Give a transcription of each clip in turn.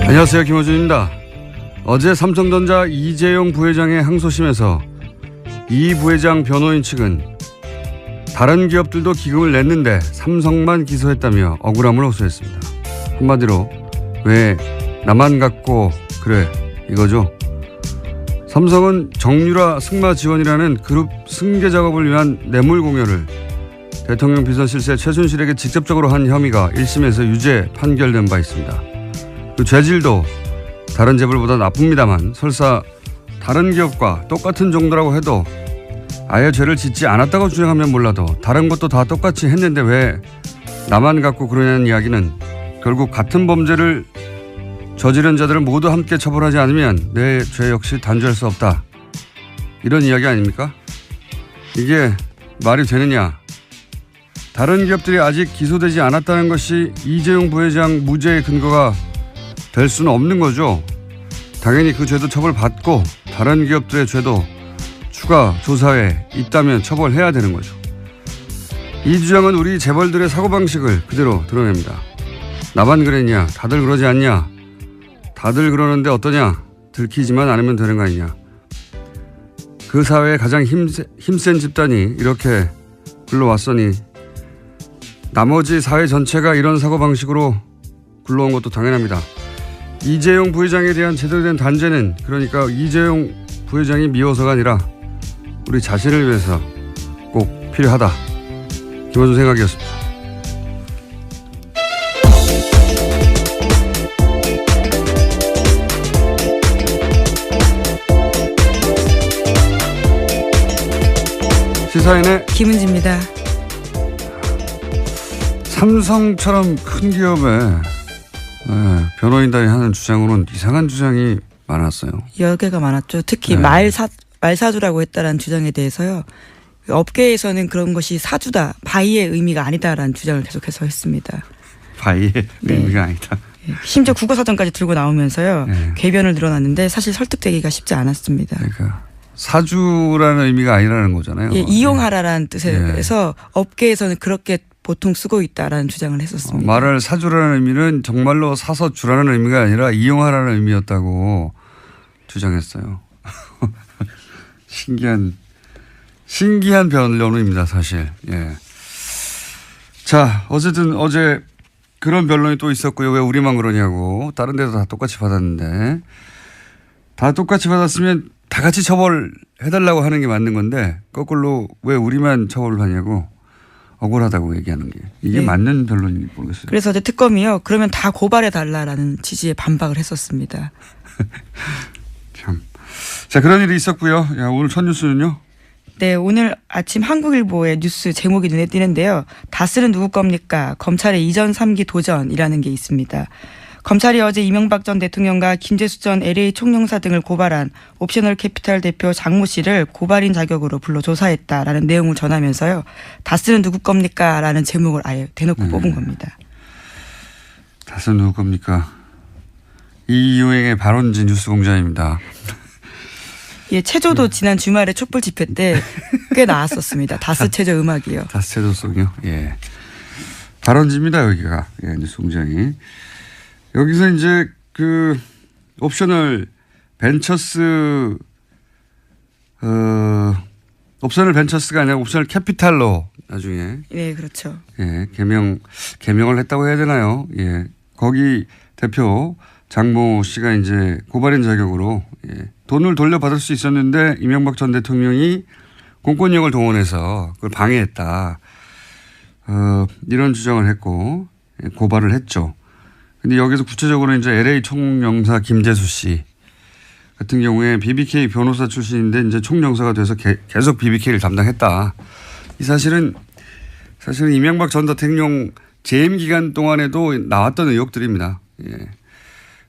안녕하세요. 김호준입니다. 어제 삼성전자 이재용 부회장의 항소심에서 이 부회장 변호인 측은 다른 기업들도 기금을 냈는데 삼성만 기소했다며 억울함을 호소했습니다. 한마디로 왜 나만 갖고 그래 이거죠. 삼성은 정유라 승마 지원이라는 그룹 승계 작업을 위한 뇌물 공여를 대통령 비서실세 최순실에게 직접적으로 한 혐의가 1심에서 유죄 판결된 바 있습니다. 그 죄질도 다른 재벌보다 나쁩니다만 설사 다른 기업과 똑같은 정도라고 해도 아예 죄를 짓지 않았다고 주장하면 몰라도 다른 것도 다 똑같이 했는데 왜 나만 갖고 그러냐는 이야기는 결국 같은 범죄를 저지른 자들을 모두 함께 처벌하지 않으면 내 죄 역시 단죄할 수 없다. 이런 이야기 아닙니까? 이게 말이 되느냐. 다른 기업들이 아직 기소되지 않았다는 것이 이재용 부회장 무죄의 근거가 될 수는 없는 거죠. 당연히 그 죄도 처벌받고 다른 기업들의 죄도 추가 조사에 있다면 처벌해야 되는 거죠. 이 주장은 우리 재벌들의 사고방식을 그대로 드러냅니다. 나만 그랬냐? 다들 그러지 않냐? 다들 그러는데 어떠냐? 들키지만 않으면 되는 거 아니냐? 그 사회의 가장 힘센 집단이 이렇게 굴러왔으니 나머지 사회 전체가 이런 사고방식으로 굴러온 것도 당연합니다. 이재용 부회장에 대한 제대로 된 단죄는 그러니까 이재용 부회장이 미워서가 아니라 우리 자신을 위해서 꼭 필요하다. 김호준 생각이었습니다. 시사인의 김은지입니다. 삼성처럼 큰 기업에 변호인단이 하는 주장으로는 이상한 주장이 많았어요. 여러 개가 많았죠. 특히 말사주라고 했다라는 주장에 대해서요. 업계에서는 그런 것이 사주다, 바이의 의미가 아니다라는 주장을 계속해서 했습니다. 바이의 의미가 아니다. 심지어 국어사전까지 들고 나오면서요. 궤변을 늘어났는데 사실 설득되기가 쉽지 않았습니다. 그러니까 사주라는 의미가 아니라는 거잖아요. 이용하라라는 뜻에서 업계에서는 그렇게 보통 쓰고 있다라는 주장을 했었습니다. 말을 사주라는 의미는 정말로 사서 주라는 의미가 아니라 이용하라는 의미였다고 주장했어요. 신기한 변론입니다, 사실. 예. 자, 어쨌든 어제 그런 변론이 또 있었고요. 왜 우리만 그러냐고. 다른 데도 다 똑같이 받았는데 다 똑같이 받았으면 다 같이 처벌해달라고 하는 게 맞는 건데 거꾸로 왜 우리만 처벌을 하냐고. 억울하다고 얘기하는 게 이게 맞는 변론인지 모르겠어요. 그래서 어제 특검이요. 그러면 다 고발해달라라는 취지의 반박을 했었습니다. 참. 자, 그런 일이 있었고요. 야, 오늘 첫 뉴스는요? 네, 오늘 아침 한국일보의 뉴스 제목이 눈에 띄는데요. 다스는 누구 겁니까? 검찰의 이전 3기 도전이라는 게 있습니다. 검찰이 어제 이명박 전 대통령과 김재수 전 LA 총영사 등을 고발한 옵셔널 캐피탈 대표 장모 씨를 고발인 자격으로 불러 조사했다라는 내용을 전하면서요. 다스는 누구 겁니까? 라는 제목을 아예 대놓고 뽑은 겁니다. 다스는 누구 겁니까? 이유행의 발원지 뉴스공장입니다. 예, 체조도 지난 주말에 촛불 집회 때 꽤 나왔었습니다. 다스 체조 음악이요. 다스 체조송이요. 예. 발원지입니다, 여기가. 예, 뉴스공장이. 여기서 이제 그 옵셔널 벤처스 옵셔널 벤처스가 아니라 옵셔널 캐피탈로 나중에 네, 그렇죠. 예, 개명을 했다고 해야 되나요? 예. 거기 대표 장모 씨가 이제 고발인 자격으로 돈을 돌려받을 수 있었는데 이명박 전 대통령이 공권력을 동원해서 그걸 방해했다. 이런 주장을 했고 고발을 했죠. 근데 여기서 구체적으로 이제 LA 총영사 김재수 씨 같은 경우에 BBK 변호사 출신인데 이제 총영사가 돼서 계속 BBK를 담당했다. 이 사실은 이명박 전 대통령 재임 기간 동안에도 나왔던 의혹들입니다. 예.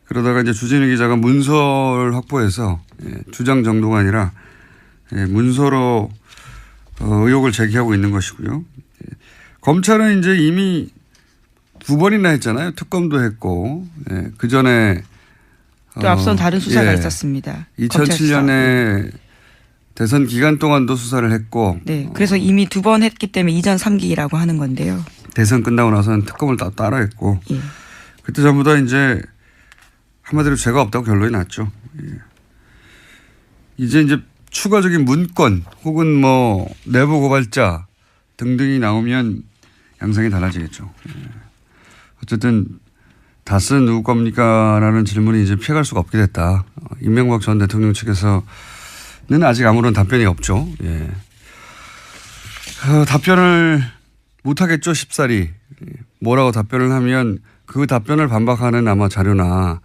그러다가 이제 주진우 기자가 문서를 확보해서 주장 정도가 아니라 문서로 의혹을 제기하고 있는 것이고요. 검찰은 이제 이미 2번이나 했잖아요. 특검도 했고 그 전에 또 앞선 다른 수사가 있었습니다. 2007년에 대선 기간 동안도 수사를 했고. 네, 그래서 이미 2번 했기 때문에 이전 3기라고 하는 건데요. 대선 끝나고 나서는 특검을 따라 했고. 예. 그때 전부 다 이제 한마디로 죄가 없다고 결론이 났죠. 예. 이제 추가적인 문건 혹은 뭐 내부 고발자 등등이 나오면 양상이 달라지겠죠. 예. 어쨌든 다스는 누구 겁니까? 라는 질문이 이제 피해갈 수가 없게 됐다. 이명박 전 대통령 측에서는 아직 아무런 답변이 없죠. 예. 답변을 못하겠죠, 쉽사리. 뭐라고 답변을 하면 그 답변을 반박하는 아마 자료나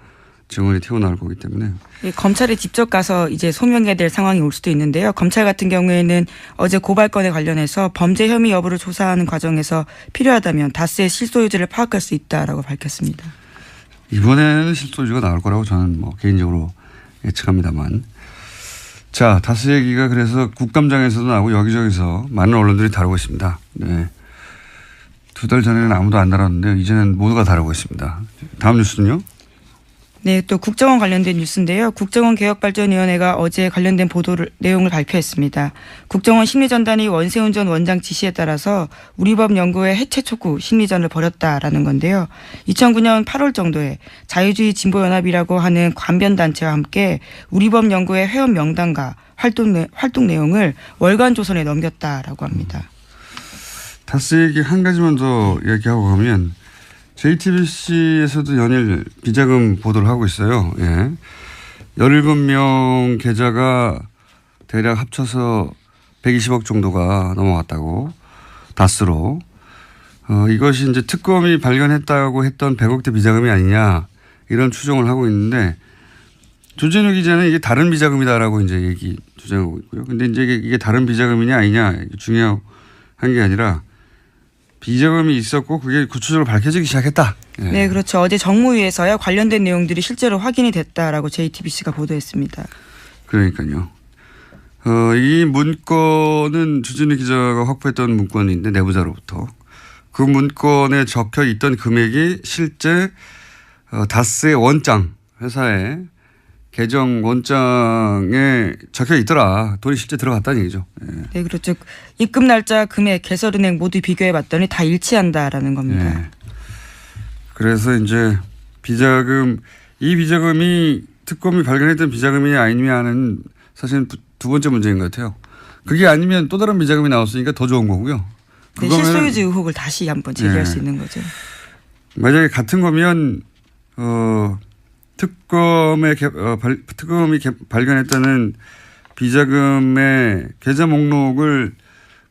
증언이 튀어나올 거기 때문에. 검찰에 직접 가서 이제 소명해야 될 상황이 올 수도 있는데요. 검찰 같은 경우에는 어제 고발건에 관련해서 범죄 혐의 여부를 조사하는 과정에서 필요하다면 다스의 실소유주를 파악할 수 있다라고 밝혔습니다. 이번에는 실소유주가 나올 거라고 저는 뭐 개인적으로 예측합니다만. 자, 다스 얘기가 그래서 국감장에서도 나오고 여기저기서 많은 언론들이 다루고 있습니다. 네. 2달 전에는 아무도 안 다뤘는데 이제는 모두가 다루고 있습니다. 다음 뉴스는요? 네, 또 국정원 관련된 뉴스인데요. 국정원 개혁발전위원회가 어제 관련된 내용을 발표했습니다. 국정원 심리전단이 원세훈 전 원장 지시에 따라서 우리법 연구회 해체 촉구 심리전을 벌였다라는 건데요. 2009년 8월 정도에 자유주의 진보연합이라고 하는 관변단체와 함께 우리법 연구회 회원 명단과 활동 내용을 월간조선에 넘겼다라고 합니다. 다스 얘기 한 가지만 더 얘기하고 가면 JTBC에서도 연일 비자금 보도를 하고 있어요. 예. 17명 계좌가 대략 합쳐서 120억 정도가 넘어갔다고 다스로. 이것이 이제 특검이 발견했다고 했던 100억대 비자금이 아니냐 이런 추정을 하고 있는데 조진우 기자는 이게 다른 비자금이다라고 이제 주장하고 있고요. 근데 이제 이게 다른 비자금이냐 아니냐 중요한 게 아니라 비자금이 있었고 그게 구체적으로 밝혀지기 시작했다. 예. 네, 그렇죠. 어제 정무위에서야 관련된 내용들이 실제로 확인이 됐다라고 JTBC가 보도했습니다. 그러니까요. 이 문건은 주진우 기자가 확보했던 문건인데 내부자로부터 그 문건에 적혀 있던 금액이 실제 다스의 원장 회사의 계정 원장에 적혀 있더라. 돈이 실제 들어갔다는 얘기죠. 예. 네, 그렇죠. 입금 날짜, 금액, 개설은행 모두 비교해 봤더니 다 일치한다라는 겁니다. 예. 그래서 이제 이 비자금이 특검이 발견했던 비자금이 아니냐는 사실은 두 번째 문제인 것 같아요. 그게 아니면 또 다른 비자금이 나왔으니까 더 좋은 거고요. 네, 실소유주 의혹을 다시 한번 제기할 예. 수 있는 거죠. 만약에 같은 거면 특검이 발견했다는 비자금의 계좌 목록을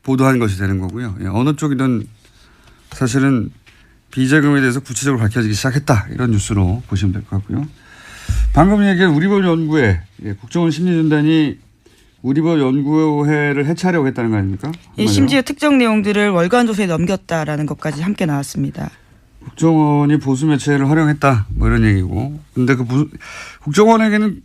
보도한 것이 되는 거고요. 어느 쪽이든 사실은 비자금에 대해서 구체적으로 밝혀지기 시작했다. 이런 뉴스로 보시면 될 것 같고요. 방금 얘기한 우리법 연구회, 국정원 심리전단이 우리법 연구회를 해체하려고 했다는 거 아닙니까? 예, 심지어 특정 내용들을 월간조서에 넘겼다라는 것까지 함께 나왔습니다. 국정원이 보수 매체를 활용했다. 뭐 이런 얘기고. 근데 국정원에게는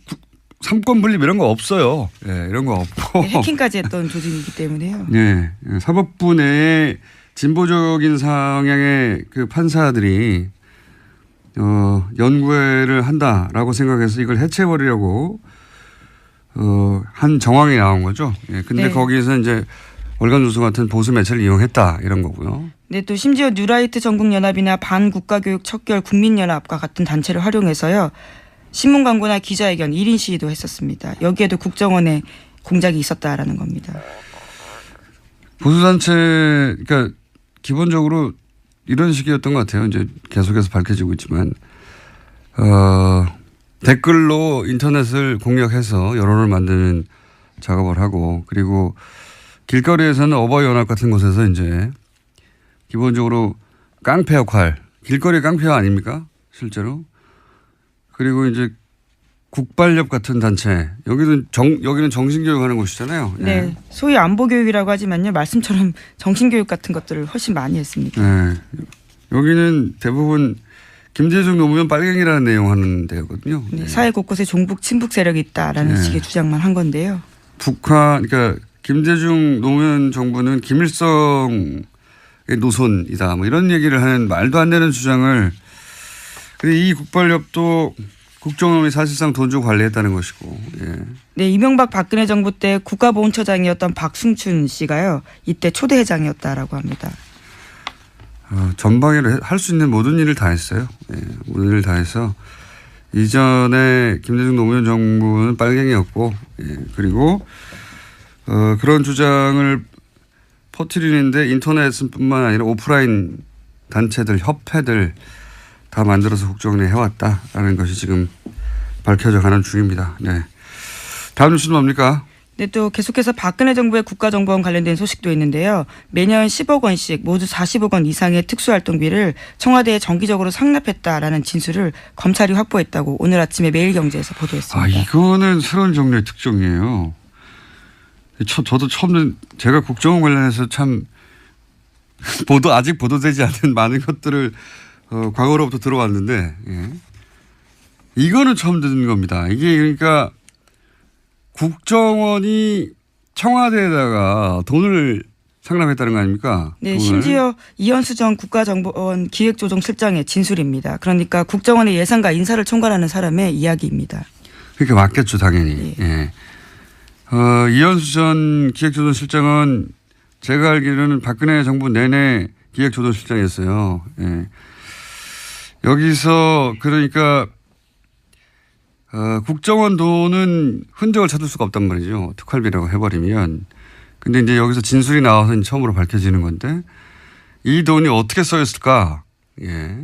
삼권 분립 이런 거 없어요. 예, 이런 거 없고. 네, 해킹까지 했던 조직이기 때문에요. 네. 사법부 내에 진보적인 성향의 그 판사들이 연구회를 한다라고 생각해서 이걸 해체해버리려고 한 정황이 나온 거죠. 예, 근데 네. 거기에서 이제 월간조선 같은 보수 매체를 이용했다 이런 거고요. 네, 또 심지어 뉴라이트 전국연합이나 반국가교육 척결 국민연합과 같은 단체를 활용해서요. 신문 광고나 기자회견 1인 시위도 했었습니다. 여기에도 국정원에 공작이 있었다라는 겁니다. 보수단체, 그러니까 기본적으로 이런 식이었던 것 같아요. 이제 계속해서 밝혀지고 있지만, 댓글로 인터넷을 공략해서 여론을 만드는 작업을 하고, 그리고 길거리에서는 어버이연합 같은 곳에서 이제 기본적으로 깡패 역할, 길거리 깡패 아닙니까? 실제로. 그리고 이제 국발협 같은 단체, 여기는 정신교육 하는 곳이잖아요. 네. 예. 소위 안보교육이라고 하지만요. 말씀처럼 정신교육 같은 것들을 훨씬 많이 했습니다. 네. 여기는 대부분 김대중 노무현 빨갱이라는 내용 하는 데거든요. 네. 사회 곳곳에 종북 친북 세력이 있다라는 네. 식의 주장만 한 건데요. 그러니까 김대중 노무현 정부는 김일성의 노선이다. 뭐 이런 얘기를 하는 말도 안 되는 주장을. 근데 이 국발협도 국정원이 사실상 돈 주고 관리했다는 것이고. 예. 네, 이명박 박근혜 정부 때 국가보훈처장이었던 박승춘 씨가요. 이때 초대 회장이었다라고 합니다. 전방위로 할 수 있는 모든 일을 다 했어요. 예, 모든 일을 다 해서 이전에 김대중 노무현 정부는 빨갱이였고, 예, 그리고 그런 주장을 퍼뜨리는데 인터넷뿐만 아니라 오프라인 단체들, 협회들 다 만들어서 국정원에 해왔다라는 것이 지금 밝혀져 가는 중입니다. 네. 다음 뉴스는 뭡니까? 네, 또 계속해서 박근혜 정부의 국가정보원 관련된 소식도 있는데요. 매년 10억 원씩 모두 40억 원 이상의 특수활동비를 청와대에 정기적으로 상납했다라는 진술을 검찰이 확보했다고 오늘 아침에 매일경제에서 보도했습니다. 아, 이거는 새로운 종류의 특종이에요. 저도 처음 제가 국정원 관련해서 참 아직 보도되지 않은 많은 것들을 과거로부터 들어왔는데, 예. 이거는 처음 듣는 겁니다. 이게 그러니까 국정원이 청와대에다가 돈을 상납했다는 거 아닙니까? 네, 돈을. 심지어 이현수 전 국가정보원 기획조정실장의 진술입니다. 그러니까 국정원의 예산과 인사를 총괄하는 사람의 이야기입니다. 그러니까 맞겠죠, 당연히. 예. 예. 이현수 전 기획조정실장은 제가 알기로는 박근혜 정부 내내 기획조정실장이었어요. 예. 여기서 그러니까 국정원 돈은 흔적을 찾을 수가 없단 말이죠. 특활비라고 해버리면. 근데 이제 여기서 진술이 나와서 이제 처음으로 밝혀지는 건데 이 돈이 어떻게 써였을까? 예.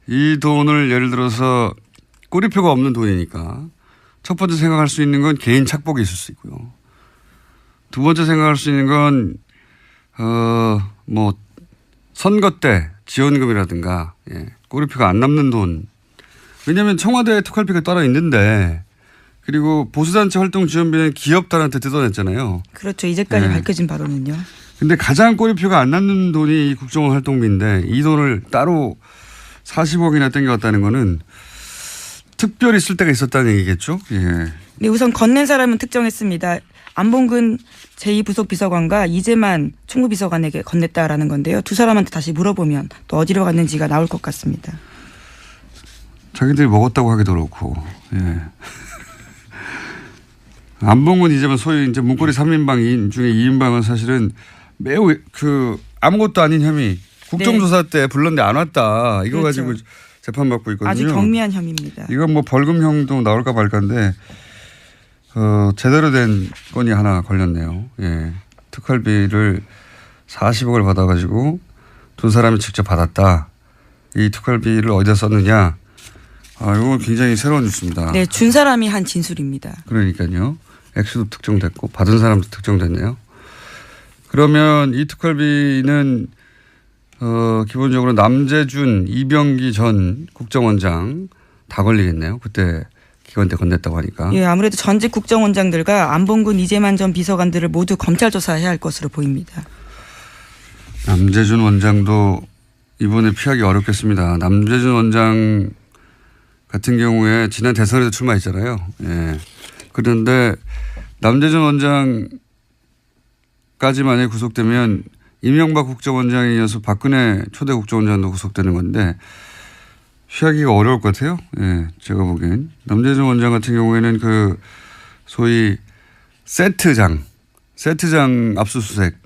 이 돈을 예를 들어서 꼬리표가 없는 돈이니까 첫 번째 생각할 수 있는 건 개인 착복이 있을 수 있고요. 두 번째 생각할 수 있는 건, 선거 때 지원금이라든가, 예. 꼬리표가 안 남는 돈. 왜냐하면 청와대에 특활비가 따로 있는데 그리고 보수단체 활동 지원비는 기업단한테 뜯어냈잖아요. 그렇죠. 이제까지 네. 밝혀진 바로는요. 근데 가장 꼬리표가 안 남는 돈이 국정원 활동비인데 이 돈을 따로 40억이나 땡겨왔다는 거는 특별히 쓸 때가 있었다는 얘기겠죠. 예. 네, 우선 건넨 사람은 특정했습니다. 안봉근 제2부속비서관과 이재만 총무비서관에게 건넸다라는 건데요. 두 사람한테 다시 물어보면 또 어디로 갔는지가 나올 것 같습니다. 자기들이 먹었다고 하기도 그렇고. 예. 안봉근 이재만 소위 이제 문고리 3인방 중에 2인방은 사실은 매우 아무것도 아닌 혐의. 국정조사 때 불렀는데 안 왔다. 이거 그렇죠. 가지고 재판받고 있거든요. 아주 경미한 혐의입니다. 이건 뭐 벌금형도 나올까 말까인데 제대로 된 건이 하나 걸렸네요. 예. 특활비를 40억을 받아가지고 두 사람이 직접 받았다. 이 특활비를 어디다 썼느냐. 이건 굉장히 새로운 뉴스입니다. 네, 준 사람이 한 진술입니다. 그러니까요. 액수도 특정됐고 받은 사람도 특정됐네요. 그러면 이 특활비는 기본적으로 남재준, 이병기 전 국정원장 다 걸리겠네요. 그때 기관 때 건넸다고 하니까. 예, 아무래도 전직 국정원장들과 안봉근, 이재만 전 비서관들을 모두 검찰 조사해야 할 것으로 보입니다. 남재준 원장도 이번에 피하기 어렵겠습니다. 남재준 원장 같은 경우에 지난 대선에도 출마했잖아요. 예. 그런데 남재준 원장까지 만약에 구속되면 이명박 국정원장에 이어서 박근혜 초대 국정원장도 구속되는 건데 피하기가 어려울 것 같아요. 예, 제가 보기엔. 남재준 원장 같은 경우에는 소위 세트장 압수수색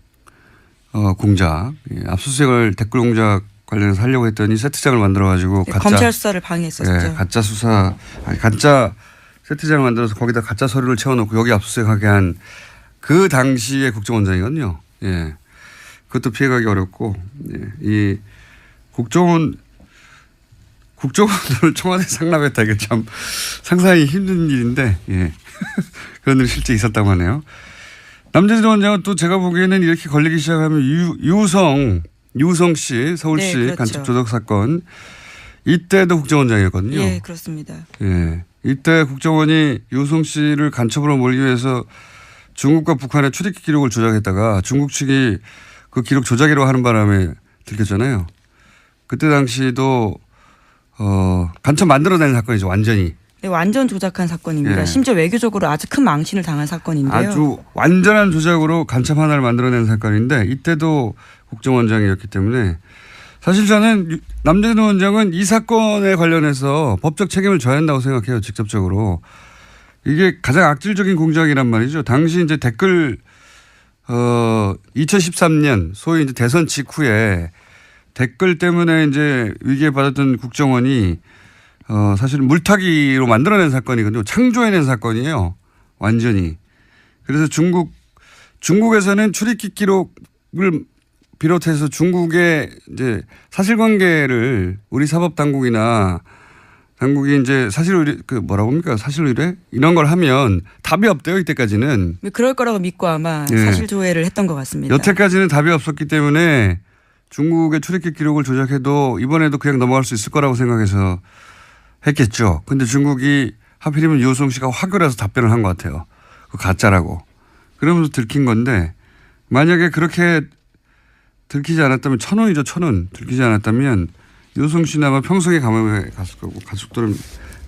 공작, 예, 압수수색을 댓글 공작 관련해서 하려고 했더니 세트장을 만들어가지고 네, 검찰 수사를 방해했었죠. 예, 가짜 세트장을 만들어서 거기다 가짜 서류를 채워놓고 여기 압수수색하게 한 그 당시의 국정원장이거든요. 예, 그것도 피해가기 어렵고, 예, 이 국정원을 청와대 상납했다. 이게 참 상상하기 힘든 일인데, 예. 그런 일이 실제 있었다고 하네요. 남재준 원장은 또 제가 보기에는 이렇게 걸리기 시작하면 유성 씨, 서울시 네, 그렇죠. 간첩 조작 사건 이때도 국정원장이었거든요. 예, 그렇습니다. 예. 이때 국정원이 유성 씨를 간첩으로 몰기 위해서 중국과 북한의 출입 기록을 조작했다가 중국 측이 그 기록 조작이라고 하는 바람에 들켰잖아요. 그때 당시도 간첩 만들어내는 사건이죠. 완전히. 네, 완전 조작한 사건입니다. 예. 심지어 외교적으로 아주 큰 망신을 당한 사건인데요. 아주 완전한 조작으로 간첩 하나를 만들어낸 사건인데 이때도 국정원장이었기 때문에 사실 저는 남재준 원장은 이 사건에 관련해서 법적 책임을 져야 한다고 생각해요. 직접적으로. 이게 가장 악질적인 공작이란 말이죠. 당시 이제 댓글 2013년 소위 이제 대선 직후에 댓글 때문에 이제 위기에 받았던 국정원이 사실 물타기로 만들어낸 사건이거든요. 창조해낸 사건이에요. 완전히. 그래서 중국에서는 출입국 기록을 비롯해서 중국의 이제 사실관계를 우리 사법당국이나 당국이 이제 사실의뢰, 뭐라고 합니까? 사실의뢰? 이런 걸 하면 답이 없대요, 이때까지는. 그럴 거라고 믿고 아마 사실 조회를 했던 것 같습니다. 여태까지는 답이 없었기 때문에 중국의 출입국 기록을 조작해도 이번에도 그냥 넘어갈 수 있을 거라고 생각해서 했겠죠. 근데 중국이 하필이면 유호성 씨가 화교라서 답변을 한 것 같아요. 그 가짜라고. 그러면서 들킨 건데 만약에 그렇게 들키지 않았다면 1,000원이죠. 1,000원. 들키지 않았다면 유호성 씨는 아마 평생에 감옥에 갔을 거고 가족들은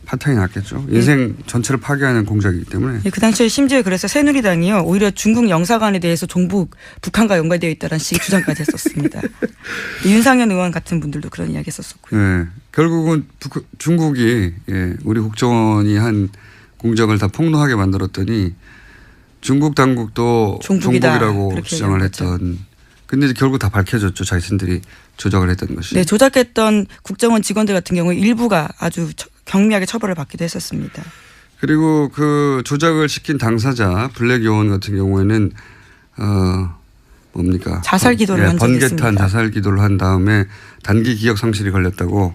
파탄이 났겠죠. 인생 전체를 파괴하는 공작이기 때문에. 그 당시에 심지어 그래서 새누리당이요. 오히려 중국 영사관에 대해서 종북 북한과 연관되어 있다는 식의 주장까지 했었습니다. 윤상현 의원 같은 분들도 그런 이야기 했었고요. 네. 결국은 중국이 우리 국정원이 한 공작을 다 폭로하게 만들었더니 중국 당국도 종북이라고 주장을 했던. 근데 결국 다 밝혀졌죠. 자신들이 조작을 했던 것이. 네. 조작했던 국정원 직원들 같은 경우에 일부가 아주 경미하게 처벌을 받기도 했었습니다. 그리고 그 조작을 시킨 당사자 블랙 요원 같은 경우에는 뭡니까? 자살 기도를 한 적이 있습니다. 번개탄 자살 기도를 한 다음에 단기 기억 상실이 걸렸다고.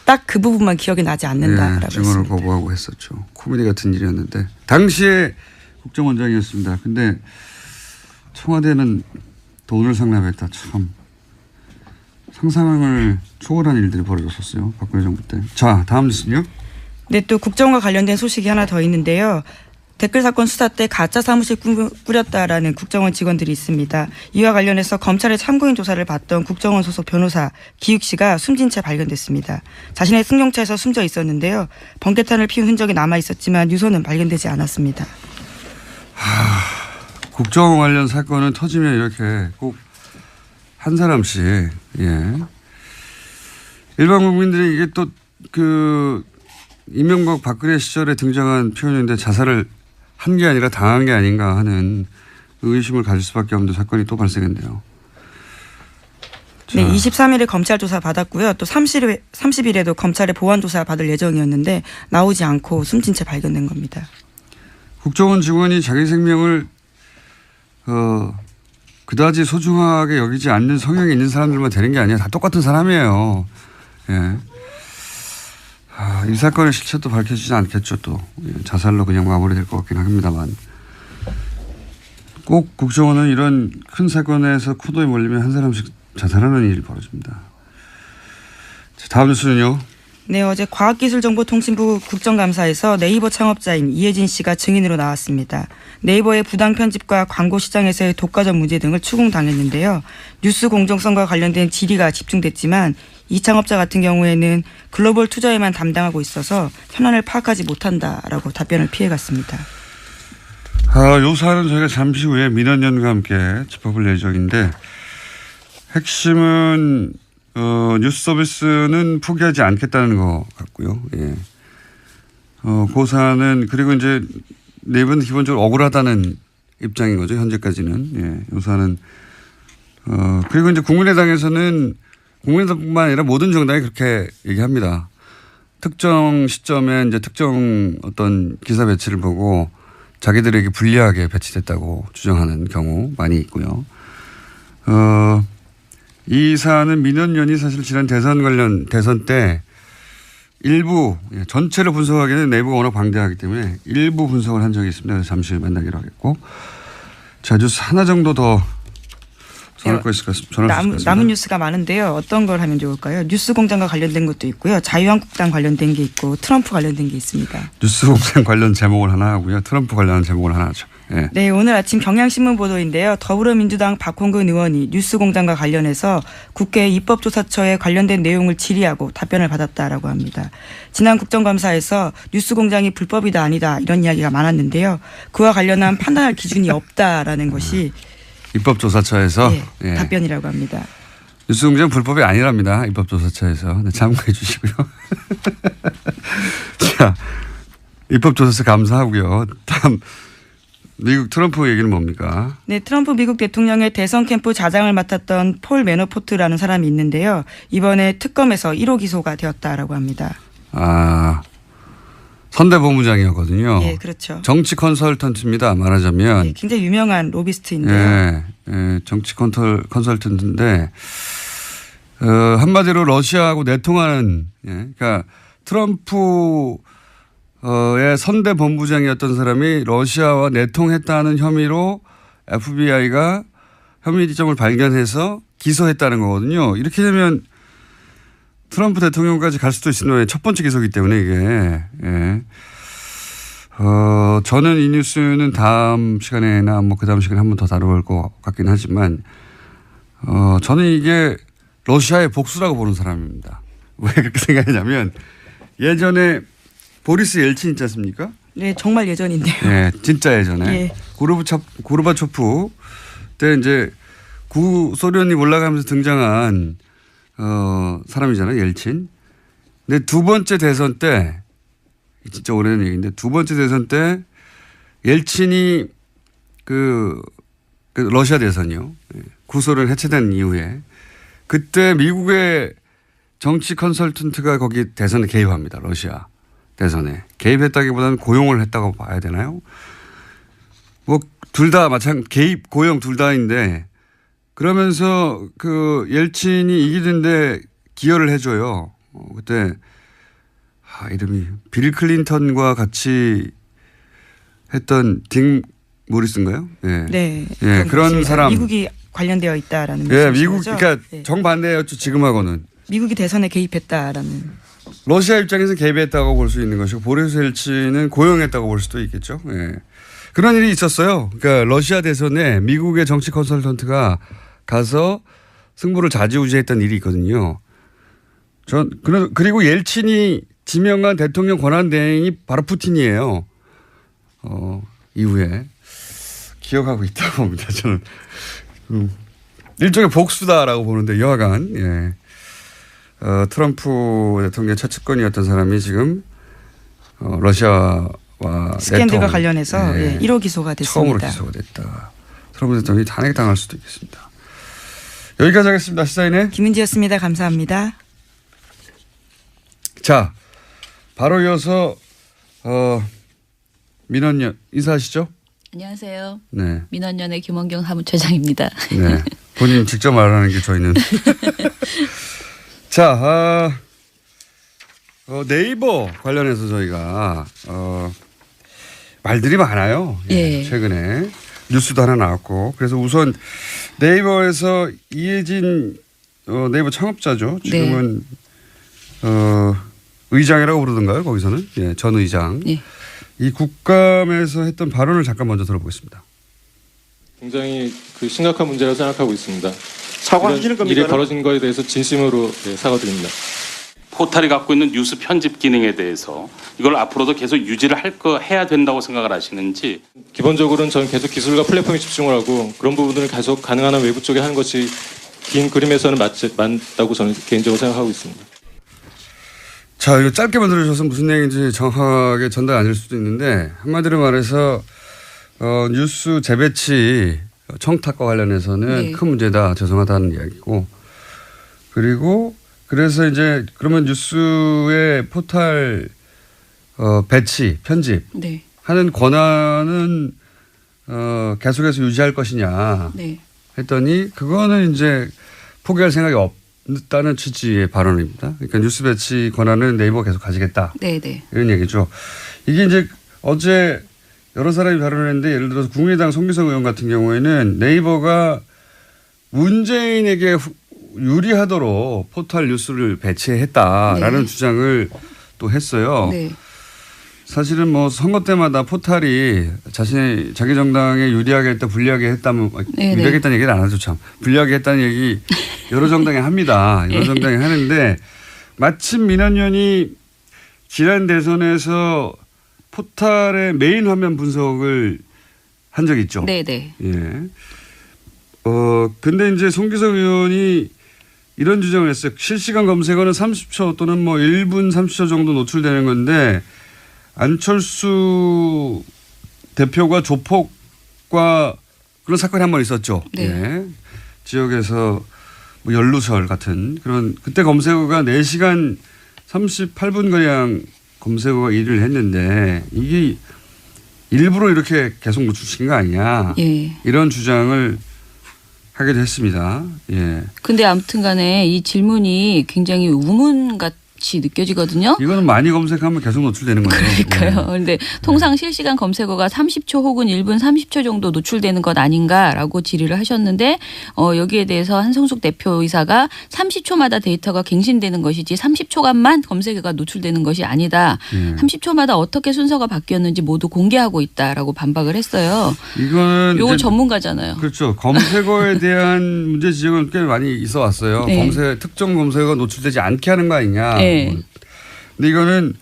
딱 그 부분만 기억이 나지 않는다라고 증언을 했습니다. 거부하고 했었죠. 코미디 같은 일이었는데 당시에 국정원장이었습니다. 근데 청와대는 돈을 상납했다. 참 상상을 초월한 일들이 벌어졌었어요. 박근혜 정부 때. 자, 다음 뉴스는요. 네, 또 국정원과 관련된 소식이 하나 더 있는데요. 댓글 사건 수사 때 가짜 사무실 꾸렸다라는 국정원 직원들이 있습니다. 이와 관련해서 검찰의 참고인 조사를 받던 국정원 소속 변호사 기욱 씨가 숨진 채 발견됐습니다. 자신의 승용차에서 숨져 있었는데요. 번개탄을 피운 흔적이 남아 있었지만 유서는 발견되지 않았습니다. 국정원 관련 사건은 터지면 이렇게 꼭 한 사람씩 일반 국민들이 이게 또 그 이명박 박근혜 시절에 등장한 표현인데 자살을 한 게 아니라 당한 게 아닌가 하는 의심을 가질 수밖에 없는 사건이 또 발생했네요. 네, 23일에 검찰 조사 받았고요. 또 30일에도 검찰의 보완 조사 받을 예정이었는데 나오지 않고 숨진 채 발견된 겁니다. 국정원 직원이 자기 생명을 그다지 소중하게 여기지 않는 성향이 있는 사람들만 되는 게 아니야. 다 똑같은 사람이에요. 예. 이 사건의 실체도 밝혀지지 않겠죠. 또 자살로 그냥 마무리될 것 같긴 합니다만 꼭 국정원은 이런 큰 사건에서 코도에 몰리면 한 사람씩 자살하는 일이 벌어집니다. 자, 다음 뉴스는요. 네, 어제 과학기술정보통신부 국정감사에서 네이버 창업자인 이혜진 씨가 증인으로 나왔습니다. 네이버의 부당 편집과 광고 시장에서의 독과점 문제 등을 추궁당했는데요. 뉴스 공정성과 관련된 질의가 집중됐지만 이 창업자 같은 경우에는 글로벌 투자에만 담당하고 있어서 현안을 파악하지 못한다라고 답변을 피해갔습니다. 요 사안은 저희가 잠시 후에 민원연과 함께 짚어볼 예정인데 핵심은 뉴스 서비스는 포기하지 않겠다는 것 같고요. 예. 그 그리고 이제 네이버는 기본적으로 억울하다는 입장인 거죠. 현재까지는. 예. 요 사안은 그리고 이제 국민의당에서는 국민의당뿐만 아니라 모든 정당이 그렇게 얘기합니다. 특정 시점에 이제 특정 어떤 기사 배치를 보고 자기들에게 불리하게 배치됐다고 주장하는 경우 많이 있고요. 이 사안은 민원연이 사실 지난 대선 때 일부 전체를 분석하기에는 네이버가 워낙 방대하기 때문에 일부 분석을 한 적이 있습니다. 그래서 잠시 후에 만나기로 하겠고. 자, 뉴스 하나 정도 더 전할 거 있을 것 같습니다. 남은 뉴스가 많은데요. 어떤 걸 하면 좋을까요? 뉴스공장과 관련된 것도 있고요. 자유한국당 관련된 게 있고 트럼프 관련된 게 있습니다. 뉴스공장 관련 제목을 하나 하고요. 트럼프 관련한 제목을 하나 하죠. 예. 네, 오늘 아침 경향신문 보도인데요. 더불어민주당 박홍근 의원이 뉴스공장과 관련해서 국회 입법조사처에 관련된 내용을 질의하고 답변을 받았다라고 합니다. 지난 국정감사에서 뉴스공장이 불법이다 아니다 이런 이야기가 많았는데요. 그와 관련한 판단할 기준이 없다라는 것이 입법조사처에서 예. 답변이라고 합니다. 뉴스공장 불법이 아니랍니다. 입법조사처에서. 네, 참고해 주시고요. 자, 입법조사처 감사하고요. 다음 미국 트럼프 얘기는 뭡니까? 네, 트럼프 미국 대통령의 대선 캠프 자장을 맡았던 폴 매너포트라는 사람이 있는데요. 이번에 특검에서 1호 기소가 되었다라고 합니다. 선대본부장이었거든요. 예, 그렇죠. 정치 컨설턴트입니다. 말하자면. 예, 굉장히 유명한 로비스트인데요. 예, 예, 정치 컨설턴트인데 한마디로 러시아하고 내통하는 그러니까 트럼프의 선대본부장이었던 사람이 러시아와 내통했다는 혐의로 FBI가 혐의점을 발견해서 기소했다는 거거든요. 이렇게 되면 트럼프 대통령까지 갈 수도 있는 첫 번째 기소이기 때문에 이게. 예. 저는 이 뉴스는 다음 시간에나 뭐 그 다음 시간에 한 번 더 다뤄볼 것 같긴 하지만, 저는 이게 러시아의 복수라고 보는 사람입니다. 왜 그렇게 생각하냐면 예전에 보리스 옐친 있지 않습니까? 네, 정말 예전인데요. 네, 진짜 예전에. 예. 고르바초프 때 이제 구소련이 올라가면서 등장한 사람이잖아요, 옐친. 근데 두 번째 대선 때, 진짜 오래된 얘기인데, 두 번째 대선 때 옐친이 그 러시아 대선이요. 구소련 해체된 이후에 그때 미국의 정치 컨설턴트가 거기 대선에 개입합니다. 러시아 대선에. 개입했다기보다는 고용을 했다고 봐야 되나요? 뭐 둘 다 개입, 고용 둘 다인데 그러면서 그 옐친이 이기는데 기여를 해줘요. 그때 이름이 빌 클린턴과 같이 했던 딕 모리스인가요? 네. 네. 예, 그런 사람. 미국이 관련되어 있다라는 예, 말씀이시죠? 미국 그러니까 네. 정반대였죠. 지금하고는. 미국이 대선에 개입했다라는. 러시아 입장에서 개입했다고 볼 수 있는 것이고 보리스 옐친은 고용했다고 볼 수도 있겠죠. 예. 그런 일이 있었어요. 그러니까 러시아 대선에 미국의 정치 컨설턴트가 가서 승부를 좌지우지했던 일이 있거든요. 그리고 옐친이 지명한 대통령 권한대행이 바로 푸틴이에요. 이후에 기억하고 있다고 봅니다. 저는 일종의 복수다라고 보는데 여하간 예. 트럼프 대통령 최측근이었던 사람이 지금 러시아와 스캔들과 내통, 관련해서 예. 1호 기소가 됐습니다. 처음으로 기소가 됐다. 트럼프 대통령이 탄핵당할 수도 있겠습니다. 여기까지 하겠습니다. 시사인의 김은지였습니다. 감사합니다. 자, 바로 이어서 민원연 인사하시죠. 안녕하세요. 네. 민원연의 김원경 사무처장입니다. 네. 본인 직접 말하는 게 저희는. 자, 네이버 관련해서 저희가 말들이 많아요. 예. 최근에 뉴스도 하나 나왔고 그래서 우선 네이버에서 이혜진 네이버 창업자죠. 지금은 의장이라고 부르던가요? 거기서는 예, 전 의장. 예. 이 국감에서 했던 발언을 잠깐 먼저 들어보겠습니다. 굉장히 심각한 문제라고 생각하고 있습니다. 사과하시는 겁니까? 일이 벌어진 거에 대해서 진심으로 사과드립니다. 포털이 갖고 있는 뉴스 편집 기능에 대해서 이걸 앞으로도 계속 유지를 해야 된다고 생각을 하시는지. 기본적으로는 저는 계속 기술과 플랫폼에 집중을 하고 그런 부분들을 계속 가능한 한 외부 쪽에 하는 것이 긴 그림에서는 맞다고 저는 개인적으로 생각하고 있습니다. 자, 이거 짧게만 들으셔서 무슨 얘기인지 정확하게 전달 안 될 수도 있는데 한마디로 말해서 뉴스 재배치 청탁과 관련해서는 네. 큰 문제다. 죄송하다는 이야기고 그리고 그래서 이제 그러면 뉴스의 포털 배치, 편집 네. 하는 권한은 계속해서 유지할 것이냐 네. 했더니 그거는 이제 포기할 생각이 없다는 취지의 발언입니다. 그러니까 뉴스 배치 권한은 네이버가 계속 가지겠다. 네. 네. 이런 얘기죠. 이게 이제 어제 여러 사람이 발언을 했는데 예를 들어서 국민의당 송기석 의원 같은 경우에는 네이버가 문재인에게 유리하도록 포털 뉴스를 배치했다라는 네. 주장을 또 했어요. 네. 사실은 뭐 선거 때마다 포털이 자기 정당에 유리하게 했다, 불리하게 했다면 네, 유리하게 네. 했다는 얘기는 안 하죠 참. 불리하게 했다는 얘기 여러 정당이 합니다. 여러 정당이 하는데 마침 민원연이 지난 대선에서 포털의 메인 화면 분석을 한 적이 있죠. 네. 네. 예. 근데 이제 송기석 의원이 이런 주장을 했어요. 실시간 검색어는 30초 또는 뭐 1분 30초 정도 노출되는 건데 안철수 대표가 조폭과 그런 사건이 한 번 있었죠. 네. 예. 지역에서 뭐 연루설 같은 그런 그때 검색어가 4시간 38분가량 검색어가 1위를 했는데 이게 일부러 이렇게 계속 노출시킨 거 아니냐. 예. 이런 주장을 하기도 했습니다. 예. 근데 아무튼 간에 이 질문이 굉장히 우문같이 느껴지거든요. 이거는 많이 검색하면 계속 노출되는 거예요. 그러니까요. 그런데 통상 실시간 검색어가 30초 혹은 1분 30초 정도 노출되는 것 아닌가라고 질의를 하셨는데 여기에 대해서 한성숙 대표이사가 30초마다 데이터가 갱신되는 것이지 30초간만 검색어가 노출되는 것이 아니다. 30초마다 어떻게 순서가 바뀌었는지 모두 공개하고 있다라고 반박을 했어요. 이거는 요거 전문가잖아요. 그렇죠. 검색어에 대한 문제 지적은 꽤 많이 있어 왔어요. 네. 특정 검색어가 노출되지 않게 하는 거 아니냐. 네. 근데 이거는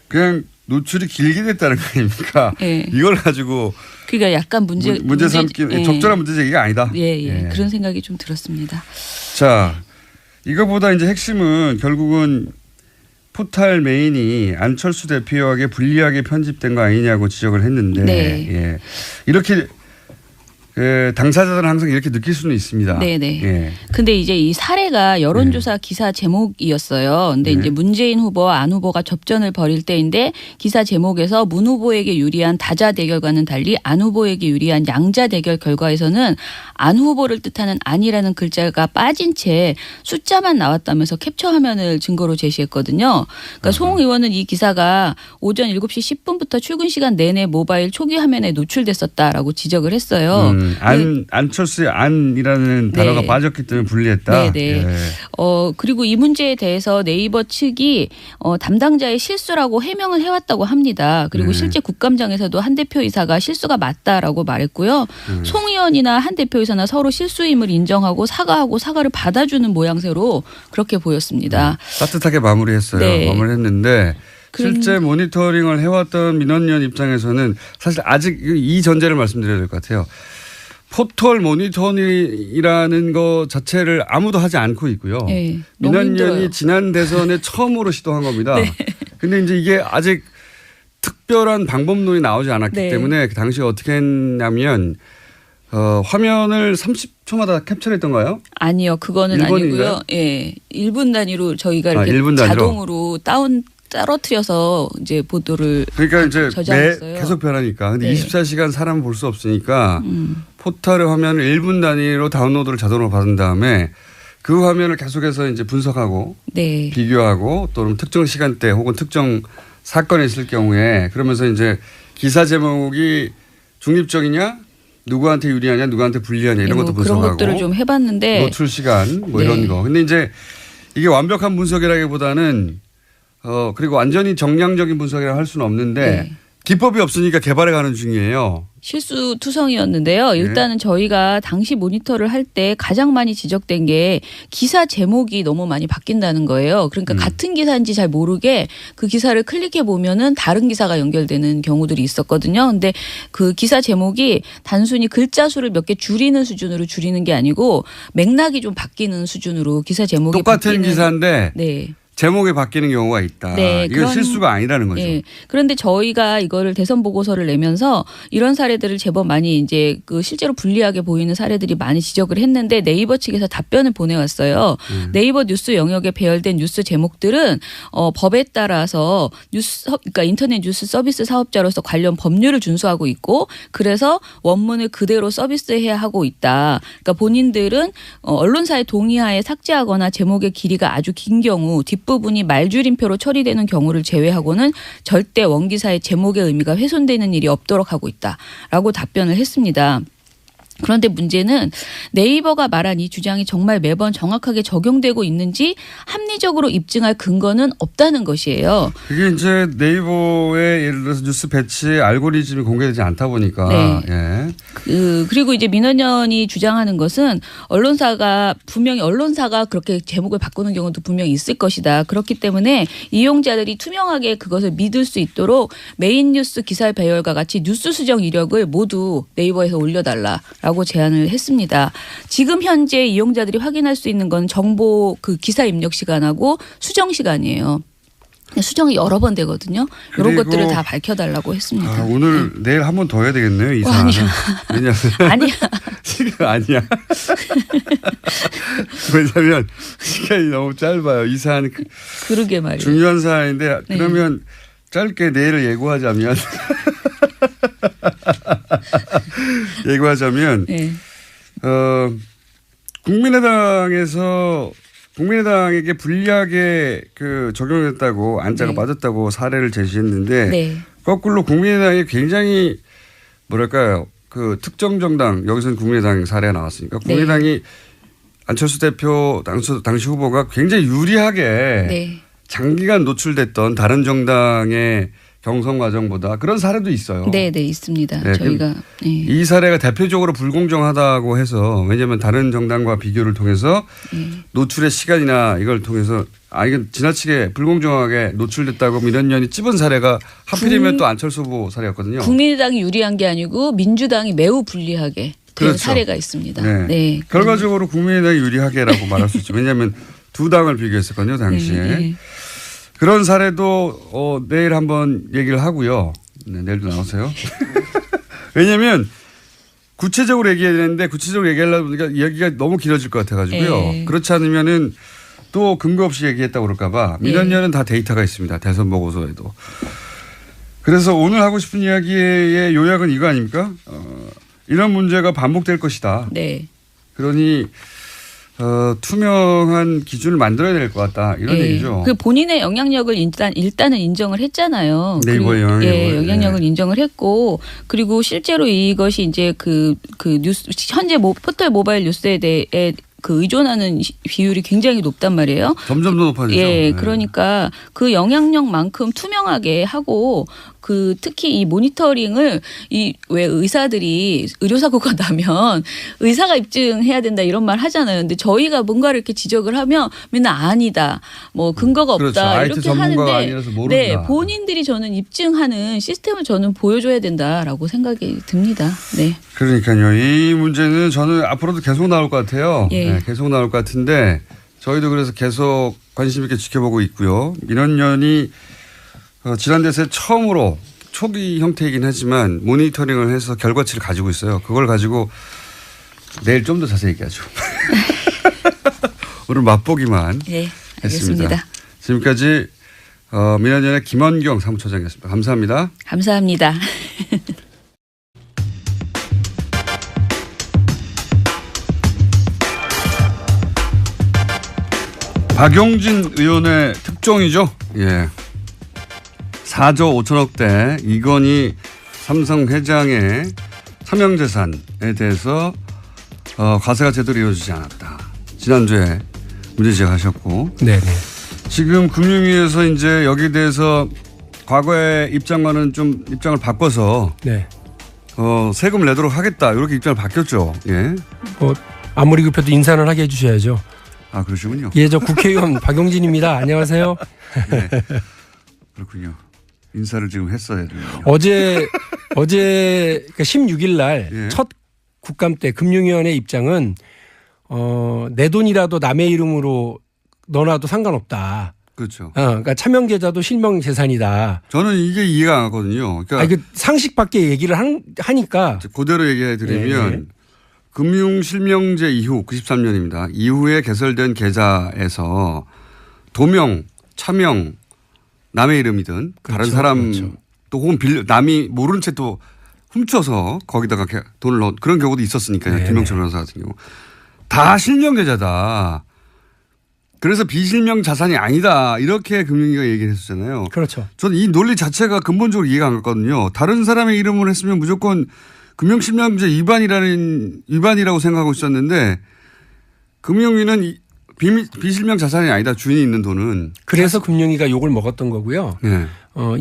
그냥 노출이 길게 됐다는 거 아닙니까? 네. 이걸 가지고 그러니까 약간 문제 삼기 예. 적절한 문제 제기가 아니다. 예. 그런 생각이 좀 들었습니다. 자, 이거보다 이제 핵심은 결국은 포탈 메인이 안철수 대표에게 불리하게 편집된 거 아니냐고 지적을 했는데 네. 예. 이렇게 당사자들은 항상 이렇게 느낄 수는 있습니다. 네네. 예. 근데 이제 이 사례가 여론조사 기사 제목이었어요. 근데 이제 문재인 후보와 안 후보가 접전을 벌일 때인데 기사 제목에서 문 후보에게 유리한 다자 대결과는 달리 안 후보에게 유리한 양자 대결 결과에서는 안 후보를 뜻하는 안이라는 글자가 빠진 채 숫자만 나왔다면서 캡처 화면을 증거로 제시했거든요. 그러니까 송 의원은 이 기사가 오전 7시 10분부터 출근 시간 내내 모바일 초기 화면에 노출됐었다라고 지적을 했어요. 안철수의 안이라는 단어가 빠졌기 때문에 불리했다. 네네. 예. 그리고 이 문제에 대해서 네이버 측이 담당자의 실수라고 해명을 해왔다고 합니다. 그리고 실제 국감장에서도 한 대표이사가 실수가 맞다라고 말했고요. 송 의원이나 한 대표이사나 서로 실수임을 인정하고 사과하고 사과를 받아주는 모양새로 그렇게 보였습니다. 따뜻하게 마무리했어요. 네. 마무리했는데 실제 모니터링을 해왔던 민원연 입장에서는 사실 아직 이 전제를 말씀드려야 될 것 같아요. 포털 모니터링이라는 것 자체를 아무도 하지 않고 있고요. 네, 너무 민원연이 힘들어요. 지난 대선에 처음으로 시도한 겁니다. 그런데 이제 이게 아직 특별한 방법론이 나오지 않았기 네. 때문에 그 당시에 어떻게 했냐면 화면을 30초마다 캡처했던가요? 아니요. 그거는 1번인가요? 아니고요. 예. 1분 단위로 저희가 이렇게 1분 단위로? 자동으로 떨어뜨려서 이제 보도를 그러니까 이제 저장했어요. 계속 변하니까. 근데 네. 24시간 사람 볼 수 없으니까 포털의 화면을 1분 단위로 다운로드를 자동으로 받은 다음에 그 화면을 계속해서 이제 분석하고 네. 비교하고 또는 특정 시간대 혹은 특정 사건이 있을 경우에 그러면서 이제 기사 제목이 중립적이냐 누구한테 유리하냐 누구한테 불리하냐 이런 것도 분석하고 그런 것들을 좀 해봤는데 노출 시간 뭐 네. 이런 거. 근데 이제 이게 완벽한 분석이라기보다는 그리고 완전히 정량적인 분석이라 할 수는 없는데 네. 기법이 없으니까 개발해 가는 중이에요. 실수투성이었는데요. 일단은 저희가 당시 모니터를 할 때 가장 많이 지적된 게 기사 제목이 너무 많이 바뀐다는 거예요. 그러니까 같은 기사인지 잘 모르게 그 기사를 클릭해 보면은 다른 기사가 연결되는 경우들이 있었거든요. 근데 그 기사 제목이 단순히 글자 수를 몇 개 줄이는 수준으로 줄이는 게 아니고 맥락이 좀 바뀌는 수준으로 기사 제목이 똑같은 바뀌는 기사인데 네. 제목이 바뀌는 경우가 있다. 네, 이건 실수가 아니라는 거죠. 예. 그런데 저희가 이거를 대선 보고서를 내면서 이런 사례들을 제법 많이 이제 그 실제로 불리하게 보이는 사례들이 많이 지적을 했는데 네이버 측에서 답변을 보내왔어요. 네이버 뉴스 영역에 배열된 뉴스 제목들은 법에 따라서 그러니까 인터넷 뉴스 서비스 사업자로서 관련 법률을 준수하고 있고 그래서 원문을 그대로 서비스해야 하고 있다. 그러니까 본인들은 언론사의 동의하에 삭제하거나 제목의 길이가 아주 긴 경우 뒷부분이 말줄임표로 처리되는 경우를 제외하고는 절대 원기사의 제목의 의미가 훼손되는 일이 없도록 하고 있다라고 답변을 했습니다. 그런데 문제는 네이버가 말한 이 주장이 정말 매번 정확하게 적용되고 있는지 합리적으로 입증할 근거는 없다는 것이에요. 그게 이제 네이버의 예를 들어서 뉴스 배치 알고리즘이 공개되지 않다 보니까. 네. 예. 그리고 이제 민원연이 주장하는 것은 분명히 언론사가 그렇게 제목을 바꾸는 경우도 분명히 있을 것이다. 그렇기 때문에 이용자들이 투명하게 그것을 믿을 수 있도록 메인 뉴스 기사 배열과 같이 뉴스 수정 이력을 모두 네이버에서 올려달라라고 제안을 했습니다. 지금 현재 이용자들이 확인할 수 있는 건 정보 그 기사 입력 시간하고 수정 시간이에요. 수정이 여러 번 되거든요. 이런 것들을 다 밝혀달라고 했습니다. 오늘 내일 한 번 더 해야 되겠네요. 이 사안은. 왜냐하면 아니야. 지금 아니야. 왜냐하면 시간이 너무 짧아요. 이 사안 그러게 말이에요. 중요한 사안인데 네. 그러면 짧게 내일을 예고하자면 네. 국민의당에게 불리하게 적용했다고 안자가 네. 빠졌다고 사례를 제시했는데 네. 거꾸로 국민의당이 굉장히 뭐랄까요 특정 정당 여기서는 국민의당 사례가 나왔으니까 국민의당이 안철수 대표 당시 후보가 굉장히 유리하게 네. 장기간 노출됐던 다른 정당의 경선 과정보다 그런 사례도 있어요. 네, 있습니다. 네, 저희가 이 사례가 대표적으로 불공정하다고 해서 왜냐하면 다른 정당과 비교를 통해서 노출의 시간이나 이걸 통해서 이건 지나치게 불공정하게 노출됐다고 민원연이 찝은 사례가 하필이면 또 안철수 후보 사례였거든요. 국민의당이 유리한 게 아니고 민주당이 매우 불리하게 된 그렇죠. 사례가 있습니다. 네. 네. 결과적으로 국민의당이 유리하게라고 말할 수 있죠. 왜냐하면 두 당을 비교했었거든요. 당시에. 네. 그런 사례도 내일 한번 얘기를 하고요. 네, 내일도 나오세요. 왜냐하면 구체적으로 얘기해야 되는데 구체적으로 얘기하려다 보니까 이야기가 너무 길어질 것 같아가지고요. 네. 그렇지 않으면은 또 근거 없이 얘기했다고 그럴까 봐. 민원연은 다 데이터가 있습니다. 대선 보고서에도. 그래서 오늘 하고 싶은 이야기의 요약은 이거 아닙니까? 이런 문제가 반복될 것이다. 네. 그러니 투명한 기준을 만들어야 될 것 같다. 이런 얘기죠. 그 본인의 영향력을 일단은 인정을 했잖아요. 네이버의 영향력을. 영향력을 인정을 했고 그리고 실제로 이것이 이제 그 뉴스 현재 포털 모바일 뉴스에 대해 그 의존하는 비율이 굉장히 높단 말이에요. 점점 더 높아지죠. 예, 네. 그러니까 그 영향력만큼 투명하게 하고 특히 이 모니터링을 왜 의사들이 의료사고가 나면 의사가 입증해야 된다 이런 말 하잖아요. 근데 저희가 뭔가를 이렇게 지적을 하면 맨날 아니다. 뭐 근거가 없다. 그렇죠. IT 이렇게 전문가가 하는데 아니라서 모른다. 네, 본인들이 저는 입증하는 시스템을 저는 보여줘야 된다라고 생각이 듭니다. 네. 그러니까요. 이 문제는 저는 앞으로도 계속 나올 것 같아요. 예. 네, 계속 나올 것 같은데 저희도 그래서 계속 관심 있게 지켜보고 있고요. 민원연이 지난 대선에 처음으로 초기 형태이긴 하지만 모니터링을 해서 결과치를 가지고 있어요. 그걸 가지고 내일 좀 더 자세히 얘기하죠. 오늘 맛보기만 네, 했습니다. 알겠습니다. 지금까지 민원연의 김원경 사무처장이었습니다. 감사합니다. 감사합니다. 박용진 의원의 특종이죠. 예. 4조 5천억대 이건희 삼성 회장의 사명재산에 대해서 과세가 제대로 이루어지지 않았다. 지난주에 문제 제기하셨고. 네네. 지금 금융위에서 이제 여기에 대해서 과거의 입장과는 좀 입장을 바꿔서 네. 세금을 내도록 하겠다. 이렇게 입장을 바뀌었죠. 예. 뭐 아무리 급해도 인사는 하게 해주셔야죠. 아, 그러시군요. 예, 저 국회의원 박용진입니다. 안녕하세요. 네. 그렇군요. 인사를 지금 했어야 돼요. 어제 그러니까 16일 날 예. 첫 국감 때 금융위원회 입장은 내 돈이라도 남의 이름으로 넣어놔도 상관없다. 그렇죠. 그러니까 차명 계좌도 실명 재산이다. 저는 이게 이해가 안 가거든요. 그러니까 그 상식 밖에 얘기를 하니까 그대로 얘기해 드리면 네. 금융실명제 이후 93년입니다. 이후에 개설된 계좌에서 도명, 차명, 남의 이름이든 다른 그렇죠. 사람 그렇죠. 또 혹은 남이 모른 채 또 훔쳐서 거기다가 돈을 넣은 그런 경우도 있었으니까요. 네네. 김영철 변호사 같은 경우. 다 실명 계좌다. 그래서 비실명 자산이 아니다. 이렇게 금융위가 얘기를 했었잖아요. 그렇죠. 저는 이 논리 자체가 근본적으로 이해가 안 갔거든요. 다른 사람의 이름을 했으면 무조건 금융실명제 위반이라고 생각하고 있었는데 금융위는 비실명 자산이 아니다. 주인이 있는 돈은. 그래서 금융위가 욕을 먹었던 거고요. 네.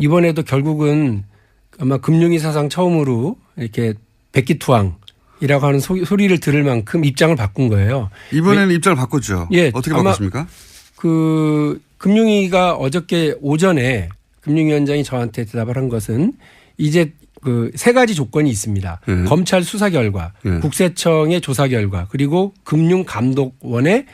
이번에도 결국은 아마 금융위 사상 처음으로 이렇게 백기투항이라고 하는 소리를 들을 만큼 입장을 바꾼 거예요. 이번에는 입장을 바꿨죠. 예, 어떻게 아마 바꿨습니까? 금융위가 어저께 오전에 금융위원장이 저한테 대답을 한 것은 이제 세 가지 조건이 있습니다. 네. 검찰 수사 결과, 네. 국세청의 조사 결과, 그리고 금융감독원의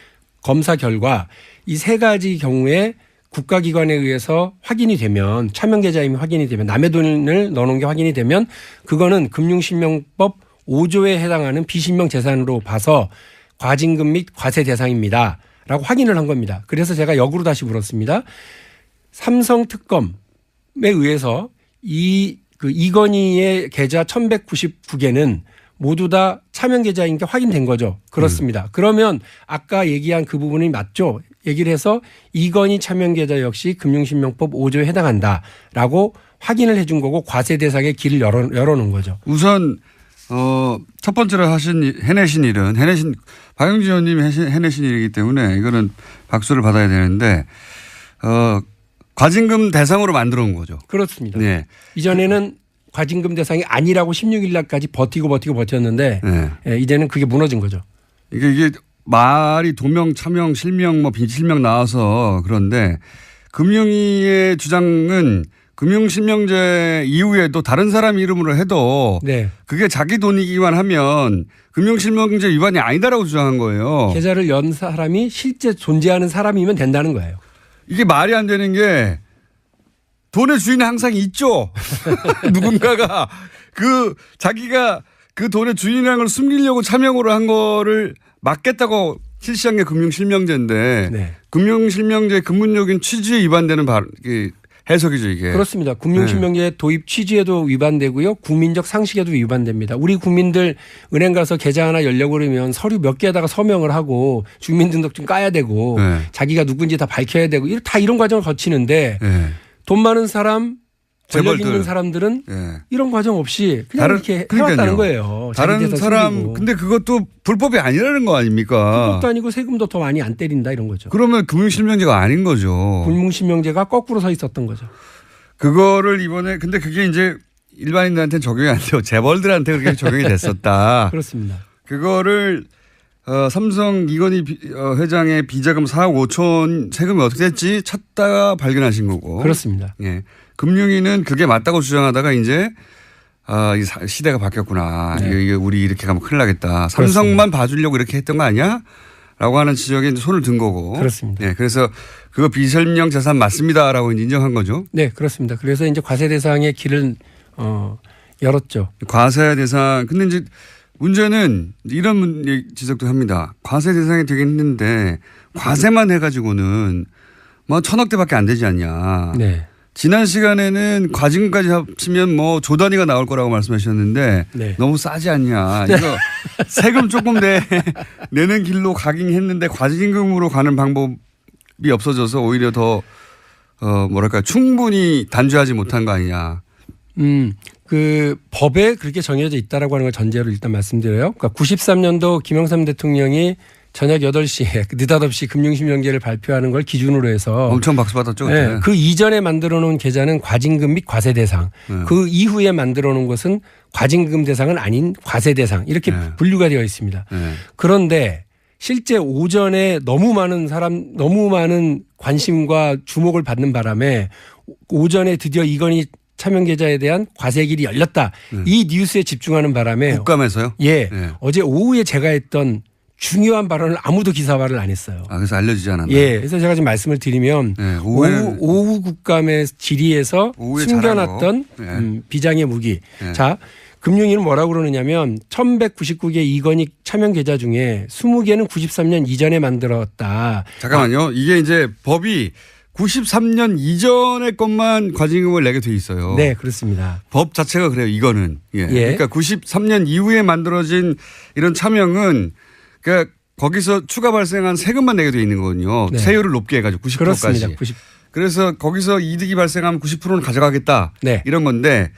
검사 결과 이 세 가지 경우에 국가기관에 의해서 확인이 되면 차명계좌임이 확인이 되면 남의 돈을 넣어놓은 게 확인이 되면 그거는 금융실명법 5조에 해당하는 비신명 재산으로 봐서 과징금 및 과세 대상입니다. 라고 확인을 한 겁니다. 그래서 제가 역으로 다시 물었습니다. 삼성 특검에 의해서 이건희의 계좌 1199개는 모두 다 차명 계좌인 게 확인된 거죠. 그렇습니다. 그러면 아까 얘기한 그 부분이 맞죠? 얘기를 해서 이건희 차명 계좌 역시 금융신명법 5조에 해당한다라고 확인을 해 준 거고 과세 대상의 길을 열어놓은 거죠. 우선 첫 번째로 해내신 일은 박영진 의원님이 해내신 일이기 때문에 이거는 박수를 받아야 되는데 과징금 대상으로 만들어 온 거죠. 그렇습니다. 네. 이전에는 과징금 대상이 아니라고 16일 날까지 버티는데 네. 이제는 그게 무너진 거죠. 이게 말이 도명, 차명, 실명, 뭐 비실명 나와서 그런데 금융위의 주장은 금융실명제 이후에도 다른 사람 이름으로 해도 네. 그게 자기 돈이기만 하면 금융실명제 위반이 아니다라고 주장한 거예요. 계좌를 연 사람이 실제 존재하는 사람이면 된다는 거예요. 이게 말이 안 되는 게 돈의 주인은 항상 있죠. 누군가가 자기가 그 돈의 주인이라는 걸 숨기려고 차명으로 한 거를 막겠다고 실시한 게 금융실명제인데 네. 금융실명제 근본적인 취지에 위반되는 해석이죠 이게. 그렇습니다. 금융실명제 도입 취지에도 위반되고요. 국민적 상식에도 위반됩니다. 우리 국민들 은행 가서 계좌 하나 열려고 그러면 서류 몇 개에다가 서명을 하고 주민등록증 까야 되고 네. 자기가 누군지 다 밝혀야 되고 다 이런 과정을 거치는데 네. 돈 많은 사람 권력 있는 사람들은 네. 이런 과정 없이 그냥 이렇게 해왔다는 거예요. 다른 사람 숨기고. 근데 그것도 불법이 아니라는 거 아닙니까? 불법도 아니고 세금도 더 많이 안 때린다 이런 거죠. 그러면 금융실명제가 아닌 거죠. 금융실명제가 거꾸로 서 있었던 거죠. 그거를 이번에 근데 그게 이제 일반인들한테는 적용이 안 돼요. 재벌들한테 그렇게 적용이 됐었다. 그렇습니다. 그거를 삼성 이건희 회장의 비자금 4억 5천 세금이 어떻게 됐지 찾다가 발견하신 거고. 그렇습니다. 예. 금융위는 그게 맞다고 주장하다가 이제 이 시대가 바뀌었구나. 네. 이게 우리 이렇게 가면 큰일 나겠다. 삼성만 봐주려고 이렇게 했던 거 아니야? 라고 하는 지적에 이제 손을 든 거고. 그렇습니다. 네. 그래서 그거 비설명 재산 맞습니다라고 인정한 거죠. 네. 그렇습니다. 그래서 이제 과세 대상의 길을 열었죠. 과세 대상. 근데 이제 문제는 이런 지적도 합니다. 과세 대상이 되긴 했는데 과세만 해가지고는 뭐 1,000억대밖에 안 되지 않냐. 네. 지난 시간에는 과징금까지 합치면 뭐 조 단위가 나올 거라고 말씀하셨는데 네. 너무 싸지 않냐. 이거 세금 조금 내는 길로 가긴 했는데 과징금으로 가는 방법이 없어져서 오히려 더 뭐랄까 충분히 단죄하지 못한 거 아니냐. 그 법에 그렇게 정해져 있다라고 하는 걸 전제로 일단 말씀드려요. 그러니까 93년도 김영삼 대통령이 저녁 8시에 느닷없이 금융실명제를 발표하는 걸 기준으로 해서 엄청 박수 받았죠. 네, 그 이전에 만들어 놓은 계좌는 과징금 및 과세 대상. 네. 그 이후에 만들어 놓은 것은 과징금 대상은 아닌 과세 대상. 이렇게 네. 분류가 되어 있습니다. 네. 그런데 실제 오전에 너무 많은 관심과 주목을 받는 바람에 오전에 드디어 이건희 차명 계좌에 대한 과세길이 열렸다. 이 뉴스에 집중하는 바람에 국감에서요? 예. 네. 어제 오후에 제가 했던 중요한 발언을 아무도 기사화를 안 했어요. 그래서 알려지지 않았나요? 예. 그래서 제가 지금 말씀을 드리면 네, 오후 국감의 질의에서 숨겨놨던 네. 비장의 무기. 네. 자, 금융위는 뭐라고 그러느냐면 1199개 이건희 차명 계좌 중에 20개는 93년 이전에 만들었다. 잠깐만요. 이게 이제 법이 93년 이전의 것만 과징금을 내게 돼 있어요. 네, 그렇습니다. 법 자체가 그래요. 이거는. 예. 그러니까 93년 이후에 만들어진 이런 차명은 그러니까 거기서 추가 발생한 세금만 내게 돼 있는 거거든요. 네. 세율을 높게 해가지고 90%까지. 그렇습니다. 90. 그래서 거기서 이득이 발생하면 90%는 가져가겠다. 네. 이런 건데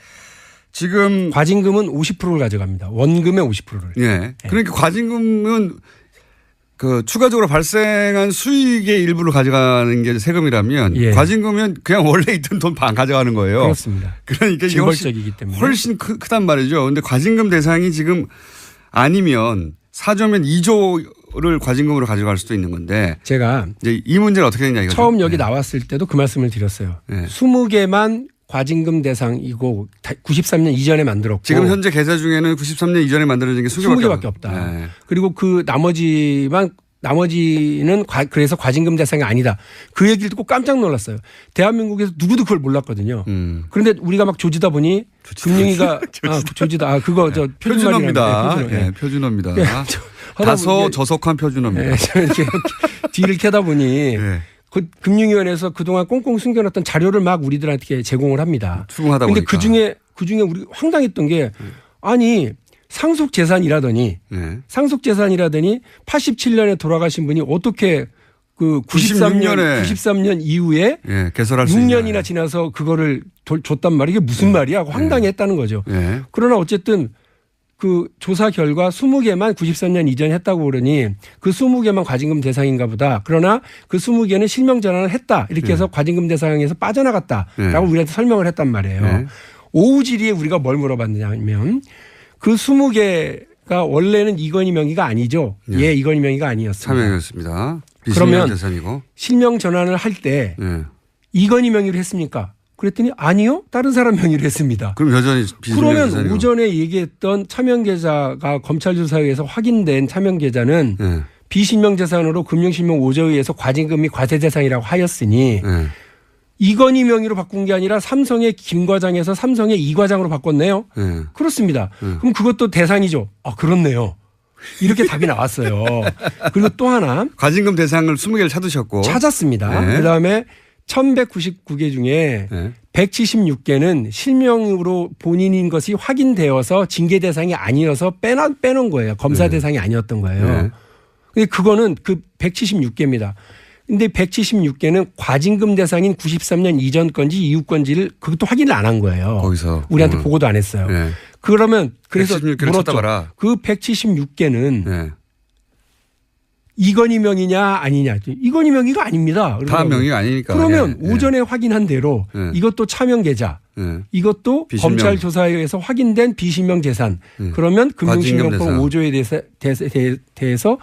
지금 과징금은 50%를 가져갑니다. 원금의 50%를. 예. 네. 그러니까 과징금은 그 추가적으로 발생한 수익의 일부를 가져가는 게 세금이라면 예. 과징금은 그냥 원래 있던 돈 반 가져가는 거예요. 그렇습니다. 그러니까 이게 징벌적이기 때문에 훨씬 크단 말이죠. 그런데 과징금 대상이 지금 아니면 4조면 2조를 과징금으로 가져갈 수도 있는 건데 제가 이제 이 문제는 어떻게 되냐 이거죠. 처음 여기 나왔을 때도 그 말씀을 드렸어요. 네. 20개만 과징금 대상이고 93년 이전에 만들었고 지금 현재 계좌 중에는 93년 이전에 만들어진 게 20개밖에 없다. 네. 그리고 그 나머지만 나머지는 그래서 과징금 대상이 아니다. 그 얘기를 듣고 깜짝 놀랐어요. 대한민국에서 누구도 그걸 몰랐거든요. 그런데 우리가 막 조지다 보니 금융위가 조지다. 그거 저 표준어입니다. 네, 표준어입니다. 다소 저속한 표준어입니다. 이렇게 뒤를 캐다 보니 그 금융위원회에서 그동안 꽁꽁 숨겨놨던 자료를 막 우리들한테 제공을 합니다. 수긍하다 그런데 보니까. 그중에 우리 황당했던 게 아니 상속재산이라더니 87년에 돌아가신 분이 어떻게 그 93년 이후에 개설할 수 6년이나 지나서 그거를 줬단 말이야. 이게 무슨 말이야 하고 황당했다는 거죠. 그러나 어쨌든 그 조사 결과 20개만 93년 이전에 했다고 그러니 그 20개만 과징금 대상인가 보다. 그러나 그 20개는 실명 전환을 했다. 이렇게 해서 과징금 대상에서 빠져나갔다라고 우리한테 설명을 했단 말이에요. 오후 질의에 우리가 뭘 물어봤냐면 그 20개가 원래는 이건희 명의가 아니죠. 이건희 명의가 아니었습니다. 차명이었습니다. 그러면 재산이고. 실명 전환을 할 때 이건희 명의로 했습니까? 그랬더니 아니요. 다른 사람 명의로 했습니다. 그럼 여전히 비실명 그러면 재산이고. 오전에 얘기했던 차명계좌가 검찰 조사에 의해서 확인된 차명계좌는 비실명 재산으로 금융실명 5조에 의해서 과징금 및 과세 대상이라고 하였으니 이건희 명의로 바꾼 게 아니라 삼성의 김 과장에서 삼성의 이 과장으로 바꿨네요. 그렇습니다. 그럼 그것도 대상이죠. 아 그렇네요. 이렇게 답이 나왔어요. 그리고 또 하나. 과징금 대상을 20개를 찾으셨고. 찾았습니다. 그다음에 1199개 중에 176개는 실명으로 본인인 것이 확인되어서 징계 대상이 아니어서 빼놓은 거예요. 검사 대상이 아니었던 거예요. 근데 그거는 그 176개입니다. 근데 176개는 과징금 대상인 93년 이전 건지 이후 건지를 그것도 확인을 안 한 거예요. 거기서. 우리한테 보고도 안 했어요. 그러면 그래서 176개를 물었죠. 찾아봐라. 그 176개는 이건희 명의냐 아니냐. 이건희 명의가 아닙니다. 다 명의가 아니니까. 그러면 오전에 확인한 대로 이것도 차명계좌 이것도 비실명. 검찰 조사에 의해서 확인된 비실명 재산 그러면 금융실명법 5조에 대해서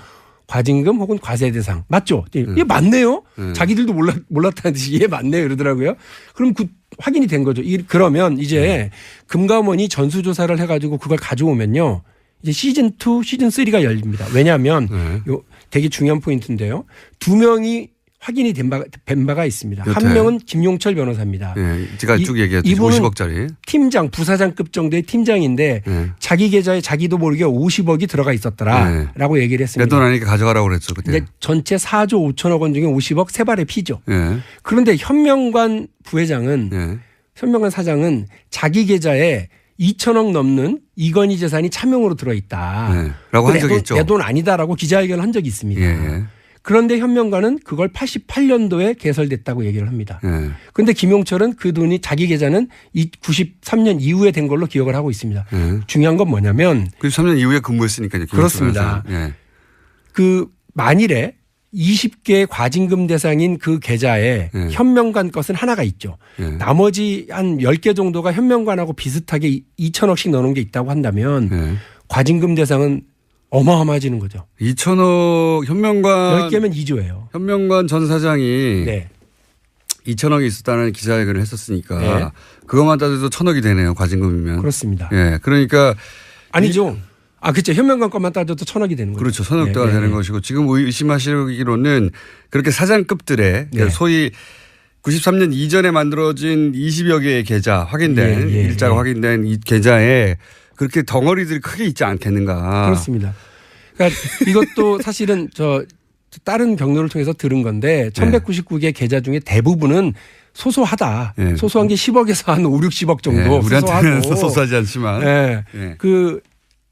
과징금 혹은 과세 대상 맞죠? 이게 맞네요. 자기들도 몰랐다는 듯이 이게 맞네요 이러더라고요. 그럼 그 확인이 된 거죠. 그러면 이제 금감원이 전수조사를 해가지고 그걸 가져오면요. 이제 시즌2, 시즌3가 열립니다. 왜냐하면 요 되게 중요한 포인트인데요. 2명이 확인이 된 바가 있습니다. 여태. 한 명은 김용철 변호사입니다. 제가 쭉 얘기했죠. 이분은 50억짜리. 팀장, 부사장급 정도의 팀장인데 자기 계좌에 자기도 모르게 50억이 들어가 있었더라라고 얘기를 했습니다. 내 돈 아니니까 가져가라고 그랬죠. 그때. 근데 전체 4조 5천억 원 중에 50억 세 발의 피죠. 그런데 현명관 부회장은 현명관 사장은 자기 계좌에 2천억 넘는 이건희 재산이 차명으로 들어있다. 라고 한 적이 있죠. 내 돈 아니다라고 기자회견을 한 적이 있습니다. 그런데 현명관은 그걸 88년도에 개설됐다고 얘기를 합니다. 그런데 김용철은 그 돈이 자기 계좌는 93년 이후에 된 걸로 기억을 하고 있습니다. 중요한 건 뭐냐면 93년 이후에 근무했으니까요. 그렇습니다. 그 만일에 20개의 과징금 대상인 그 계좌에 현명관 것은 하나가 있죠. 나머지 한 10개 정도가 현명관하고 비슷하게 2천억씩 넣어놓은 게 있다고 한다면 과징금 대상은 어마어마해지는 거죠. 2천억 현명관 10개면 2조예요. 현명관 전 사장이 2천억이 있었다는 기자회견을 했었으니까 그것만 따져도 1,000억이 되네요. 과징금이면. 그렇습니다. 그러니까 아니죠. 그렇죠. 현명관 것만 따져도 1,000억이 되는 거죠. 그렇죠. 1,000억대가 되는 것이고 지금 의심하시기로는 그렇게 사장급들의 소위 93년 이전에 만들어진 20여 개의 계좌 확인된 일자가 확인된 이 계좌에 그렇게 덩어리들이 크게 있지 않겠는가. 그렇습니다. 그러니까 이것도 사실은 다른 경로를 통해서 들은 건데 1199개 계좌 중에 대부분은 소소하다. 소소한 게 10억에서 한 5, 60억 정도. 우리한테는 소소하지 않지만.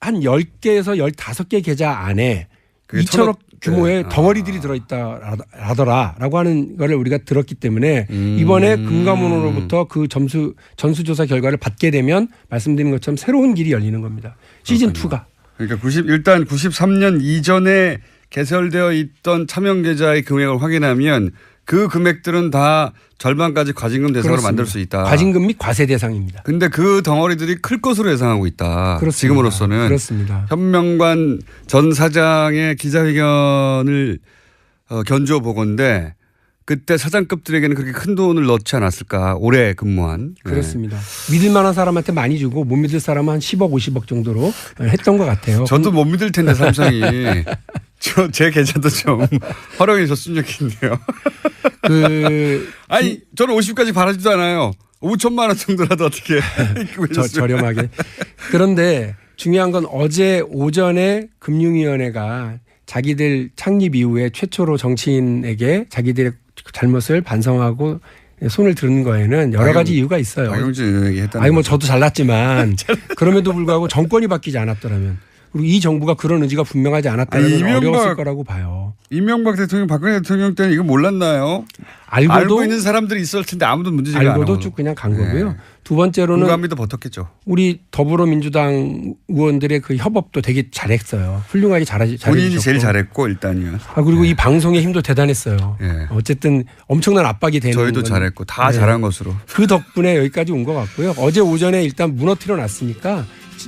한 10개에서 15개 계좌 안에 2천억 규모의 덩어리들이 들어있다라더라라고 하는 거를 우리가 들었기 때문에 이번에 금감원으로부터 그 전수조사 결과를 받게 되면 말씀드린 것처럼 새로운 길이 열리는 겁니다. 시즌2가. 그러니까 일단 93년 이전에 개설되어 있던 차명계좌의 금액을 확인하면 그 금액들은 다 절반까지 과징금 대상으로 그렇습니다. 만들 수 있다. 과징금 및 과세 대상입니다. 그런데 그 덩어리들이 클 것으로 예상하고 있다. 그렇습니다. 지금으로서는. 그렇습니다. 현명관 전 사장의 기자회견을 견주어 보건데 그때 사장급들에게는 그렇게 큰 돈을 넣지 않았을까. 오래 근무한. 그렇습니다. 믿을 만한 사람한테 많이 주고 못 믿을 사람은 한 10억 50억 정도로 했던 것 같아요. 저도 못 믿을 텐데 삼성이. 제 계좌도 좀 활용해 줬으면 좋겠네요. 아니 저는 50까지 바라지도 않아요. 5천만 원 정도라도 어떻게 저렴하게. 그런데 중요한 건 어제 오전에 금융위원회가 자기들 창립 이후에 최초로 정치인에게 자기들의 잘못을 반성하고 손을 드는 거에는 여러 가지 이유가 있어요. 박용진 의원에게 했다는 아니 뭐 저도 잘났지만 그럼에도 불구하고 정권이 바뀌지 않았더라면 그리고 이 정부가 그런 의지가 분명하지 않았다면 어려웠을 거라고 봐요. 이명박 대통령, 박근혜 대통령 때는 이거 몰랐나요? 알고 있는 사람들이 있을 텐데 아무도 문제제기 안 하고. 알고도 쭉 그냥 간 거고요. 두 번째로는 공감이도 버텼겠죠. 우리 더불어민주당 의원들의 그 협업도 되게 잘했어요. 훌륭하게 잘해주셨고. 본인이 제일 잘했고 일단요. 그리고 이 방송의 힘도 대단했어요. 어쨌든 엄청난 압박이 되는. 저희도 잘했고 다 잘한 것으로. 그 덕분에 여기까지 온 것 같고요. 어제 오전에 일단 무너뜨려 놨으니까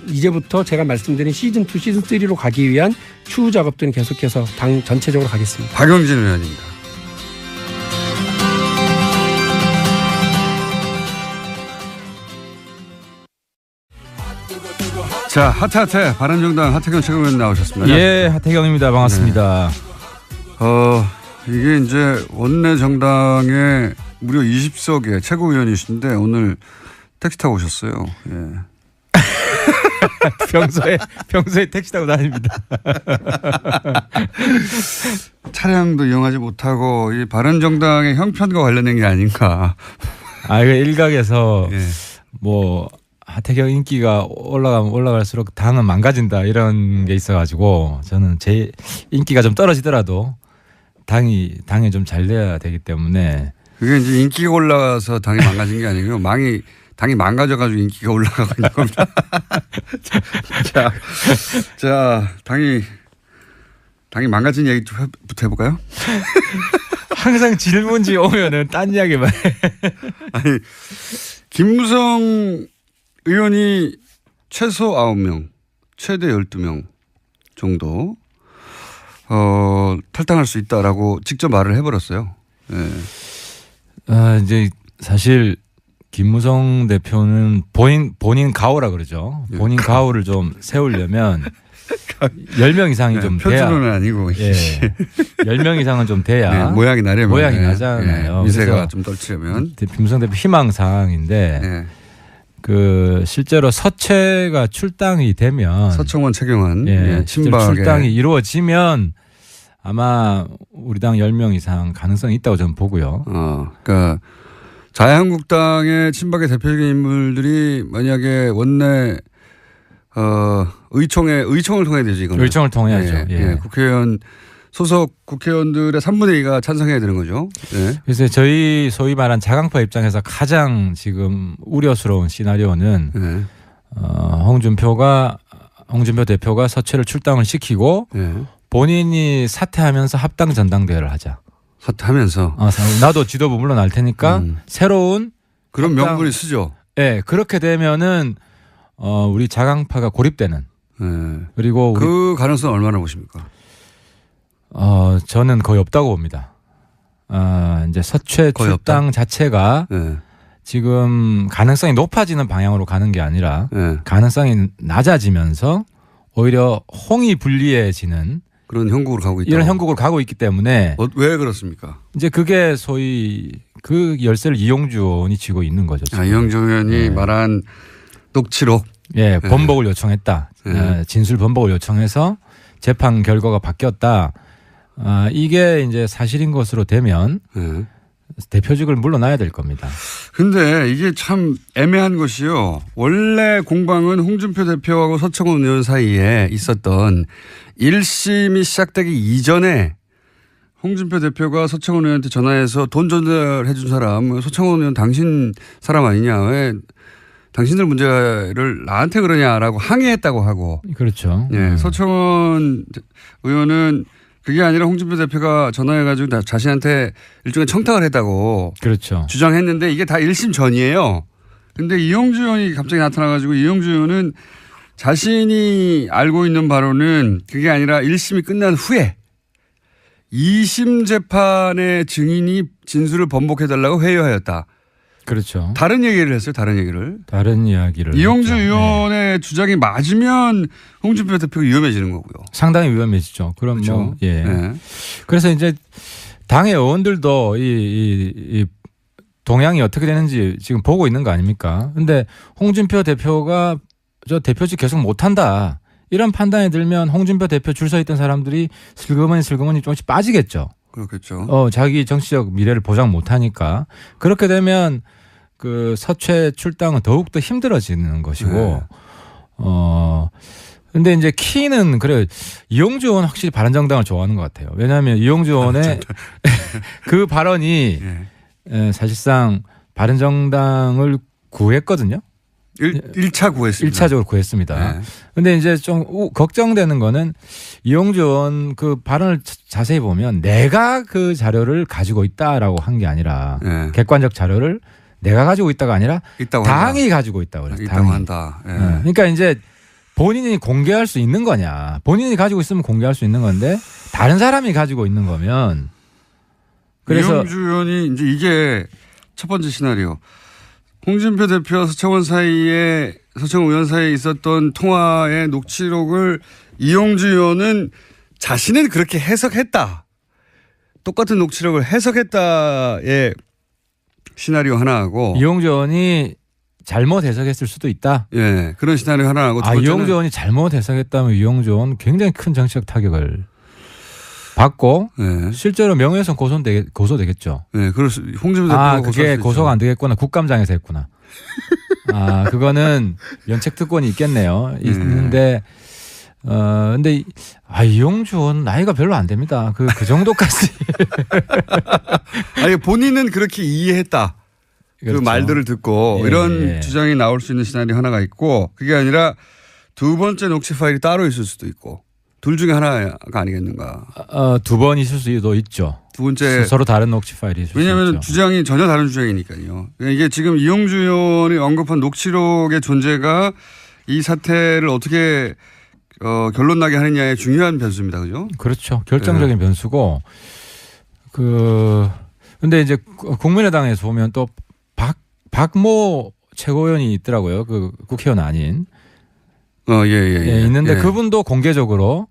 이제부터 제가 말씀드린 시즌2, 시즌3로 가기 위한 추후 작업들은 계속해서 당 전체적으로 가겠습니다. 박용진 의원입니다. 자, 하태하태 바른정당 하태경 최고위원 나오셨습니다. 예, 하태경입니다. 반갑습니다. 이게 이제 원내 정당의 무려 20석의 최고위원이신데 오늘 택시 타고 오셨어요. 예. 평소에 택시 타고 다닙니다. 차량도 이용하지 못하고 이 바른정당의 형편과 관련된 게 아닌가. 아, 이거 일각에서 예. 뭐 하태경 인기가 올라가면 올라갈수록 당은 망가진다 이런 게 있어가지고 저는 제 인기가 좀 떨어지더라도 당이 좀 잘 돼야 되기 때문에 그게 이제 인기가 올라가서 당이 망가진 게 아니고요. 당이 망가져가지고 인기가 올라가고 있는 겁니다. 자, 당이 망가진 얘기 좀부터 해볼까요? 항상 질문지 오면은 딴 이야기만 해. 아니, 김무성 의원이 최소 9명, 최대 12명 정도 탈당할 수 있다라고 직접 말을 해버렸어요. 네. 이제 사실 김무성 대표는 본인 가오라 그러죠. 본인 가오를 좀 세우려면 10명 이상이 좀 돼야. 표준어는 아니고. 예. 10명 이상은 좀 돼야. 네, 모양이 나려면. 모양이 나잖아요. 미세가 좀 떨치려면. 김무성 대표 희망사항인데 그 실제로 서채가 출당이 되면. 서청원 최경환. 친박에. 출당이 이루어지면 아마 우리 당 10명 이상 가능성이 있다고 저는 보고요. 그러니까 자유한국당의 친박의 대표적인 인물들이 만약에 원내 의총을 통해야 되지 이거는. 의총을 통해야죠. 국회의원 소속 국회의원들의 3분의 2가 찬성해야 되는 거죠. 그래서 저희 소위 말한 자강파 입장에서 가장 지금 우려스러운 시나리오는 홍준표 대표가 서채를 출당을 시키고 본인이 사퇴하면서 합당 전당대회를 하자. 사퇴하면서. 나도 지도부 물러날 테니까 새로운 그런 명분이 쓰죠. 네, 그렇게 되면은 우리 자강파가 고립되는. 그리고 그 가능성 얼마나 보십니까? 저는 거의 없다고 봅니다. 이제 서채 출당 없다? 자체가 지금 가능성이 높아지는 방향으로 가는 게 아니라 가능성이 낮아지면서 오히려 홍이 불리해지는 그런 형국으로 가고 있다. 이런 형국으로 가고 있기 때문에 왜 그렇습니까? 이제 그게 소위 그 열쇠를 이용주 의원이 쥐고 있는 거죠. 이용주 의원이 말한 녹취록. 번복을 요청했다. 진술 번복을 요청해서 재판 결과가 바뀌었다. 이게 이제 사실인 것으로 되면 대표직을 물러나야 될 겁니다. 근데 이게 참 애매한 것이요. 원래 공방은 홍준표 대표하고 서청원 의원 사이에 있었던 1심이 시작되기 이전에 홍준표 대표가 서청원 의원한테 전화해서 돈 전달해 준 사람 서청원 의원 당신 사람 아니냐. 왜 당신들 문제를 나한테 그러냐라고 항의했다고 하고. 그렇죠. 서청원 의원은 그게 아니라 홍준표 대표가 전화해가지고 자신한테 일종의 청탁을 했다고. 그렇죠. 주장했는데 이게 다 1심 전이에요. 근데 이용주 의원이 갑자기 나타나가지고 이용주 의원은 자신이 알고 있는 바로는 그게 아니라 1심이 끝난 후에 2심 재판의 증인이 진술을 번복해달라고 회유하였다. 그렇죠. 다른 얘기를 했어요. 다른 이야기를. 이용주 했죠. 의원의 주장이 맞으면 홍준표 대표가 위험해지는 거고요. 상당히 위험해지죠. 그럼 그렇죠. 뭐 예. 그래서 이제 당의 의원들도 이 동향이 어떻게 되는지 지금 보고 있는 거 아닙니까? 근데 홍준표 대표가 저 대표직 계속 못한다. 이런 판단이 들면 홍준표 대표 줄 서 있던 사람들이 슬그머니 조금씩 빠지겠죠. 그렇겠죠. 자기 정치적 미래를 보장 못하니까. 그렇게 되면 그 서최 출당은 더욱더 힘들어지는 것이고. 근데 이제 키는 그래 이용주 의원 확실히 바른정당을 좋아하는 것 같아요. 왜냐하면 이용주 의원의 그 발언이 사실상 바른정당을 구했거든요. 1차 구했습니다. 1차적으로 구했습니다. 근데 이제 좀 걱정되는 거는 이용주 의원 그 발언을 자세히 보면 내가 그 자료를 가지고 있다라고 한 게 아니라 객관적 자료를 내가 가지고 있다가 아니라 당이 한다. 가지고 있다고 그래요. 있다고 한다. 그러니까 이제 본인이 공개할 수 있는 거냐. 본인이 가지고 있으면 공개할 수 있는 건데 다른 사람이 가지고 있는 거면 그래서 이용주 의원이 이제 이게 첫 번째 시나리오. 홍준표 대표와 서청원 의원 사이에 있었던 통화의 녹취록을 이용주 의원은 자신은 그렇게 해석했다. 똑같은 녹취록을 해석했다의 시나리오 하나하고 이용주 의원이 잘못 해석했을 수도 있다. 예, 그런 시나리오 하나하고 이용주 의원이 잘못 해석했다면 이용주 의원은 굉장히 큰 정치적 타격을 받고 실제로 명예훼손 고소되겠죠. 네, 그래서 홍준표 대표가 그게 고소가 안 되겠구나. 국감장에서 했구나. 그거는 면책 특권이 있겠네요. 있는데 근데 이용주 의원 나이가 별로 안 됩니다. 그 정도까지. 아니 본인은 그렇게 이해했다. 그렇죠. 그 말들을 듣고 이런 주장이 나올 수 있는 시나리오 하나가 있고 그게 아니라 두 번째 녹취 파일이 따로 있을 수도 있고. 둘 중에 하나가 아니겠는가. 두 번 있을 수도 있죠. 두 번째. 서로 다른 녹취 파일이 있을 수 있죠. 왜냐하면 주장이 전혀 다른 주장이니까요. 이게 지금 이용주 의원이 언급한 녹취록의 존재가 이 사태를 어떻게 결론 나게 하느냐의 중요한 변수입니다. 그죠? 그렇죠. 결정적인 변수고. 근데 이제 국민의당에서 보면 또 박모 최고위원이 있더라고요. 그 국회의원 아닌. 있는데 그분도 공개적으로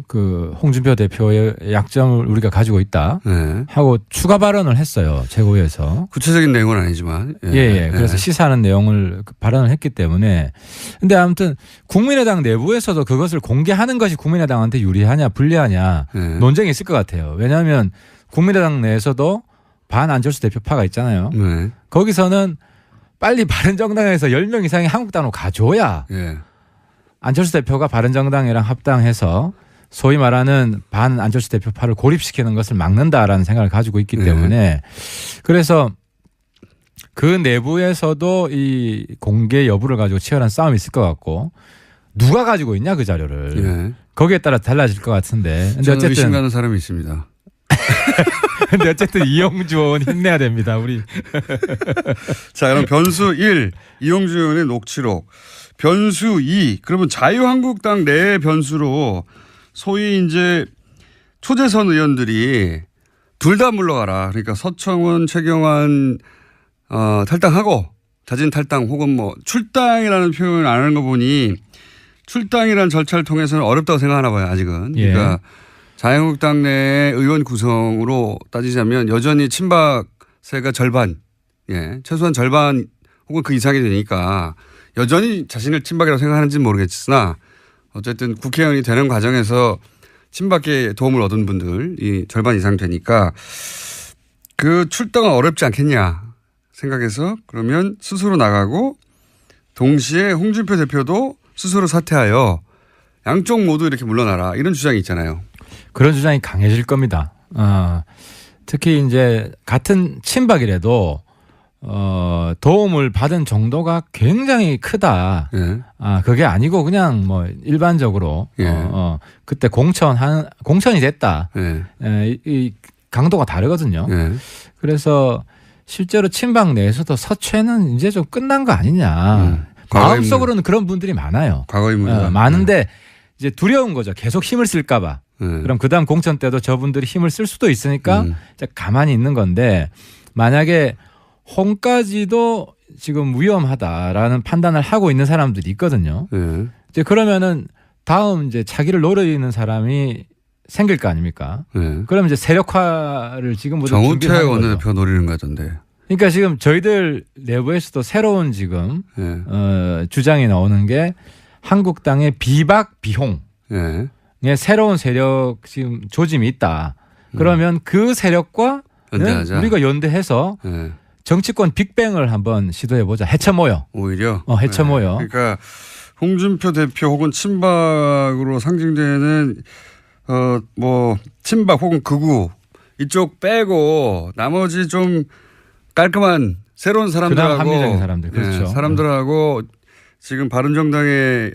그 홍준표 대표의 약점을 우리가 가지고 있다 하고 추가 발언을 했어요. 최고위에서. 구체적인 내용은 아니지만. 그래서 시사하는 내용을 발언을 했기 때문에. 근데 아무튼 국민의당 내부에서도 그것을 공개하는 것이 국민의당한테 유리하냐 불리하냐 논쟁이 있을 것 같아요. 왜냐하면 국민의당 내에서도 반 안철수 대표파가 있잖아요. 거기서는 빨리 바른정당에서 10명 이상이 한국당으로 가줘야 안철수 대표가 바른정당이랑 합당해서 소위 말하는 반 안철수 대표파를 고립시키는 것을 막는다라는 생각을 가지고 있기 때문에 그래서 그 내부에서도 이 공개 여부를 가지고 치열한 싸움이 있을 것 같고 누가 가지고 있냐 그 자료를 거기에 따라 달라질 것 같은데. 근데 어쨌든 의심 가는 사람이 있습니다. 근데 어쨌든 이용주 의원 힘내야 됩니다. 우리. 자, 그럼 변수 1 이용주 의원의 녹취록. 변수 2 그러면 자유한국당 내 변수로 소위 이제 초재선 의원들이 둘 다 물러가라. 그러니까 서청원, 최경환 탈당하고 자진 탈당 혹은 뭐 출당이라는 표현을 안 하는 거 보니 출당이라는 절차를 통해서는 어렵다고 생각하나 봐요. 아직은. 그러니까 자유한국당 내 의원 구성으로 따지자면 여전히 친박세가 절반, 최소한 절반 혹은 그 이상이 되니까 여전히 자신을 친박이라고 생각하는지는 모르겠으나 어쨌든 국회의원이 되는 과정에서 친박계 도움을 얻은 분들이 절반 이상 되니까 그 출당은 어렵지 않겠냐 생각해서 그러면 스스로 나가고 동시에 홍준표 대표도 스스로 사퇴하여 양쪽 모두 이렇게 물러나라 이런 주장이 있잖아요. 그런 주장이 강해질 겁니다. 특히 이제 같은 친박이라도 도움을 받은 정도가 굉장히 크다. 그게 아니고 그냥 뭐 일반적으로 그때 공천이 됐다. 이 강도가 다르거든요. 그래서 실제로 친박 내에서도 서최는 이제 좀 끝난 거 아니냐. 마음속으로는 그런 분들이 많아요. 과거 인물이 많은데 이제 두려운 거죠. 계속 힘을 쓸까 봐. 그럼 그다음 공천 때도 저분들이 힘을 쓸 수도 있으니까 이제 가만히 있는 건데 만약에 홍까지도 지금 위험하다라는 판단을 하고 있는 사람들이 있거든요. 이제 그러면은 다음 이제 차기를 노리는 사람이 생길 거 아닙니까? 그러면 이제 세력화를 지금부터 정우택 원내대표 노리는 거 같던데. 그러니까 지금 저희들 내부에서도 새로운 지금 주장이 나오는 게 한국당의 비박 비홍 새로운 세력 지금 조짐이 있다. 그러면 그 세력과 우리가 연대해서 정치권 빅뱅을 한번 시도해보자. 해쳐모여. 오히려? 해쳐모여. 그러니까 홍준표 대표 혹은 친박으로 상징되는 뭐 친박 혹은 극우 이쪽 빼고 나머지 좀 깔끔한 새로운 사람들하고 합리적인 사람들. 그렇죠. 사람들하고 지금 바른정당의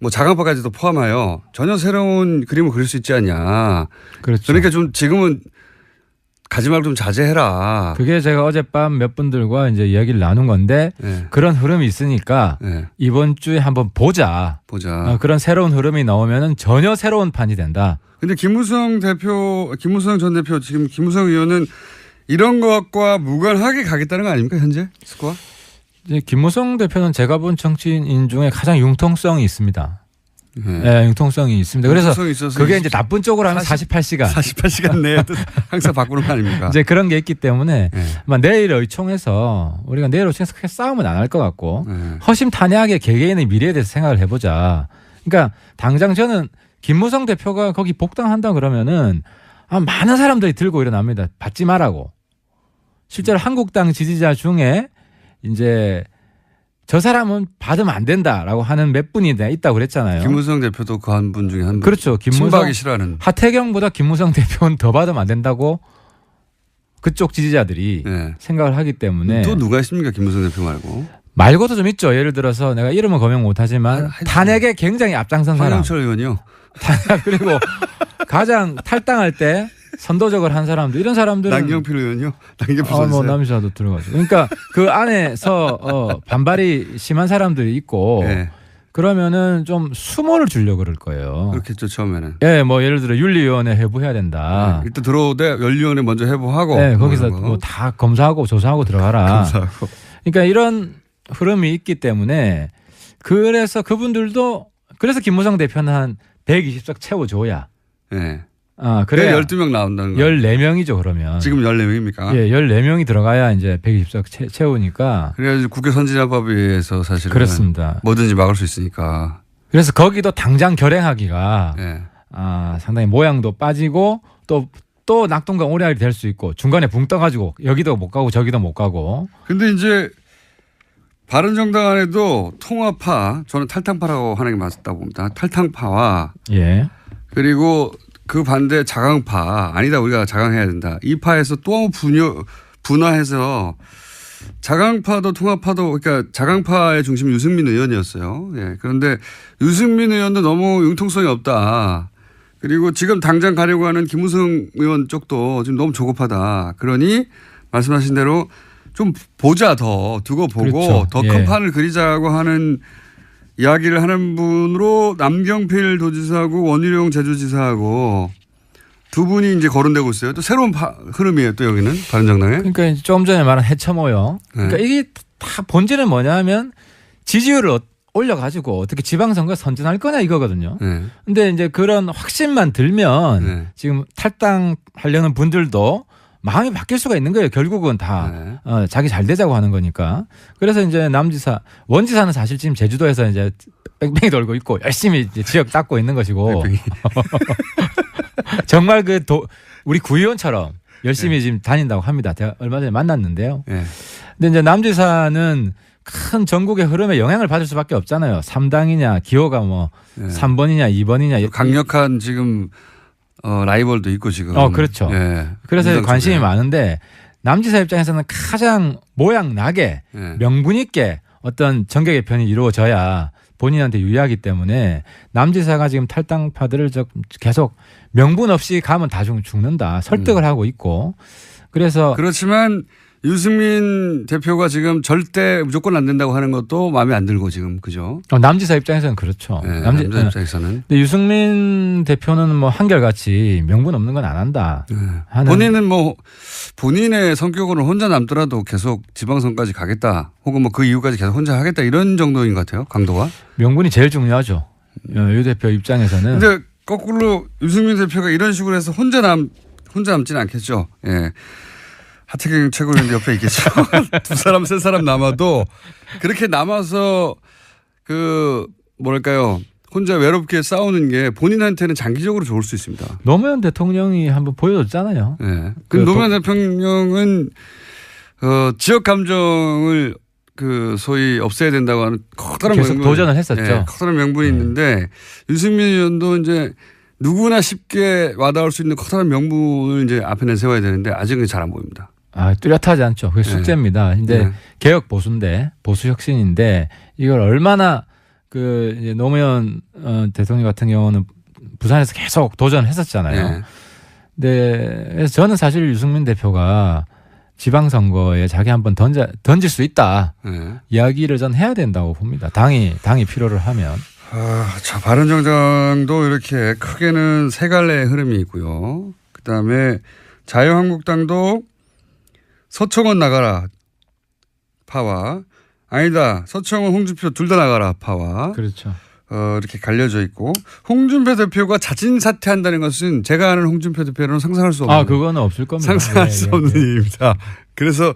뭐 자강파까지도 포함하여 전혀 새로운 그림을 그릴 수 있지 않냐. 그렇죠. 그러니까 좀 지금은 가지 말고 좀 자제해라. 그게 제가 어젯밤 몇 분들과 이제 이야기를 나눈 건데 그런 흐름이 있으니까 이번 주에 한번 보자. 그런 새로운 흐름이 나오면은 전혀 새로운 판이 된다. 근데 김무성 전 대표 지금 김무성 의원은 이런 것과 무관하게 가겠다는 거 아닙니까 현재 스코어? 이제 김무성 대표는 제가 본 정치인 중에 가장 융통성이 있습니다. 네, 융통성이 있습니다. 그래서 그게 이제 나쁜 쪽으로 하면 48시간. 48시간 내에 항상 바꾸는 거 아닙니까? 이제 그런 게 있기 때문에 아마 내일 의총에서 우리가 내일 의총에서 크게 싸움은 안 할 것 같고 허심탄회하게 개개인의 미래에 대해서 생각을 해보자. 그러니까 당장 저는 김무성 대표가 거기 복당한다 그러면은 많은 사람들이 들고 일어납니다. 받지 말라고. 실제로 한국당 지지자 중에 이제 저 사람은 받으면 안 된다라고 하는 몇 분이 있다고 그랬잖아요. 김무성 대표도 그 한 분 중에 한 분. 그렇죠. 친박이 싫어하는. 하태경보다 김무성 대표는 더 받으면 안 된다고 그쪽 지지자들이 생각을 하기 때문에. 또 누가 있습니까? 김무성 대표 말고도 좀 있죠. 예를 들어서 내가 이름은 거명 못하지만 탄핵에 굉장히 앞장선 사람. 황영철 의원이요. 그리고 가장 탈당할 때 선도적을 한 사람들 이런 사람들은 남경필 의원이요. 남경필 선수. 뭐 남이사도 들어가죠. 그러니까 그 안에서 반발이 심한 사람들이 있고 그러면은 좀 수모를 주려고 그럴 거예요. 그렇겠죠 처음에는. 뭐 예를 들어 윤리위원회 해부해야 된다. 일단 들어오되 윤리위원회 먼저 해부하고. 거기서 뭐 다 검사하고 조사하고 들어가라. 검사하고. 그러니까 이런 흐름이 있기 때문에 그래서 그분들도 그래서 김무성 대표는 한 120석 채워줘야. 그래 12명 나온다는 거예요. 14명이죠, 그러면. 지금 14명입니까? 14명이 들어가야 이제 120석 채우니까. 그래야지 국회 선진화법에 의해서 사실은. 그렇습니다. 뭐든지 막을 수 있으니까. 그래서 거기도 당장 결행하기가 상당히 모양도 빠지고 또 낙동강 오래알이 될 수 있고 중간에 붕 떠가지고 여기도 못 가고 저기도 못 가고. 근데 이제 바른정당 안에도 통합파, 저는 탈당파라고 하는 게 맞다고 봅니다. 탈당파와 그리고 그 반대 자강파, 아니다 우리가 자강해야 된다. 이 파에서 또 분화해서 자강파도 통합파도 그러니까 자강파의 중심은 유승민 의원이었어요. 그런데 유승민 의원도 너무 융통성이 없다. 그리고 지금 당장 가려고 하는 김무성 의원 쪽도 지금 너무 조급하다. 그러니 말씀하신 대로 좀 보자 더 두고 보고 더 큰 판을 그리자고 하는 이야기를 하는 분으로 남경필 도지사하고 원희룡 제주지사하고 두 분이 이제 거론되고 있어요. 또 새로운 흐름이에요. 또 여기는 바른정당에. 그러니까 좀 전에 말한 해쳐모여. 그러니까 이게 다 본질은 뭐냐면 지지율을 올려가지고 어떻게 지방선거 선전할 거냐 이거거든요. 근데 이제 그런 확신만 들면 지금 탈당하려는 분들도 마음이 바뀔 수가 있는 거예요. 결국은 다 자기 잘 되자고 하는 거니까. 그래서 이제 원지사는 사실 지금 제주도에서 이제 뺑뺑이 돌고 있고 열심히 이제 지역 닦고 있는 것이고. 정말 우리 구의원처럼 열심히 지금 다닌다고 합니다. 제가 얼마 전에 만났는데요. 근데 이제 남지사는 큰 전국의 흐름에 영향을 받을 수밖에 없잖아요. 3당이냐, 기호가 뭐 3번이냐, 2번이냐. 강력한 지금 라이벌도 있고 지금. 그렇죠. 그래서 관심이 많은데 남지사 입장에서는 가장 모양 나게 명분 있게 어떤 정계 개편이 이루어져야 본인한테 유리하기 때문에 남지사가 지금 탈당파들을 계속 명분 없이 가면 다 죽는다 설득을 하고 있고 그래서 그렇지만 유승민 대표가 지금 절대 무조건 안 된다고 하는 것도 마음에 안 들고 지금 그죠? 남지사 입장에서는 그렇죠. 네, 남지사 입장에서는. 근데 유승민 대표는 뭐 한결같이 명분 없는 건 안 한다. 네. 본인은 뭐 본인의 성격으로 혼자 남더라도 계속 지방선까지 가겠다. 혹은 뭐 그 이후까지 계속 혼자 하겠다 이런 정도인 것 같아요. 강도가. 명분이 제일 중요하죠. 유 대표 입장에서는. 근데 거꾸로 유승민 대표가 이런 식으로 해서 혼자 남지는 않겠죠. 예. 하태경 최고위원도 옆에 있겠죠. 두 사람, 세 사람 남아도 그렇게 남아서 그 뭐랄까요. 혼자 외롭게 싸우는 게 본인한테는 장기적으로 좋을 수 있습니다. 노무현 대통령이 한번 보여줬잖아요. 네. 그 노무현 대통령은 지역 감정을 그 소위 없애야 된다고 하는 커다란 계속 도전을 했었죠. 네, 커다란 명분이 있는데 유승민 의원도 이제 누구나 쉽게 와닿을 수 있는 커다란 명분을 이제 앞에 내세워야 되는데 아직은 잘 안 보입니다. 뚜렷하지 않죠. 그게 숙제입니다. 근데 개혁 보수인데 보수 혁신인데 이걸 얼마나 그 이제 노무현 대통령 같은 경우는 부산에서 계속 도전했었잖아요. 네. 그래서 저는 사실 유승민 대표가 지방선거에 자기 한번 던질 수 있다. 이야기를 전 해야 된다고 봅니다. 당이 필요를 하면. 자, 바른정당도 이렇게 크게는 세 갈래의 흐름이 있고요. 그다음에 자유한국당도 서청원 나가라 파와 아니다 서청원 홍준표 둘 다 나가라 파와 그렇죠. 이렇게 갈려져 있고 홍준표 대표가 자진 사퇴한다는 것은 제가 아는 홍준표 대표로는 상상할 수 없는 그거는 없을 겁니다. 상상할 수 없는 일입니다. 그래서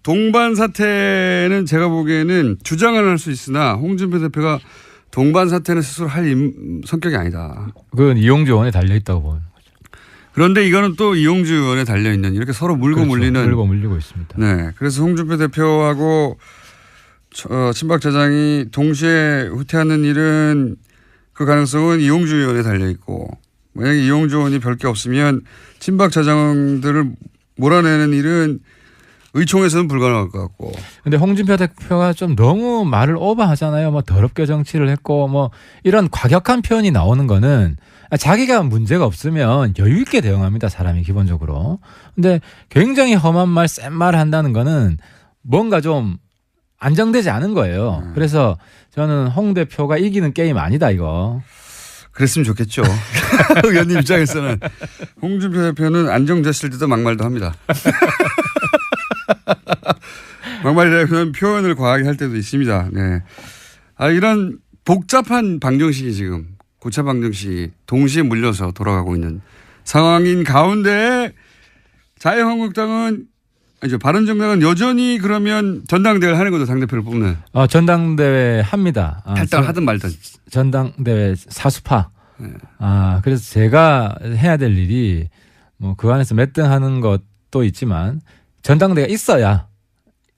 동반 사퇴는 제가 보기에는 주장을 할 수 있으나 홍준표 대표가 동반 사퇴는 스스로 할 성격이 아니다. 그건 이용주 의원에 달려 있다고 보는 거죠. 그런데 이거는 또 이용주 의원에 달려 있는 이렇게 서로 물고 물리는 물리고 있습니다. 네, 그래서 홍준표 대표하고 친박 저장이 동시에 후퇴하는 일은 그 가능성은 이용주 의원에 달려 있고 만약에 이용주 의원이 별 게 없으면 친박 저장들을 몰아내는 일은 의총에서는 불가능할 것 같고. 근데 홍준표 대표가 좀 너무 말을 오버하잖아요. 뭐 더럽게 정치를 했고 뭐 이런 과격한 표현이 나오는 거는 자기가 문제가 없으면 여유 있게 대응합니다. 사람이 기본적으로. 근데 굉장히 험한 말, 센 말을 한다는 거는 뭔가 좀 안정되지 않은 거예요. 그래서 저는 홍 대표가 이기는 게임 아니다 이거. 그랬으면 좋겠죠. 의원님 입장에서는 홍준표 대표는 안정됐을 때도 막말도 합니다. 막말이라면 표현을 과하게 할 때도 있습니다. 네. 이런 복잡한 방정식이 지금 고차 방정식이 동시에 물려서 돌아가고 있는 상황인 가운데 자유한국당은 아니죠. 바른정당은 여전히 그러면 전당대회를 하는 거죠. 당대표를 뽑는. 전당대회 합니다. 탈당을 하든 말든. 전당대회 사수파. 네. 그래서 제가 해야 될 일이 뭐 그 안에서 몇 등 하는 것도 있지만 전당대회가 있어야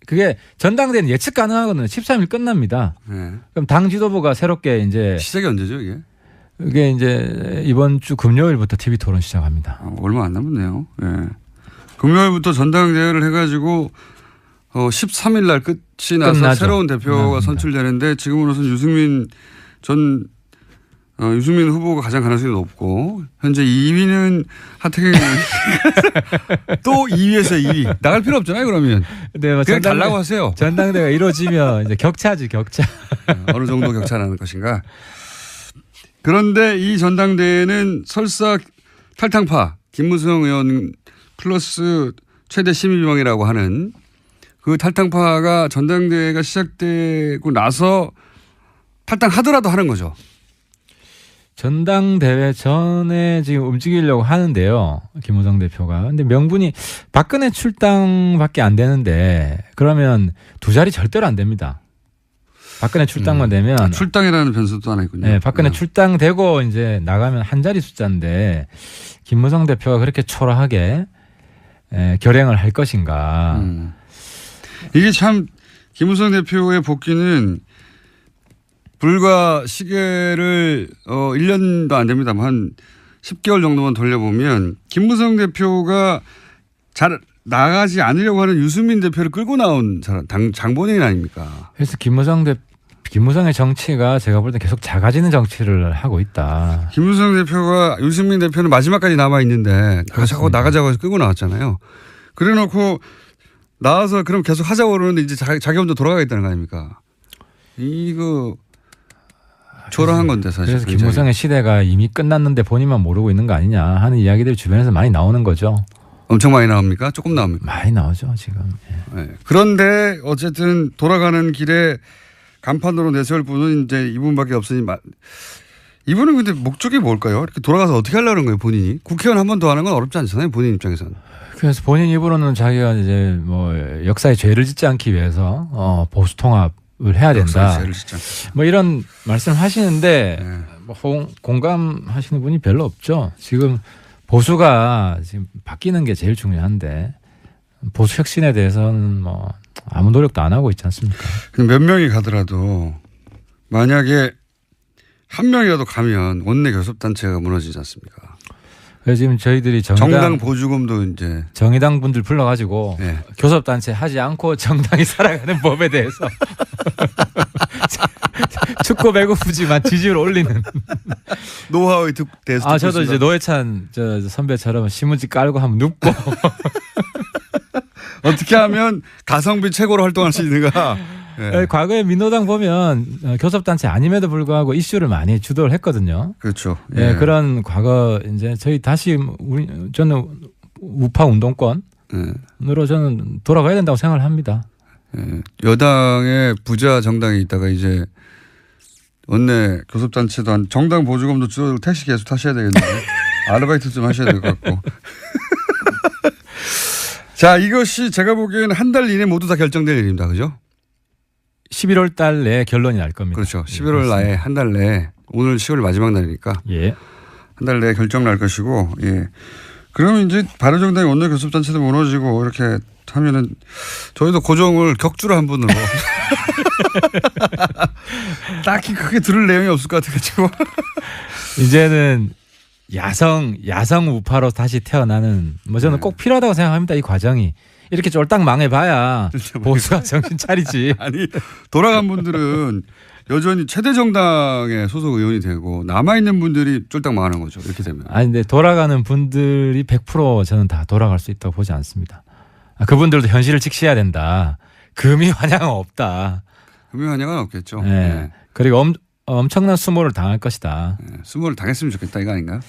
그게 전당대회는 예측 가능하거든요. 13일 끝납니다. 네. 그럼 당 지도부가 새롭게 이제 시작이 언제죠 이게? 이게 이제 이번 주 금요일부터 TV 토론 시작합니다. 얼마 안 남았네요. 네. 금요일부터 전당대회를 해가지고 13일 날 끝이 나서 끝나죠. 새로운 대표가 선출되는데 지금으로서는 유승민 후보가 가장 가능성이 높고 현재 2위는 하태경 또 2위에서 2위 나갈 필요 없잖아요 그러면. 네, 뭐 그냥 달라고 하세요. 전당대회가 이루어지면 이제 격차지 격차. 어느 정도 격차 나는 것인가. 그런데 이 전당대회는 설사 탈당파 김무성 의원 플러스 최대 심의비방이라고 하는 그 탈당파가 전당대회가 시작되고 나서 탈당하더라도 하는 거죠. 전당대회 전에 지금 움직이려고 하는데요. 김무성 대표가. 근데 명분이 박근혜 출당밖에 안 되는데 그러면 두 자리 절대로 안 됩니다. 박근혜 출당만 되면. 출당이라는 변수도 하나 있군요. 네, 박근혜 출당되고 이제 나가면 한 자리 숫자인데 김무성 대표가 그렇게 초라하게 결행을 할 것인가. 이게 참 김무성 대표의 복귀는 불과 시계를 1년도 안 됩니다만 한 10개월 정도만 돌려보면 김무성 대표가 잘 나가지 않으려고 하는 유승민 대표를 끌고 나온 장본인 아닙니까? 그래서 김무성의 정치가 제가 볼 때 계속 작아지는 정치를 하고 있다. 김무성 대표가 유승민 대표는 마지막까지 남아 있는데 나가자고 해서 끌고 나왔잖아요. 그래 놓고 나와서 그럼 계속 하자고 그러는데 이제 자기 혼자 돌아가겠다는 거 아닙니까? 이거 초라한 건데 사실. 그래서 김무성의 시대가 이미 끝났는데 본인만 모르고 있는 거 아니냐 하는 이야기들이 주변에서 많이 나오는 거죠. 엄청 많이 나옵니까? 조금 나옵니까? 많이 나오죠 지금. 예. 네. 그런데 어쨌든 돌아가는 길에 간판으로 내세울 분은 이제 이분밖에 없으니 이분은 근데 목적이 뭘까요? 이렇게 돌아가서 어떻게 하려는 거예요 본인이? 국회의원 한 번 더 하는 건 어렵지 않잖아요 본인 입장에서는. 그래서 본인 입으로는 자기가 이제 뭐 역사에 죄를 짓지 않기 위해서 보수 통합을 해야 된다. 뭐 이런 말씀을 하시는데 네. 뭐 공감하시는 분이 별로 없죠. 지금 보수가 지금 바뀌는 게 제일 중요한데 보수 혁신에 대해서는 뭐 아무 노력도 안 하고 있지 않습니까? 몇 명이 가더라도 만약에 한 명이라도 가면 원내 교섭단체가 무너지지 않습니까? 그래서 지금 저희들이 정당 보조금도 이제 정의당 분들 불러가지고 네. 교섭단체 하지 않고 정당이 살아가는 법에 대해서 춥고 배고프지만 지지율 올리는 노하우에 대해서. 저도 이제 노회찬 선배처럼 신문지 깔고 한번 눕고 어떻게 하면 가성비 최고로 활동할 수 있는가. 네. 과거에 민노당 보면 교섭단체 아님에도 불구하고 이슈를 많이 주도를 했거든요. 그렇죠. 네, 그런 과거 이제 저희 다시 저는 우파 운동권으로 저는 돌아가야 된다고 생각을 합니다. 여당의 부자 정당이 있다가 이제 원내 교섭단체도 정당 보조금도 줄어들고 택시 계속 타셔야 되겠는데 아르바이트 좀 하셔야 될 것 같고. 자, 이것이 제가 보기에는 한 달 이내 모두 다 결정될 일입니다. 그죠? 11월 달 내에 결론이 날 겁니다. 그렇죠. 11월 나에 한 달 내에 오늘 10월 마지막 날이니까 예. 한 달 내에 결정 날 것이고 예. 그러면 이제 바른정당의 원내 교섭단체도 무너지고 이렇게 하면은 저희도 고정을 격주로 한 분으로 딱히 크게 들을 내용이 없을 것 같아가지고 이제는 야성 우파로 다시 태어나는 뭐 저는 꼭 필요하다고 생각합니다. 이 과정이 이렇게 쫄딱 망해봐야 보수가 정신 차리지. 아니 돌아간 분들은 여전히 최대 정당의 소속 의원이 되고 남아있는 분들이 쫄딱 망하는 거죠. 이렇게 되면. 아니 근데 돌아가는 분들이 100% 저는 다 돌아갈 수 있다고 보지 않습니다. 그분들도 현실을 직시해야 된다. 금이 환영은 없다. 금이 환영은 없겠죠. 네. 네. 그리고 엄청난 수모를 당할 것이다. 네. 수모를 당했으면 좋겠다 이거 아닌가요?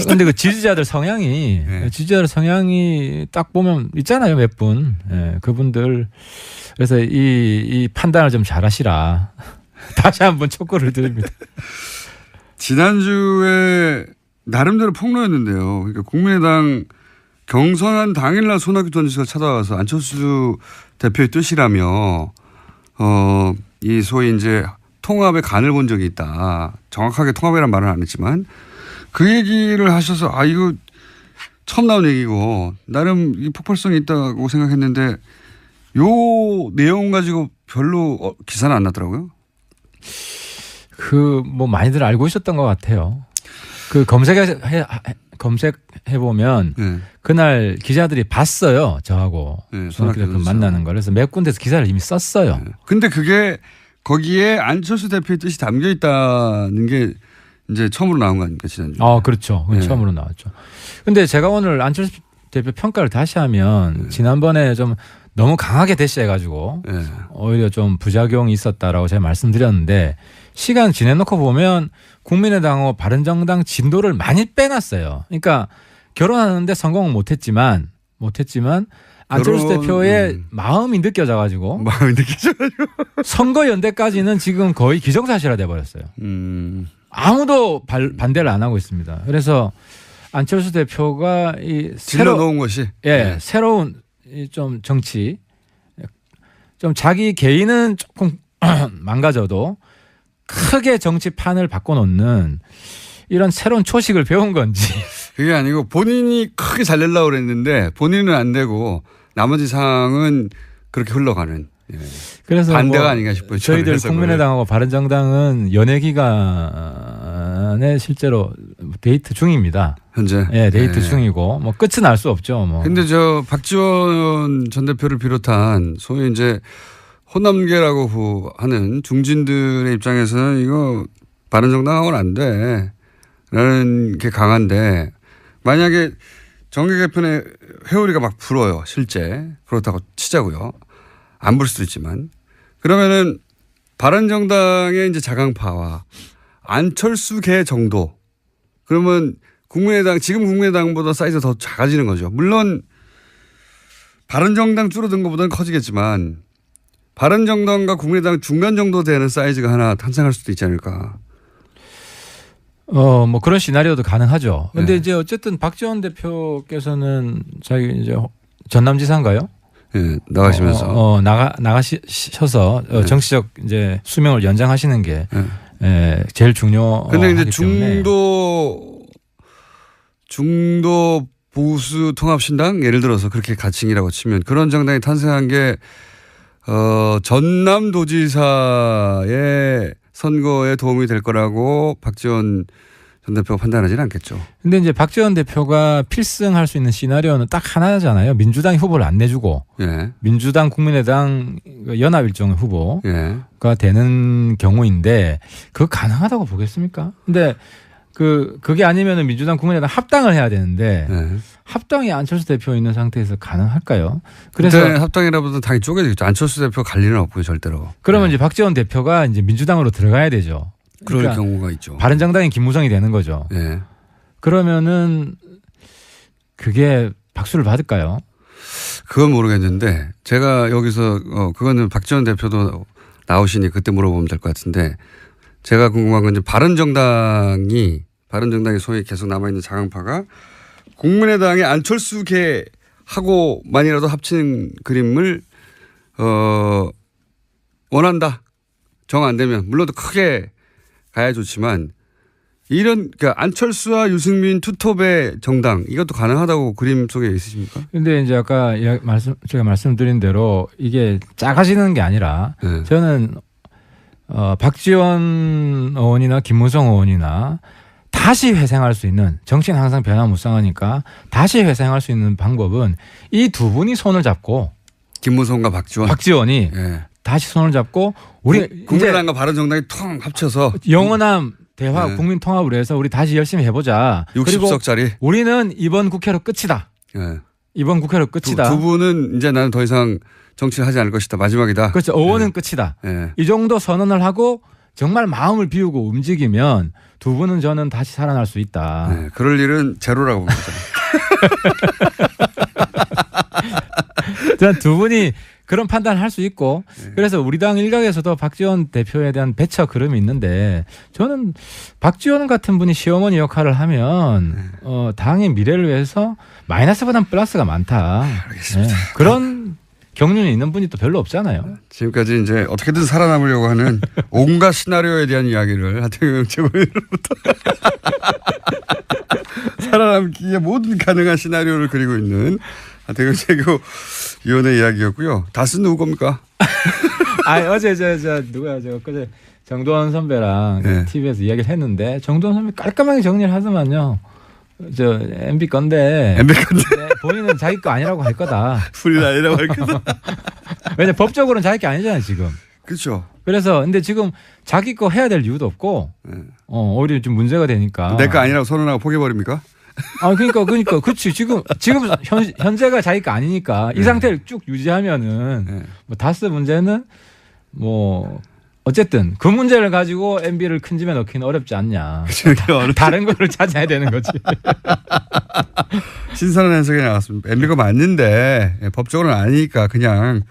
근데 그 지지자들 성향이 딱 보면 있잖아요 몇 분. 네. 그분들 그래서 이 판단을 좀 잘하시라. 다시 한번 촉구를 드립니다. 지난주에 나름대로 폭로였는데요. 그러니까 국민의당 경선한 당일날 손학규 전 지사가 찾아와서 안철수 대표의 뜻이라며 이 소위 이제 통합의 간을 본 적이 있다. 정확하게 통합이란 말은 안 했지만 그 얘기를 하셔서 이거 처음 나온 얘기고 나름 이 폭발성이 있다고 생각했는데 요 내용 가지고 별로 기사는 안 났더라고요. 뭐 많이들 알고 있었던 것 같아요. 그 검색해 보면 그날 기자들이 봤어요. 저하고 손학규 대표 만나는 걸. 그래서 몇 군데서 기사를 이미 썼어요. 근데 그게 거기에 안철수 대표의 뜻이 담겨 있다는 게 이제 처음으로 나온 거 아닙니까 지난주? 그렇죠. 처음으로 나왔죠. 근데 제가 오늘 안철수 대표 평가를 다시 하면 지난번에 좀 너무 강하게 대시해가지고 오히려 좀 부작용이 있었다라고 제가 말씀드렸는데 시간 지내놓고 보면 국민의당하고 바른정당 진도를 많이 빼놨어요. 그러니까 결혼하는데 성공은 못했지만 안철수 대표의 마음이 느껴져가지고 선거 연대까지는 지금 거의 기정사실화 돼버렸어요. 아무도 반대를 안 하고 있습니다. 그래서 안철수 대표가 질러놓은 것이 새로운 좀 정치 좀 자기 개인은 조금 망가져도 크게 정치판을 바꿔놓는 이런 새로운 초식을 배운 건지. 그게 아니고 본인이 크게 잘 내려고 그랬는데 본인은 안 되고 나머지 상황은 그렇게 흘러가는. 그래서 반대가 아닌가 싶어요. 저희들 국민의당하고 바른정당은 연애 기간에 실제로 데이트 중입니다. 현재. 데이트 중이고 뭐 끝은 알 수 없죠. 근데 박지원 전 대표를 비롯한 소위 이제 호남계라고 하는 중진들의 입장에서는 이거 바른정당하고는 안 돼. 라는 게 강한데 만약에 정계 개편에 회오리가 막 불어요. 실제. 그렇다고 치자고요. 안 불 수도 있지만. 그러면은 바른정당의 이제 자강파와 안철수계 정도. 그러면 국민의당, 지금 국민의당보다 사이즈가 더 작아지는 거죠. 물론 바른정당 줄어든 것보다는 커지겠지만 바른정당과 국민의당 중간 정도 되는 사이즈가 하나 탄생할 수도 있지 않을까. 뭐 그런 시나리오도 가능하죠. 근데 네. 이제 어쨌든 박지원 대표께서는 자기 이제 전남지사인가요? 예, 나가시면서. 나가셔서 네. 정치적 이제 수명을 연장하시는 게 제일 중요하기 근데 이제 때문에. 중도 보수 통합신당 예를 들어서 그렇게 가칭이라고 치면 그런 정당이 탄생한 게 전남도지사의 선거에 도움이 될 거라고 박지원 전 대표가 판단하지는 않겠죠. 근데 이제 박지원 대표가 필승할 수 있는 시나리오는 딱 하나잖아요. 민주당이 후보를 안 내주고 예. 민주당, 국민의당 연합 일종의 후보가 예. 되는 경우인데 그거 가능하다고 보겠습니까? 근데 그게 아니면은 민주당, 국민의당 합당을 해야 되는데 예. 합당이 안철수 대표 있는 상태에서 가능할까요? 그래서 합당이라보다 당이 쪼개지겠죠. 안철수 대표 갈 일은 없고요, 절대로. 그러면 이제 박지원 대표가 이제 민주당으로 들어가야 되죠. 그럴 그러니까 경우가 있죠. 바른정당이 김무성이 되는 거죠. 예. 그러면은 그게 박수를 받을까요? 그건 모르겠는데 제가 여기서 그거는 박지원 대표도 나오시니 그때 물어보면 될 것 같은데 제가 궁금한 건 이제 바른정당이 소위 계속 남아있는 자강파가 국민의당의 안철수계하고만이라도 합치는 그림을 원한다. 정 안 되면 물론 크게 가야 좋지만 이런 그러니까 안철수와 유승민 투톱의 정당 이것도 가능하다고 그림 속에 있으십니까? 근데 이제 아까 제가 말씀드린 대로 이게 작아지는 게 아니라 네. 저는 박지원 의원이나 김무성 의원이나 다시 회생할 수 있는 정치는 항상 변화무쌍하니까 다시 회생할 수 있는 방법은 이 두 분이 손을 잡고 김무성과 박지원이 예. 다시 손을 잡고 우리 국민의당과 바른정당이 통 합쳐서 영원한 대화 국민 통합을 해서 우리 다시 열심히 해보자. 60석짜리. 그리고 우리는 이번 국회로 끝이다. 예. 이번 국회로 끝이다. 두 분은 이제 나는 더 이상 정치를 하지 않을 것이다. 마지막이다. 그렇죠. 의원은 끝이다. 예. 이 정도 선언을 하고 정말 마음을 비우고 움직이면 두 분은 저는 다시 살아날 수 있다. 예. 그럴 일은 제로라고 봅니다. 저는 두 분이 그런 판단을 할 수 있고 그래서 우리 당 일각에서도 박지원 대표에 대한 배척 그름이 있는데 저는 박지원 같은 분이 시어머니 역할을 하면 당의 미래를 위해서 마이너스보다는 플러스가 많다. 알겠습니다. 네. 그런 경륜이 있는 분이 또 별로 없잖아요. 지금까지 이제 어떻게든 살아남으려고 하는 온갖 시나리오에 대한 이야기를 하태경 최고위원으로부터 살아남기에 모든 가능한 시나리오를 그리고 있는 하태경 최고위원의 이야기였고요. 다스는 누구 겁니까? 어제 누구야 그제 정도원 선배랑 네. TV에서 이야기를 했는데 정도원 선배 깔끔하게 정리를 하더만요. MB 건데 본인은 자기 거 아니라고 할 거다. 불이 아니라고 할 거다. 왜냐 법적으로는 자기 게 아니잖아요 지금. 그렇죠. 그래서 근데 지금 자기 거 해야 될 이유도 없고 오히려 좀 문제가 되니까. 내 거 아니라고 선언하고 포기해버립니까? 그러니까 그렇지 지금 현재가 자기 거 아니니까 이 상태를 쭉 유지하면은 뭐 다스 문제는 뭐. 어쨌든 그 문제를 가지고 MB를 큰 집에 넣기는 어렵지 않냐. 다른 거를 찾아야 되는 거지. 신선한 해석이 나왔습니다. MB가 맞는데 법적으로는 아니니까 그냥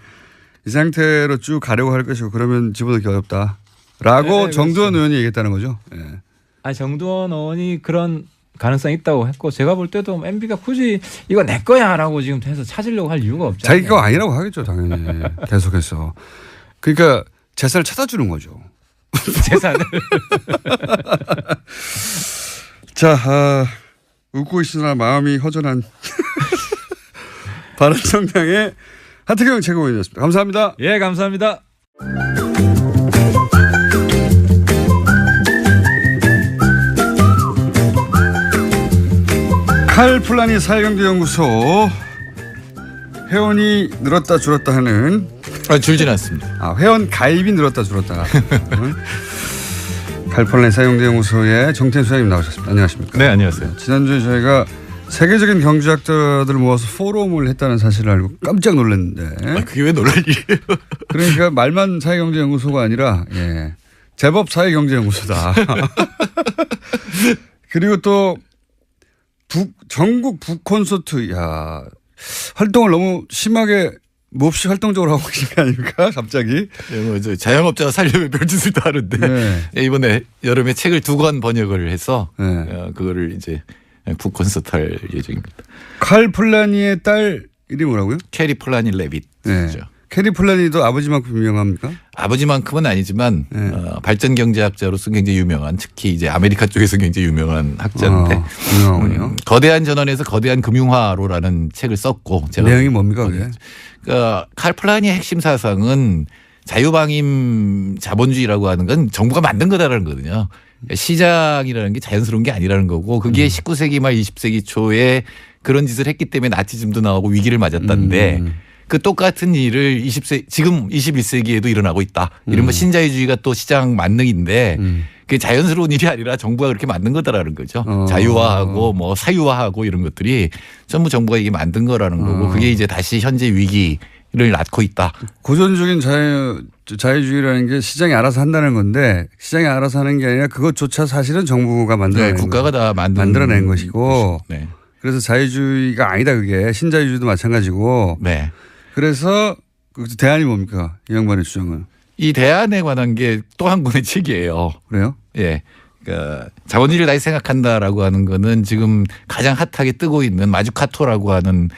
이 상태로 쭉 가려고 할 것이고 그러면 집어넣기 어렵다라고 정두원 의원이 얘기했다는 거죠. 네. 정두원 의원이 그런 가능성이 있다고 했고 제가 볼 때도 MB가 굳이 이거 내 거야라고 지금 해서 찾으려고 할 이유가 없잖아요. 자기 거 아니라고 하겠죠 당연히 계속해서. 그러니까 재산을 찾아주는 거죠. 재산을. 자, 웃고 있으나 마음이 허전한 바른정당의 하태경 최고위원이었습니다. 감사합니다. 예, 감사합니다. 칼플라니 사회경제연구소 회원이 늘었다 줄었다 하는 줄지는 않습니다. 회원 가입이 늘었다 줄었다. 칼플라니 사회경제연구소의 정태인 소장님 나오셨습니다. 안녕하십니까? 네, 안녕하세요. 지난주에 저희가 세계적인 경제학자들을 모아서 포럼을 했다는 사실을 알고 깜짝 놀랐는데. 그게 왜 놀랄 일이에요? 그러니까 말만 사회경제연구소가 아니라 제법 사회경제연구소다. 그리고 또 전국 북콘서트 활동을 너무 심하게 몹시 활동적으로 하고 계신 거 아닙니까? 갑자기. 자영업자가 살려면 별짓을 다 하는데 이번에 여름에 책을 2권 번역을 해서 그거를 이제 북콘서트 할 예정입니다. 칼 플라니의 딸 이름이 뭐라고요? 캐리 플라니 레빗. 캐리 플라니도 아버지만큼 유명합니까? 아버지만큼은 아니지만 발전 경제학자로서 굉장히 유명한, 특히 이제 아메리카 쪽에서 굉장히 유명한 학자인데 유명하군요. 거대한 전환에서 거대한 금융화로라는 책을 썼고 제가 내용이 뭡니까 그게? 그러니까 칼 플라니의 핵심 사상은 자유방임 자본주의라고 하는 건 정부가 만든 거다라는 거거든요. 시장이라는 게 자연스러운 게 아니라는 거고 그게 19세기 말 20세기 초에 그런 짓을 했기 때문에 나치즘도 나오고 위기를 맞았다는데 그 똑같은 일을 지금 21세기에도 일어나고 있다. 이른바 신자유주의가 또 시장 만능인데 그게 자연스러운 일이 아니라 정부가 그렇게 만든 거다라는 거죠. 자유화하고 뭐 사유화하고 이런 것들이 전부 정부가 이게 만든 거라는 거고 그게 이제 다시 현재 위기를 낳고 있다. 고전적인 자유주의라는 게 시장이 알아서 한다는 건데 시장이 알아서 하는 게 아니라 그것조차 사실은 정부가 만들어낸 국가가 다 만들어낸 것이고 그래서 자유주의가 아니다 그게 신자유주의도 마찬가지고 그래서 대안이 뭡니까? 이 양반의 주장은. 이 대안에 관한 게 또 한 권의 책이에요. 그래요? 예. 그러니까 자본주의를 다시 생각한다라고 하는 거는 지금 가장 핫하게 뜨고 있는 마주카토라고 하는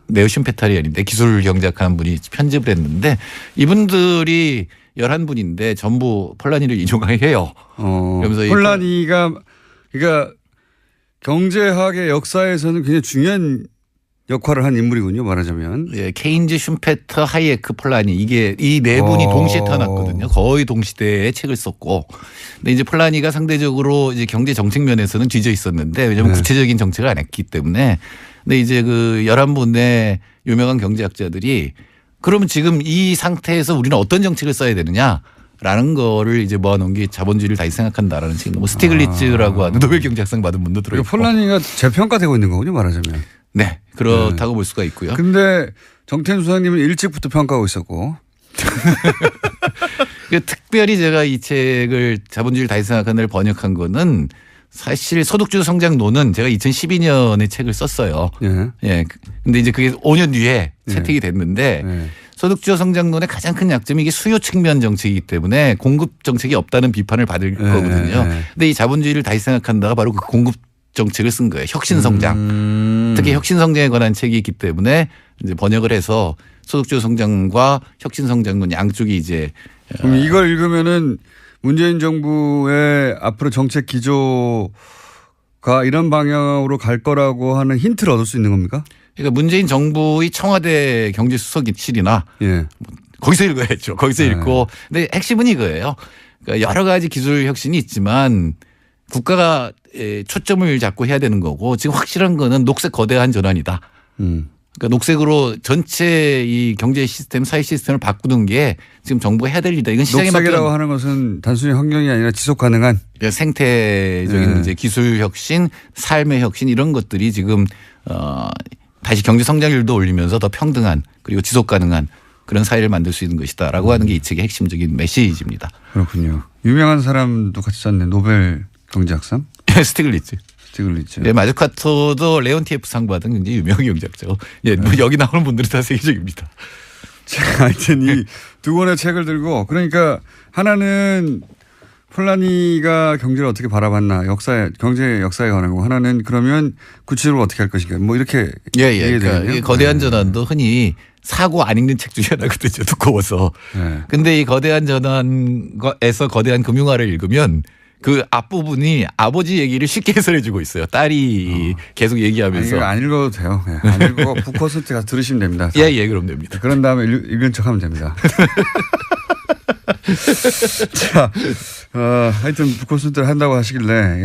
네오 슌페타리언인데 기술 경제학하는 분이 편집을 했는데 이분들이 11분인데 전부 폴라니를 인용해요. 그러면서 폴라니가 그러니까 경제학의 역사에서는 굉장히 중요한 역할을 한 인물이군요, 말하자면. 예, 케인즈, 슌페터, 하이에크, 폴라니 이게 이 네 분이 동시에 태어났거든요. 거의 동시대에 책을 썼고. 근데 이제 폴라니가 상대적으로 이제 경제 정책 면에서는 뒤져 있었는데 왜냐하면 구체적인 정책을 안 했기 때문에. 근데 이제 그 11분의 유명한 경제학자들이 그러면 지금 이 상태에서 우리는 어떤 정책을 써야 되느냐? 라는 거를 이제 모아놓은 게 자본주의를 다시 생각한다라는 책. 뭐 스티글리츠라고 하는 노벨 경제학상 받은 분도 들어있고. 폴라니가 재평가되고 있는 거군요, 말하자면. 네. 그렇다고 볼 수가 있고요. 근데 정태인 수석님은 일찍부터 평가하고 있었고. 특별히 제가 이 책을 자본주의를 다시 생각하는 걸 번역한 거는 사실 소득주도 성장론은 제가 2012년에 책을 썼어요. 예. 근데 이제 그게 5년 뒤에 채택이 됐는데 소득주도 성장론의 가장 큰 약점이 이게 수요 측면 정책이기 때문에 공급 정책이 없다는 비판을 받을 거거든요. 근데 이 자본주의를 다시 생각한다가 바로 그 공급 정책을 쓴 거예요. 혁신성장. 특히 혁신성장에 관한 책이 있기 때문에 이제 번역을 해서 소득주도 성장과 혁신성장론 양쪽이 이제. 그럼 이걸 읽으면은 문재인 정부의 앞으로 정책 기조가 이런 방향으로 갈 거라고 하는 힌트를 얻을 수 있는 겁니까? 그러니까 문재인 정부의 청와대 경제수석실이나 거기서 읽어야죠. 거기서 읽고. 근데 핵심은 이거예요. 그러니까 여러 가지 기술 혁신이 있지만 국가가 초점을 잡고 해야 되는 거고 지금 확실한 거는 녹색 거대한 전환이다. 그러니까 녹색으로 전체 이 경제 시스템, 사회 시스템을 바꾸는 게 지금 정부가 해야 될 일이다. 이건 시장에 녹색이라고 하는 것은 단순히 환경이 아니라 지속 가능한 생태적인 이제 기술 혁신, 삶의 혁신 이런 것들이 지금 다시 경제 성장률도 올리면서 더 평등한 그리고 지속 가능한 그런 사회를 만들 수 있는 것이다라고 하는 게 이 책의 핵심적인 메시지입니다. 그렇군요. 유명한 사람도 같이 썼네. 노벨 경제학상? 스티글리츠. 스티글리츠. 네, 마주카토도 레온티에프상 받은 굉장히 유명한 경제학자고. 예, 뭐 여기 나오는 분들은 다 세계적입니다. 자, 하여튼 이 두 권의 책을 들고 그러니까 하나는 폴라니가 경제를 어떻게 바라봤나 경제 역사에 관한 거 하나는 그러면 구체적으로 어떻게 할 것인가 뭐 이렇게 그러니까 거대한 전환도 흔히 사고 안 읽는 책 중에 하나거든요. 두꺼워서. 근데 이 거대한 전환에서 거대한 금융화를 읽으면 그 앞부분이 아버지 얘기를 쉽게 해설해 주고 있어요. 딸이 계속 얘기하면서. 아니, 안 읽어도 돼요. 안 읽고 북콘서트 가서 들으시면 됩니다. 예, 그럼 됩니다. 그런 다음에 읽은 척 하면 됩니다. 자, 하여튼 북콘서트를 한다고 하시길래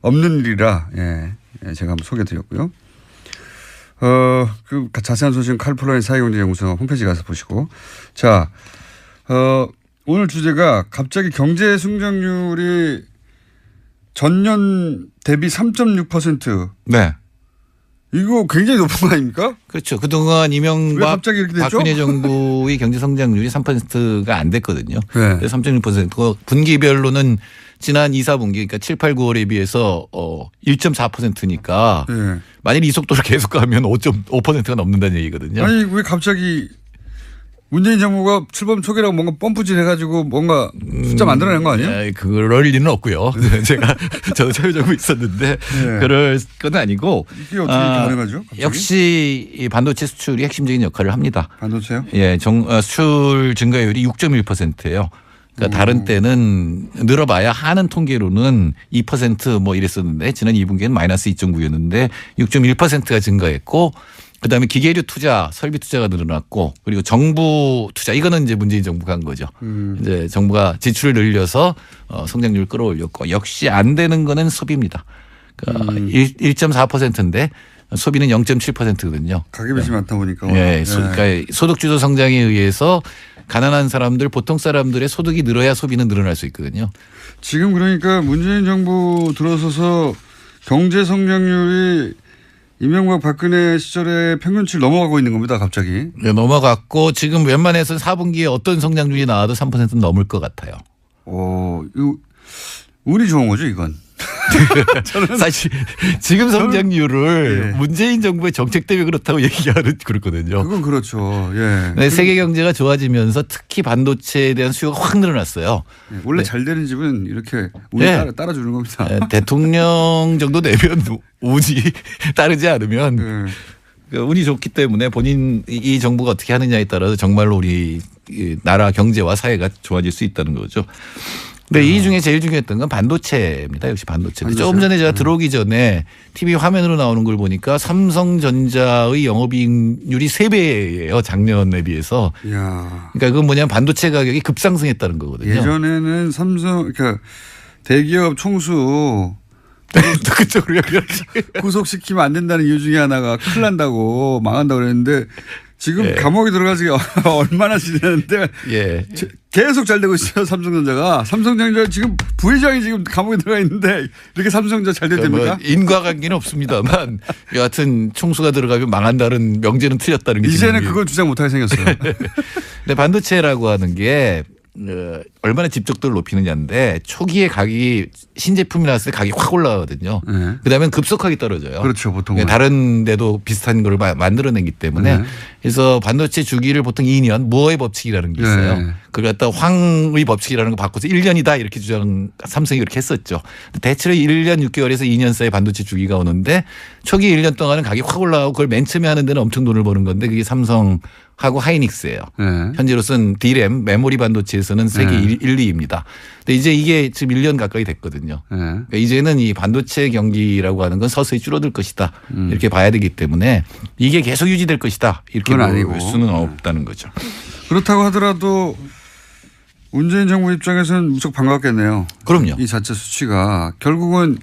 없는 일이라 제가 한번 소개해 드렸고요. 그 자세한 소식은 칼플라니 사회경제연구소 홈페이지 가서 보시고. 자, 오늘 주제가 갑자기 경제 성장률이 전년 대비 3.6% 이거 굉장히 높은 거 아닙니까? 그렇죠. 그동안 이명박 박근혜 정부의 경제 성장률이 3%가 안 됐거든요. 네. 3.6%고 분기별로는 지난 2, 4분기 그러니까 7, 8, 9월에 비해서 1.4%니까 네. 만일 이 속도를 계속 가면 5.5%가 넘는다는 얘기거든요. 아니 왜 갑자기 문재인 정부가 출범 초기라고 뭔가 펌프질 해가지고 뭔가 숫자 만들어낸 거 아니에요? 그럴 리는 없고요. 저도 차유정부 있었는데 네. 그럴 건 아니고. 이게 어떻게 가능하죠? 갑자기? 역시 이 반도체 수출이 핵심적인 역할을 합니다. 반도체요? 예, 수출 증가율이 6.1%예요. 그러니까 다른 때는 늘어봐야 하는 통계로는 2% 뭐 이랬었는데 지난 2분기에는 마이너스 2.9였는데 6.1%가 증가했고 그다음에 기계류 투자, 설비 투자가 늘어났고 그리고 정부 투자 이거는 이제 문재인 정부가 한 거죠. 이제 정부가 지출을 늘려서 성장률을 끌어올렸고 역시 안 되는 거는 소비입니다. 그러니까 1.4%인데 소비는 0.7%거든요. 가계빚이 많다 보니까. 예, 그러니까 소득주도 성장에 의해서 가난한 사람들, 보통 사람들의 소득이 늘어야 소비는 늘어날 수 있거든요. 지금 그러니까 문재인 정부 들어서서 경제 성장률이 이명박 박근혜 시절에 평균치를 넘어가고 있는 겁니다. 갑자기. 네, 넘어갔고 지금 웬만해서는 4분기에 어떤 성장률이 나와도 3%는 넘을 것 같아요. 이거 운이 좋은 거죠 이건. 사실 지금 성장률을 문재인 정부의 정책 때문에 그렇다고 얘기하는 그렇거든요. 그건 그렇죠. 예. 네, 세계 경제가 좋아지면서 특히 반도체에 대한 수요가 확 늘어났어요. 네, 원래 잘 되는 집은 이렇게 운이 따라주는 겁니다. 네, 대통령 정도 되면 운이 따르지 않으면 운이 좋기 때문에 본인 이 정부가 어떻게 하느냐에 따라서 정말로 우리 나라 경제와 사회가 좋아질 수 있다는 거죠. 네, 이 중에 제일 중요했던 건 반도체입니다. 역시 반도체. 조금 전에 제가 들어오기 전에 TV 화면으로 나오는 걸 보니까 삼성전자의 영업이익률이 3배예요. 작년에 비해서. 이야. 그러니까 그건 뭐냐면 반도체 가격이 급상승했다는 거거든요. 예전에는 그러니까 대기업 총수 그쪽으로 구속시키면 안 된다는 이유 중에 하나가 큰일 난다고 망한다고 그랬는데 지금 감옥에 들어가지 얼마나 지냈는데 계속 잘 되고 있어요. 삼성전자가. 삼성전자 지금 부회장이 지금 감옥에 들어가 있는데 이렇게 삼성전자 잘 됩니까? 인과관계는 없습니다만 여하튼 총수가 들어가면 망한다는 명제는 틀렸다는 게 이제는 그걸 주장 못하게 생겼어요. 근데 반도체라고 하는 게 얼마나 집적도를 높이느냐인데 초기에 가격이 신제품이 나왔을 때 가격이 확 올라가거든요. 그다음에 급속하게 떨어져요. 그렇죠. 보통은. 다른 데도 비슷한 걸 만들어내기 때문에 그래서 반도체 주기를 보통 2년 무어의 법칙이라는 게 있어요. 그걸 갖다 황의 법칙이라는 거 바꿔서 1년이다 이렇게 삼성이 그렇게 했었죠. 대체로 1년 6개월에서 2년 사이 반도체 주기가 오는데 초기 1년 동안은 가격이 확 올라가고 그걸 맨 처음에 하는 데는 엄청 돈을 버는 건데 그게 삼성하고 하이닉스예요. 현재로서는 D램 메모리 반도체에서는 세계 1, 2위입니다. 근데 이제 이게 지금 1년 가까이 됐거든요. 그러니까 이제는 이 반도체 경기라고 하는 건 서서히 줄어들 것이다. 이렇게 봐야 되기 때문에 이게 계속 유지될 것이다. 이렇게 볼 수는 없다는 거죠. 그렇다고 하더라도 문재인 정부 입장에서는 무척 반갑겠네요. 그럼요. 이 자체 수치가 결국은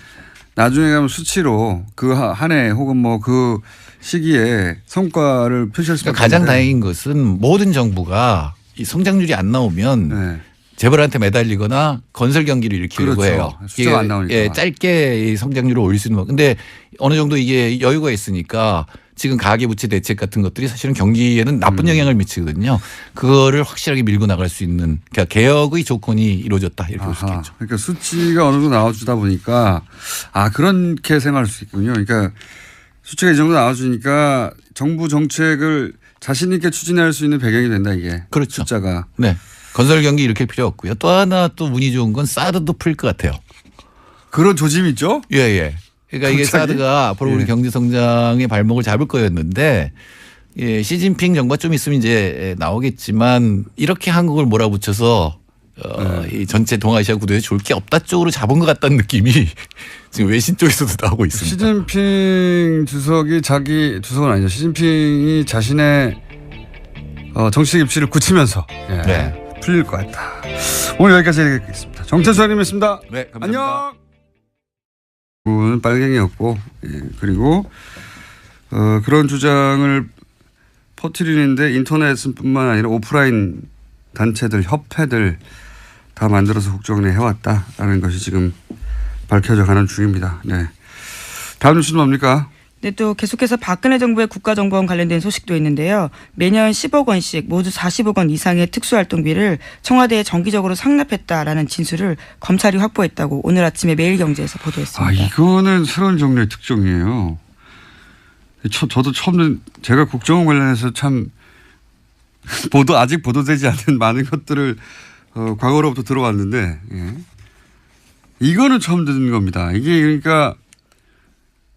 나중에 가면 수치로 그 한 해 혹은 뭐 그 시기에 성과를 표시할 수밖에 없는데. 가장 다행인 것은 모든 정부가 이 성장률이 안 나오면 재벌한테 매달리거나 건설 경기를 일으키려고 해요. 숫자가 안 나오니까. 짧게 이 성장률을 올릴 수 있는 거. 근데 어느 정도 이게 여유가 있으니까 지금 가계부채 대책 같은 것들이 사실은 경기에는 나쁜 영향을 미치거든요. 그거를 확실하게 밀고 나갈 수 있는 그러니까 개혁의 조건이 이루어졌다 이렇게 볼 수 있겠죠. 그러니까 수치가 어느 정도 나와주다 보니까 그렇게 생각할 수 있군요. 그러니까 수치가 이 정도 나와주니까 정부 정책을 자신 있게 추진할 수 있는 배경이 된다 이게. 그렇죠. 숫자가. 네. 건설 경기 일으킬 필요 없고요. 또 하나 또 운이 좋은 건 사드도 풀 것 같아요. 그런 조짐이 있죠? 예. 그러니까 이게 사드가 앞으로 우리 경제 성장의 발목을 잡을 거였는데 시진핑 정부가 좀 있으면 이제 나오겠지만 이렇게 한국을 몰아붙여서 이 전체 동아시아 구도에 좋을 게 없다 쪽으로 잡은 것 같다는 느낌이 지금 외신 쪽에서도 나오고 있습니다. 시진핑 주석은 아니죠. 시진핑이 자신의 정치적 입지를 굳히면서 풀릴 것 같다. 오늘 여기까지 하겠습니다. 정태수 의원님이었습니다. 네, 감사합니다. 안녕. 빨갱이였고 그리고 그런 주장을 퍼뜨리는데 인터넷뿐만 아니라 오프라인 단체들, 협회들 다 만들어서 국정원에 해왔다라는 것이 지금 밝혀져 가는 중입니다. 네. 다음 뉴스는 뭡니까? 네, 또 계속해서 박근혜 정부의 국가정보원 관련된 소식도 있는데요. 매년 10억 원씩 모두 40억 원 이상의 특수활동비를 청와대에 정기적으로 상납했다라는 진술을 검찰이 확보했다고 오늘 아침에 매일경제에서 보도했습니다. 이거는 새로운 종류의 특종이에요. 저도 처음 제가 국정원 관련해서 참 아직 보도되지 않은 많은 것들을 과거로부터 들어왔는데 이거는 처음 듣는 겁니다. 이게 그러니까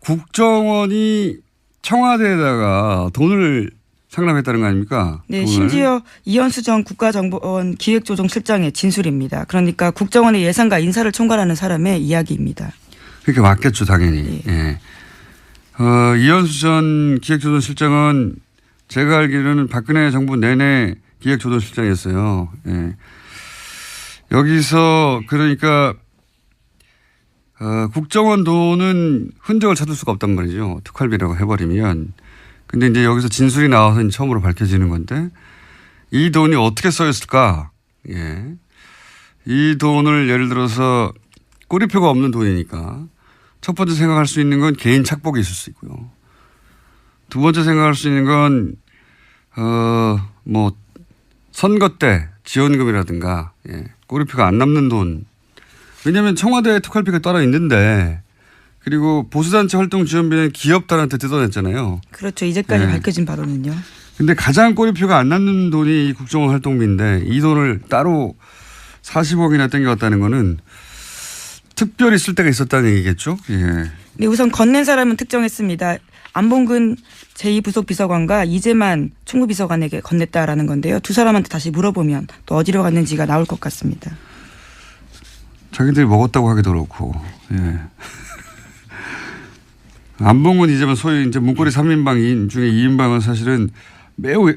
국정원이 청와대에다가 돈을 상납했다는 거 아닙니까? 네, 돈을. 심지어 이현수 전 국가정보원 기획조정실장의 진술입니다. 그러니까 국정원의 예산과 인사를 총괄하는 사람의 이야기입니다. 그러니까 맞겠죠, 당연히. 예. 이현수 전 기획조정실장은 제가 알기로는 박근혜 정부 내내 기획조정실장이었어요. 예. 여기서 그러니까 국정원 돈은 흔적을 찾을 수가 없단 말이죠. 특활비라고 해버리면. 근데 이제 여기서 진술이 나와서 처음으로 밝혀지는 건데 이 돈이 어떻게 써있을까? 예. 이 돈을 예를 들어서 꼬리표가 없는 돈이니까 첫 번째 생각할 수 있는 건 개인 착복이 있을 수 있고요. 두 번째 생각할 수 있는 건 선거 때 지원금이라든가 꼬리표가 안 남는 돈. 왜냐하면 청와대 특활비가 따로 있는데 그리고 보수단체 활동 지원비는 기업단한테 뜯어냈잖아요. 그렇죠. 이제까지 밝혀진 바로는요. 근데 가장 꼬리표가 안 남는 돈이 국정원 활동비인데 이 돈을 따로 40억이나 땡겨왔다는 거는 특별히 쓸 때가 있었다는 얘기겠죠. 예. 네, 우선 건넨 사람은 특정했습니다. 안봉근 제2부속비서관과 이재만 총무비서관에게 건넸다라는 건데요. 두 사람한테 다시 물어보면 또 어디로 갔는지가 나올 것 같습니다. 자기들이 먹었다고 하기도 그렇고. 예. 안봉근 이재만 소위 이제 문고리 3인방 중에 2인방은 사실은 매우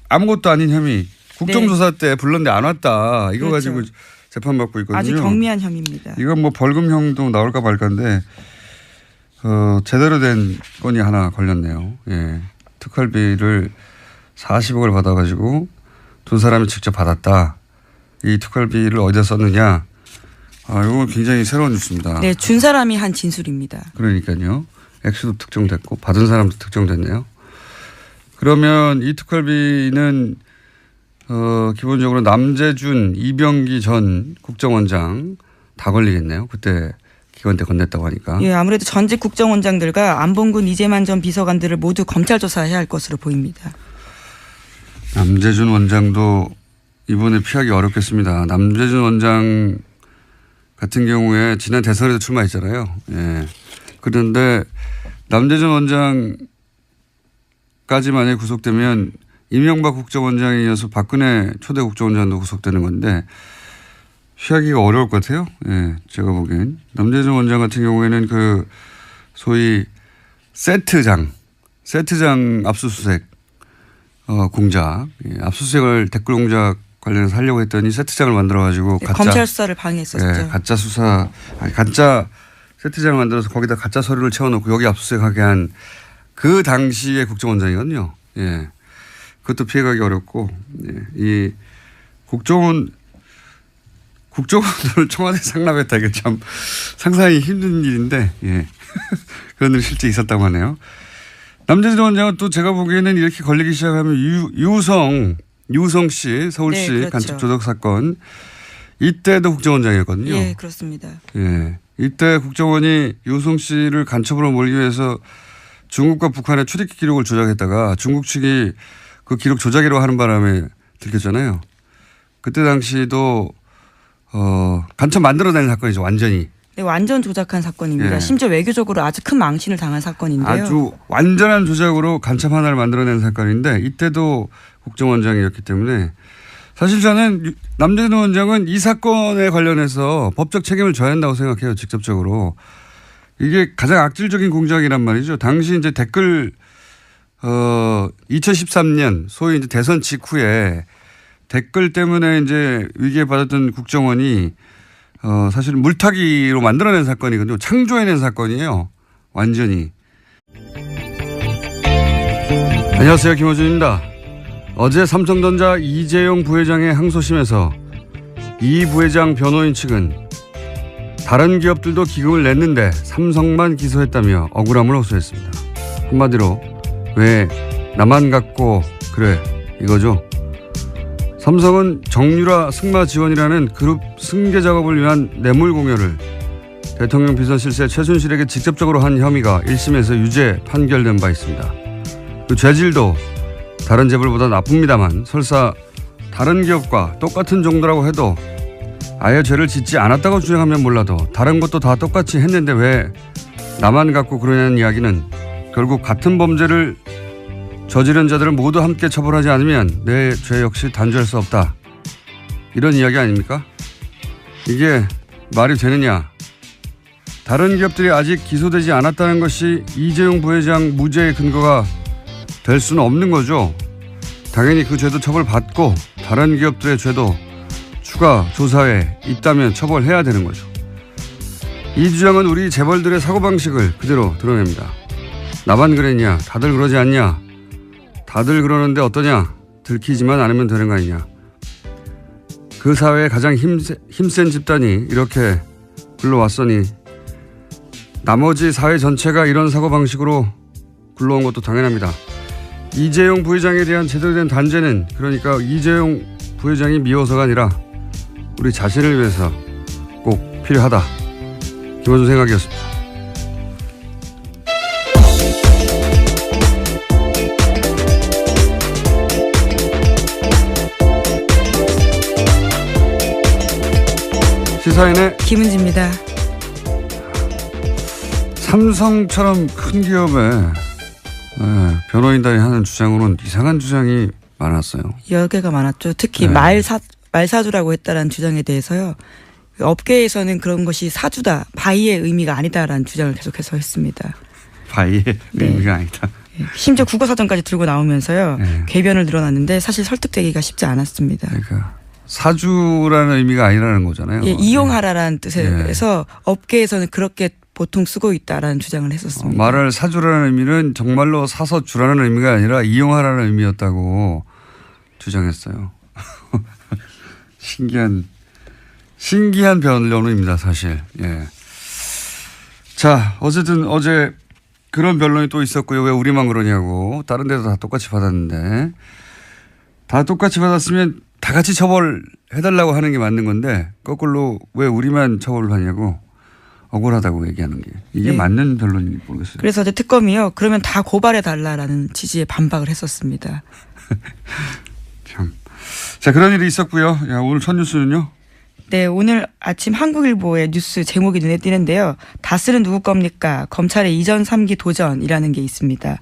아무것도 아닌 혐의. 국정조사 때 불렀는데 안 왔다. 이거 그렇죠. 가지고 재판받고 있거든요. 아주 경미한 혐의입니다. 이건 뭐 벌금형도 나올까 말까인데 제대로 된 건이 하나 걸렸네요. 예. 특활비를 40억을 받아가지고 두 사람이 직접 받았다. 이 특활비를 어디다 썼느냐. 이건 굉장히 새로운 뉴스입니다. 네, 준 사람이 한 진술입니다. 그러니까요. 액수도 특정됐고 받은 사람도 특정됐네요. 그러면 이 특활비는 기본적으로 남재준, 이병기 전 국정원장 다 걸리겠네요. 그때 기관 때 건넸다고 하니까. 예, 아무래도 전직 국정원장들과 안봉근, 이재만 전 비서관들을 모두 검찰 조사해야 할 것으로 보입니다. 남재준 원장도 이번에 피하기 어렵겠습니다. 남재준 원장 같은 경우에 지난 대선에도 출마했잖아요. 예. 그런데 남재준 원장까지 만약에 구속되면 이명박 국정원장에 이어서 박근혜 초대 국정원장도 구속되는 건데 피하기가 어려울 것 같아요. 예, 제가 보기엔. 남재준 원장 같은 경우에는 소위 세트장 압수수색 공작. 예, 압수수색을 댓글 공작 관련해서 하려고 했더니 세트장을 만들어가지고 검찰 수사를 방해했었죠. 예, 가짜 세트장을 만들어서 거기다 가짜 서류를 채워놓고 여기 압수수색하게 한 그 당시의 국정원장이거든요. 예. 그것도 피해가기 어렵고, 예. 이 국정원을 청와대에 상납했다. 이게 참 상상하기 힘든 일인데, 예. 그런 일이 실제 있었다고 하네요. 남재준 원장은 또 제가 보기에는 이렇게 걸리기 시작하면 유성 씨, 서울시 네, 그렇죠. 간첩 조작 사건, 이때도 국정원장이었거든요. 예, 그렇습니다. 예. 이때 국정원이 유성 씨를 간첩으로 몰기 위해서 중국과 북한의 출입 기록을 조작했다가 중국 측이 그 기록 조작이라고 하는 바람에 들켰잖아요. 그때 당시도 간첩 만들어내는 사건이죠. 완전히. 네, 완전 조작한 사건입니다. 예. 심지어 외교적으로 아주 큰 망신을 당한 사건인데요. 아주 완전한 조작으로 간첩 하나를 만들어낸 사건인데 이때도 국정원장이었기 때문에 사실 저는 남재준 원장은 이 사건에 관련해서 법적 책임을 져야 한다고 생각해요. 직접적으로. 이게 가장 악질적인 공작이란 말이죠. 당시 이제 댓글 2013년 소위 이제 대선 직후에 댓글 때문에 이제 위기에 빠졌던 국정원이 사실 물타기로 만들어낸 사건이거든요. 창조해낸 사건이에요. 완전히. 안녕하세요. 김호준입니다. 어제 삼성전자 이재용 부회장의 항소심에서 이 부회장 변호인 측은 다른 기업들도 기금을 냈는데 삼성만 기소했다며 억울함을 호소했습니다. 한마디로 왜 나만 갖고 그래 이거죠. 삼성은 정유라 승마 지원이라는 그룹 승계 작업을 위한 뇌물 공여를 대통령 비서실세 최순실에게 직접적으로 한 혐의가 1심에서 유죄 판결된 바 있습니다. 그 죄질도 다른 재벌보다 나쁩니다만 설사 다른 기업과 똑같은 정도라고 해도 아예 죄를 짓지 않았다고 주장하면 몰라도 다른 것도 다 똑같이 했는데 왜 나만 갖고 그러냐는 이야기는 결국 같은 범죄를 저지른 자들을 모두 함께 처벌하지 않으면 내 죄 역시 단죄할 수 없다. 이런 이야기 아닙니까? 이게 말이 되느냐. 다른 기업들이 아직 기소되지 않았다는 것이 이재용 부회장 무죄의 근거가 될 수는 없는 거죠. 당연히 그 죄도 처벌받고 다른 기업들의 죄도 추가 조사에 있다면 처벌해야 되는 거죠. 이 주장은 우리 재벌들의 사고방식을 그대로 드러냅니다. 나만 그랬냐? 다들 그러지 않냐? 다들 그러는데 어떠냐? 들키지만 않으면 되는 거 아니냐? 그 사회의 가장 힘센 집단이 이렇게 굴러왔으니 나머지 사회 전체가 이런 사고방식으로 굴러온 것도 당연합니다. 이재용 부회장에 대한 제대로 된 단죄는 그러니까 이재용 부회장이 미워서가 아니라 우리 자신을 위해서 꼭 필요하다. 김원준 생각이었습니다. 시사인의 김은지입니다. 삼성처럼 큰 기업에 변호인단이 하는 주장으로는 이상한 주장이 많았어요. 여러 개가 많았죠. 특히 말사주라고 했다라는 주장에 대해서요. 업계에서는 그런 것이 사주다, 바이의 의미가 아니다라는 주장을 계속해서 했습니다. 바이의 의미가 아니다. 심지어 국어사전까지 들고 나오면서요. 궤변을 늘어났는데 사실 설득되기가 쉽지 않았습니다. 그러니까 사주라는 의미가 아니라는 거잖아요. 이용하라라는 뜻에서 업계에서는 그렇게 보통 쓰고 있다라는 주장을 했었습니다. 말을 사주라는 의미는 정말로 사서 주라는 의미가 아니라 이용하라는 의미였다고 주장했어요. 신기한 변론입니다, 사실. 예. 자, 어쨌든 어제 그런 변론이 또 있었고요. 왜 우리만 그러냐고. 다른 데도 다 똑같이 받았는데 다 똑같이 받았으면 다 같이 처벌해달라고 하는 게 맞는 건데 거꾸로 왜 우리만 처벌을 하냐고 억울하다고 얘기하는 게 이게 맞는 변론인지 모르겠어요. 그래서 어제 특검이요. 그러면 다 고발해달라라는 취지의 반박을 했었습니다. 참. 자, 그런 일이 있었고요. 야, 오늘 첫 뉴스는요? 네, 오늘 아침 한국일보의 뉴스 제목이 눈에 띄는데요. 다스는 누구 겁니까? 검찰의 이전 3기 도전이라는 게 있습니다.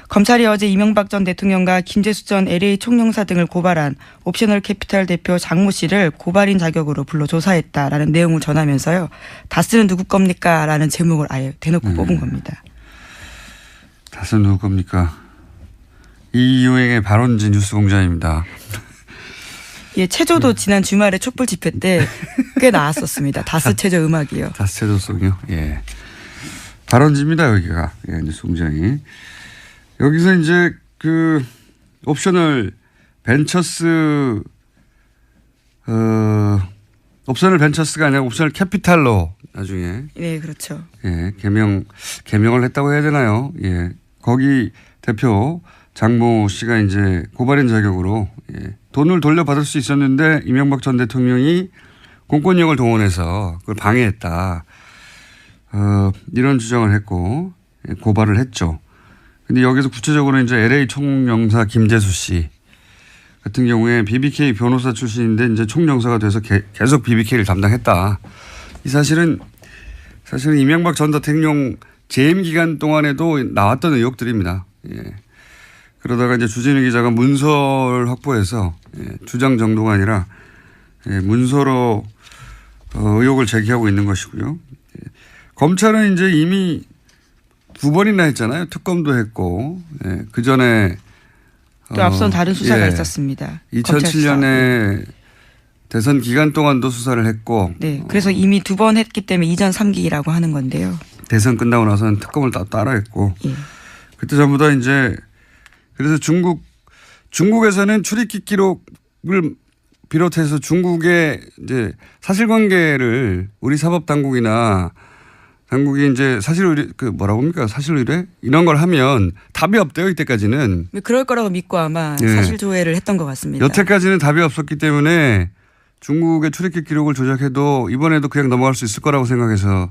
검찰이 어제 이명박 전 대통령과 김재수 전 LA 총영사 등을 고발한 옵셔널 캐피탈 대표 장모 씨를 고발인 자격으로 불러 조사했다라는 내용을 전하면서요. 다스는 누구 겁니까? 라는 제목을 아예 대놓고 뽑은 겁니다. 다스는 누구 겁니까? 이유행의 발언지 뉴스공장입니다. 예, 체조도 지난 주말에 촛불 집회 때 꽤 나왔었습니다. 다스 체조 음악이요. 다스 체조 송이요. 예. 발언지입니다, 여기가. 예, 뉴스공장이. 여기서 이제 그 옵셔널 벤처스 옵셔널 벤처스가 아니라 옵셔널 캐피탈로 나중에 네, 그렇죠. 예, 개명을 했다고 해야 되나요? 예. 거기 대표 장모 씨가 이제 고발인 자격으로 돈을 돌려받을 수 있었는데 이명박 전 대통령이 공권력을 동원해서 그걸 방해했다. 이런 주장을 했고 고발을 했죠. 근데 여기서 구체적으로 이제 LA 총영사 김재수 씨 같은 경우에 BBK 변호사 출신인데 이제 총영사가 돼서 계속 BBK를 담당했다. 이 사실은 이명박 전 대통령 재임 기간 동안에도 나왔던 의혹들입니다. 예. 그러다가 이제 주진우 기자가 문서를 확보해서 주장 정도가 아니라 문서로 의혹을 제기하고 있는 것이고요. 검찰은 이제 이미 2번이나 했잖아요. 특검도 했고 그 전에 또 앞선 다른 수사가 있었습니다. 2007년에 대선 기간 동안도 수사를 했고. 네, 그래서 이미 2번 했기 때문에 이전 3기라고 하는 건데요. 대선 끝나고 나서는 특검을 따라 했고. 그때 전부 다 이제 그래서 중국에서는 출입국 기록을 비롯해서 중국의 이제 사실관계를 우리 사법당국이나 한국이 이제 사실 의뢰, 뭐라고 합니까? 사실 의뢰? 이런 걸 하면 답이 없대요, 이때까지는. 그럴 거라고 믿고 아마 사실 조회를 했던 것 같습니다. 여태까지는 답이 없었기 때문에 중국의 출입국 기록을 조작해도 이번에도 그냥 넘어갈 수 있을 거라고 생각해서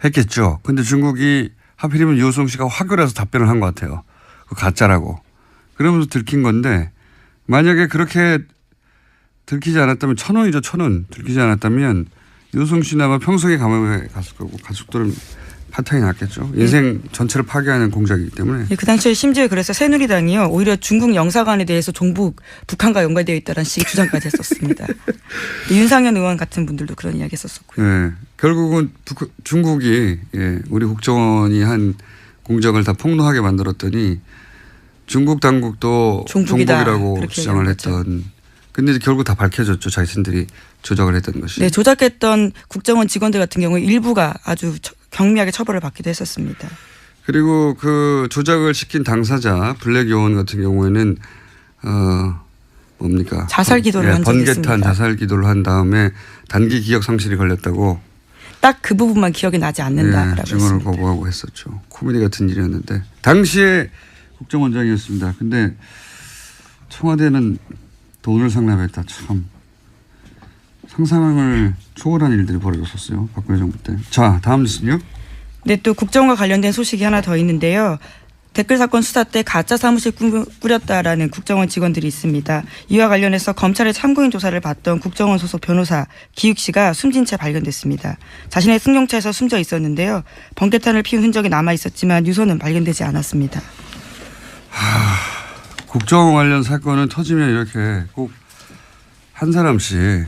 했겠죠. 근데 중국이 하필이면 유호성 씨가 화교라서 답변을 한 것 같아요. 그 가짜라고. 그러면서 들킨 건데 만약에 그렇게 들키지 않았다면 1,000원이죠. 1,000원. 들키지 않았다면 유호성 씨는 아마 평생에 감옥에 갔을 거고 가족들은 파탄이 났겠죠. 인생 전체를 파괴하는 공작이기 때문에. 그 당시에 심지어 그래서 새누리당이요. 오히려 중국 영사관에 대해서 종북 북한과 연관되어 있다는 식의 주장까지 했었습니다. 윤상현 의원 같은 분들도 그런 이야기 했었고요. 네. 결국은 중국이 우리 국정원이 한 공작을 다 폭로하게 만들었더니 중국 당국도 종북이라고 주장을 했던. 근데 결국 다 밝혀졌죠. 자신들이 조작을 했던 것이. 네. 조작했던 국정원 직원들 같은 경우에 일부가 아주 경미하게 처벌을 받기도 했었습니다. 그리고 그 조작을 시킨 당사자 블랙 요원 같은 경우에는 뭡니까? 자살 기도를 한 적이 있습니다. 번개탄 자살 기도를 한 다음에 단기 기억 상실이 걸렸다고. 딱 그 부분만 기억이 나지 않는다라고 증언을 했습니다. 거부하고 했었죠. 코미디 같은 일이었는데 당시에 국정원장이었습니다. 근데 청와대는 돈을 상납했다. 참 상상을 초월한 일들이 벌어졌었어요. 박근혜 정부 때. 자, 다음 뉴스는요. 네, 또 국정과 관련된 소식이 하나 더 있는데요. 댓글 사건 수사 때 가짜 사무실 꾸렸다라는 국정원 직원들이 있습니다. 이와 관련해서 검찰의 참고인 조사를 받던 국정원 소속 변호사 기욱 씨가 숨진 채 발견됐습니다. 자신의 승용차에서 숨져 있었는데요. 번개탄을 피운 흔적이 남아 있었지만 유서는 발견되지 않았습니다. 국정원 관련 사건은 터지면 이렇게 꼭 한 사람씩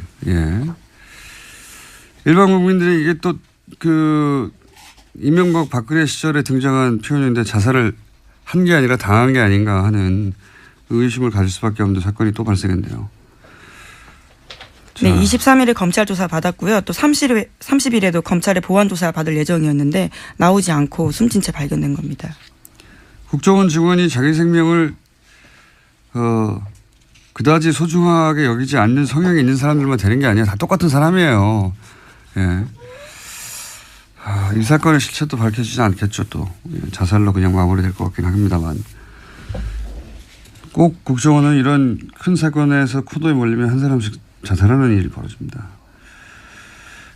일반 국민들이 이게 또 그 이명박 박근혜 시절에 등장한 표현인데 자살을 한 게 아니라 당한 게 아닌가 하는 의심을 가질 수밖에 없는 사건이 또 발생했네요. 네, 23일에 검찰 조사 받았고요. 또 30일에도 검찰의 보완 조사 받을 예정이었는데 나오지 않고 숨진 채 발견된 겁니다. 국정원 직원이 자기 생명을 그다지 소중하게 여기지 않는 성향이 있는 사람들만 되는 게 아니라 다 똑같은 사람이에요. 예. 이 사건의 실체도 밝혀지지 않겠죠. 또 자살로 그냥 마무리될 것 같긴 합니다만 꼭 국정원은 이런 큰 사건에서 코도에 몰리면 한 사람씩 자살하는 일이 벌어집니다.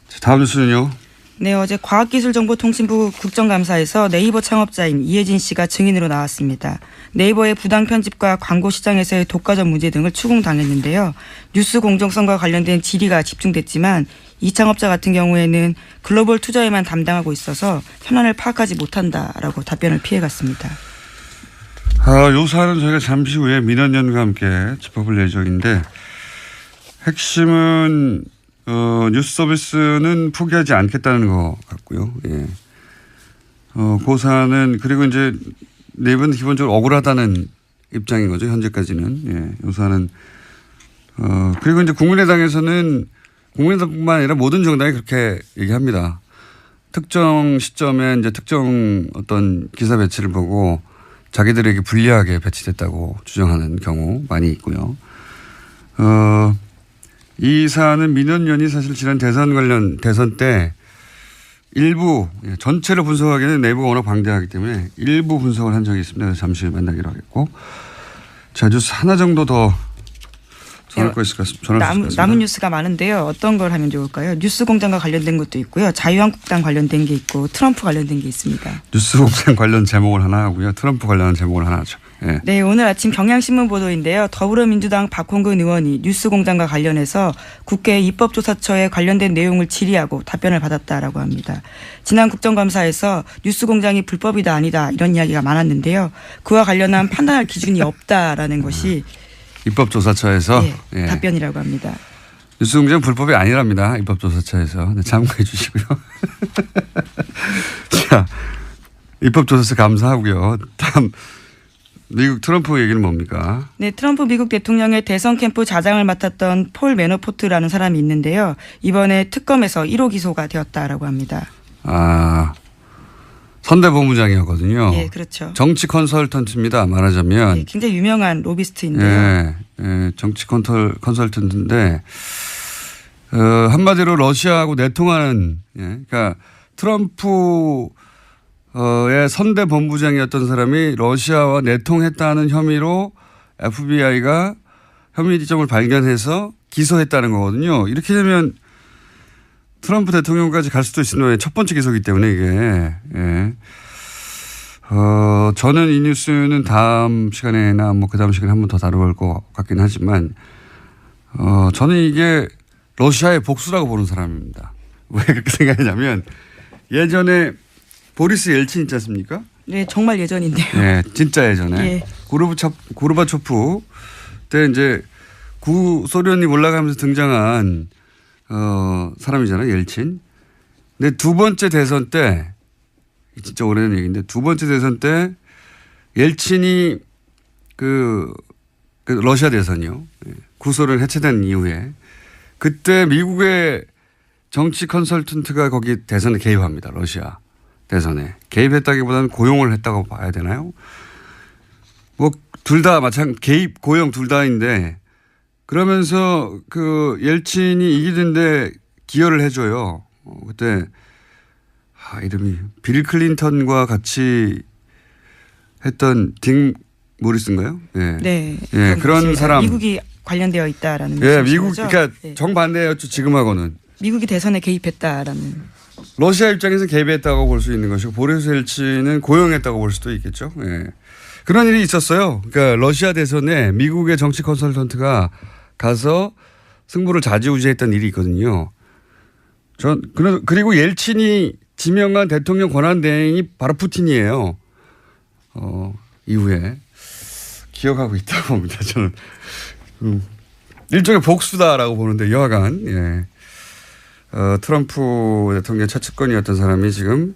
자, 다음 뉴스는요. 네, 어제 과학기술정보통신부 국정감사에서 네이버 창업자인 이혜진 씨가 증인으로 나왔습니다. 네이버의 부당 편집과 광고 시장에서의 독과점 문제 등을 추궁당했는데요. 뉴스 공정성과 관련된 질의가 집중됐지만 이 창업자 같은 경우에는 글로벌 투자에만 담당하고 있어서 현안을 파악하지 못한다라고 답변을 피해갔습니다. 이 사안은 저희가 잠시 후에 민원연과 함께 짚어볼 예정인데 핵심은 뉴스 서비스는 포기하지 않겠다는 것 같고요. 예. 그 그리고 이제 네이버는 기본적으로 억울하다는 입장인 거죠. 현재까지는. 예. 이 사안은 그리고 이제 국민의당에서는 국민의당뿐만 아니라 모든 정당이 그렇게 얘기합니다. 특정 시점에 이제 특정 어떤 기사 배치를 보고 자기들에게 불리하게 배치됐다고 주장하는 경우 많이 있고요. 이 사안은 민원연이 사실 지난 대선 때 일부 전체를 분석하기에는 네이버가 워낙 방대하기 때문에 일부 분석을 한 적이 있습니다. 그래서 잠시 후에 만나기로 하겠고. 자, 뉴스 하나 정도 더 전할 거 있을까? 남은 뉴스가 많은데요. 어떤 걸 하면 좋을까요? 뉴스공장과 관련된 것도 있고요. 자유한국당 관련된 게 있고 트럼프 관련된 게 있습니다. 뉴스공장 관련 제목을 하나 하고요. 트럼프 관련한 제목을 하나 하죠. 네. 네, 오늘 아침 경향신문 보도인데요. 더불어민주당 박홍근 의원이 뉴스공장과 관련해서 국회 입법조사처에 관련된 내용을 질의하고 답변을 받았다라고 합니다. 지난 국정감사에서 뉴스공장이 불법이다 아니다 이런 이야기가 많았는데요. 그와 관련한 판단할 기준이 없다라는 것이 입법조사처에서 네, 답변이라고 합니다. 뉴스공장 불법이 아니랍니다. 입법조사처에서. 네, 참고해 주시고요. 자, 입법조사처 감사하고요. 다음 미국 트럼프 얘기는 뭡니까? 네, 트럼프 미국 대통령의 대선 캠프 자장을 맡았던 폴 매너포트라는 사람이 있는데요. 이번에 특검에서 1호 기소가 되었다라고 합니다. 선대본부장이었거든요. 예, 그렇죠. 정치 컨설턴트입니다. 말하자면. 예, 굉장히 유명한 로비스트인데요. 예, 정치 컨설턴트인데 한마디로 러시아하고 내통하는 그러니까 트럼프의 선대 본부장이었던 사람이 러시아와 내통했다는 혐의로 FBI가 혐의점을 발견해서 기소했다는 거거든요. 이렇게 되면 트럼프 대통령까지 갈 수도 있는 첫 번째 기소이기 때문에 이게. 예. 저는 이 뉴스는 다음 시간에나 뭐 그 다음 시간에 한 번 더 다뤄볼 것 같긴 하지만 저는 이게 러시아의 복수라고 보는 사람입니다. 왜 그렇게 생각하냐면 예전에 보리스 옐친 있지 않습니까? 네, 정말 예전인데요. 네, 진짜 예전에. 예. 고르바초프 때 이제 구소련이 올라가면서 등장한 사람이잖아요, 옐친. 근데 두 번째 대선 때, 진짜 오래된 얘기인데, 두 번째 대선 때 옐친이 그 러시아 대선이요. 구소련 해체된 이후에 그때 미국의 정치 컨설턴트가 거기 대선에 개입합니다. 러시아 대선에. 개입했다기보다는 고용을 했다고 봐야 되나요? 뭐 둘 다 개입, 고용 둘 다인데 그러면서 그 옐친이 이기는데 기여를 해줘요. 그때 이름이 빌 클린턴과 같이 했던 딕 모리스인가요? 예. 네. 예, 그런 사람. 미국이 관련되어 있다라는. 예, 미국 그러니까 네. 정반대였죠. 지금하고는. 미국이 대선에 개입했다라는. 러시아 입장에서 개입했다고 볼 수 있는 것이고 보리스 옐친은 고용했다고 볼 수도 있겠죠. 예. 그런 일이 있었어요. 그러니까 러시아 대선에 미국의 정치 컨설턴트가 가서 승부를 좌지우지했던 일이 있거든요. 그리고 옐친이 지명한 대통령 권한대행이 바로 푸틴이에요. 이후에 기억하고 있다고 봅니다. 저는 일종의 복수다라고 보는데 여하간 예. 트럼프 대통령 최측근이었던 사람이 지금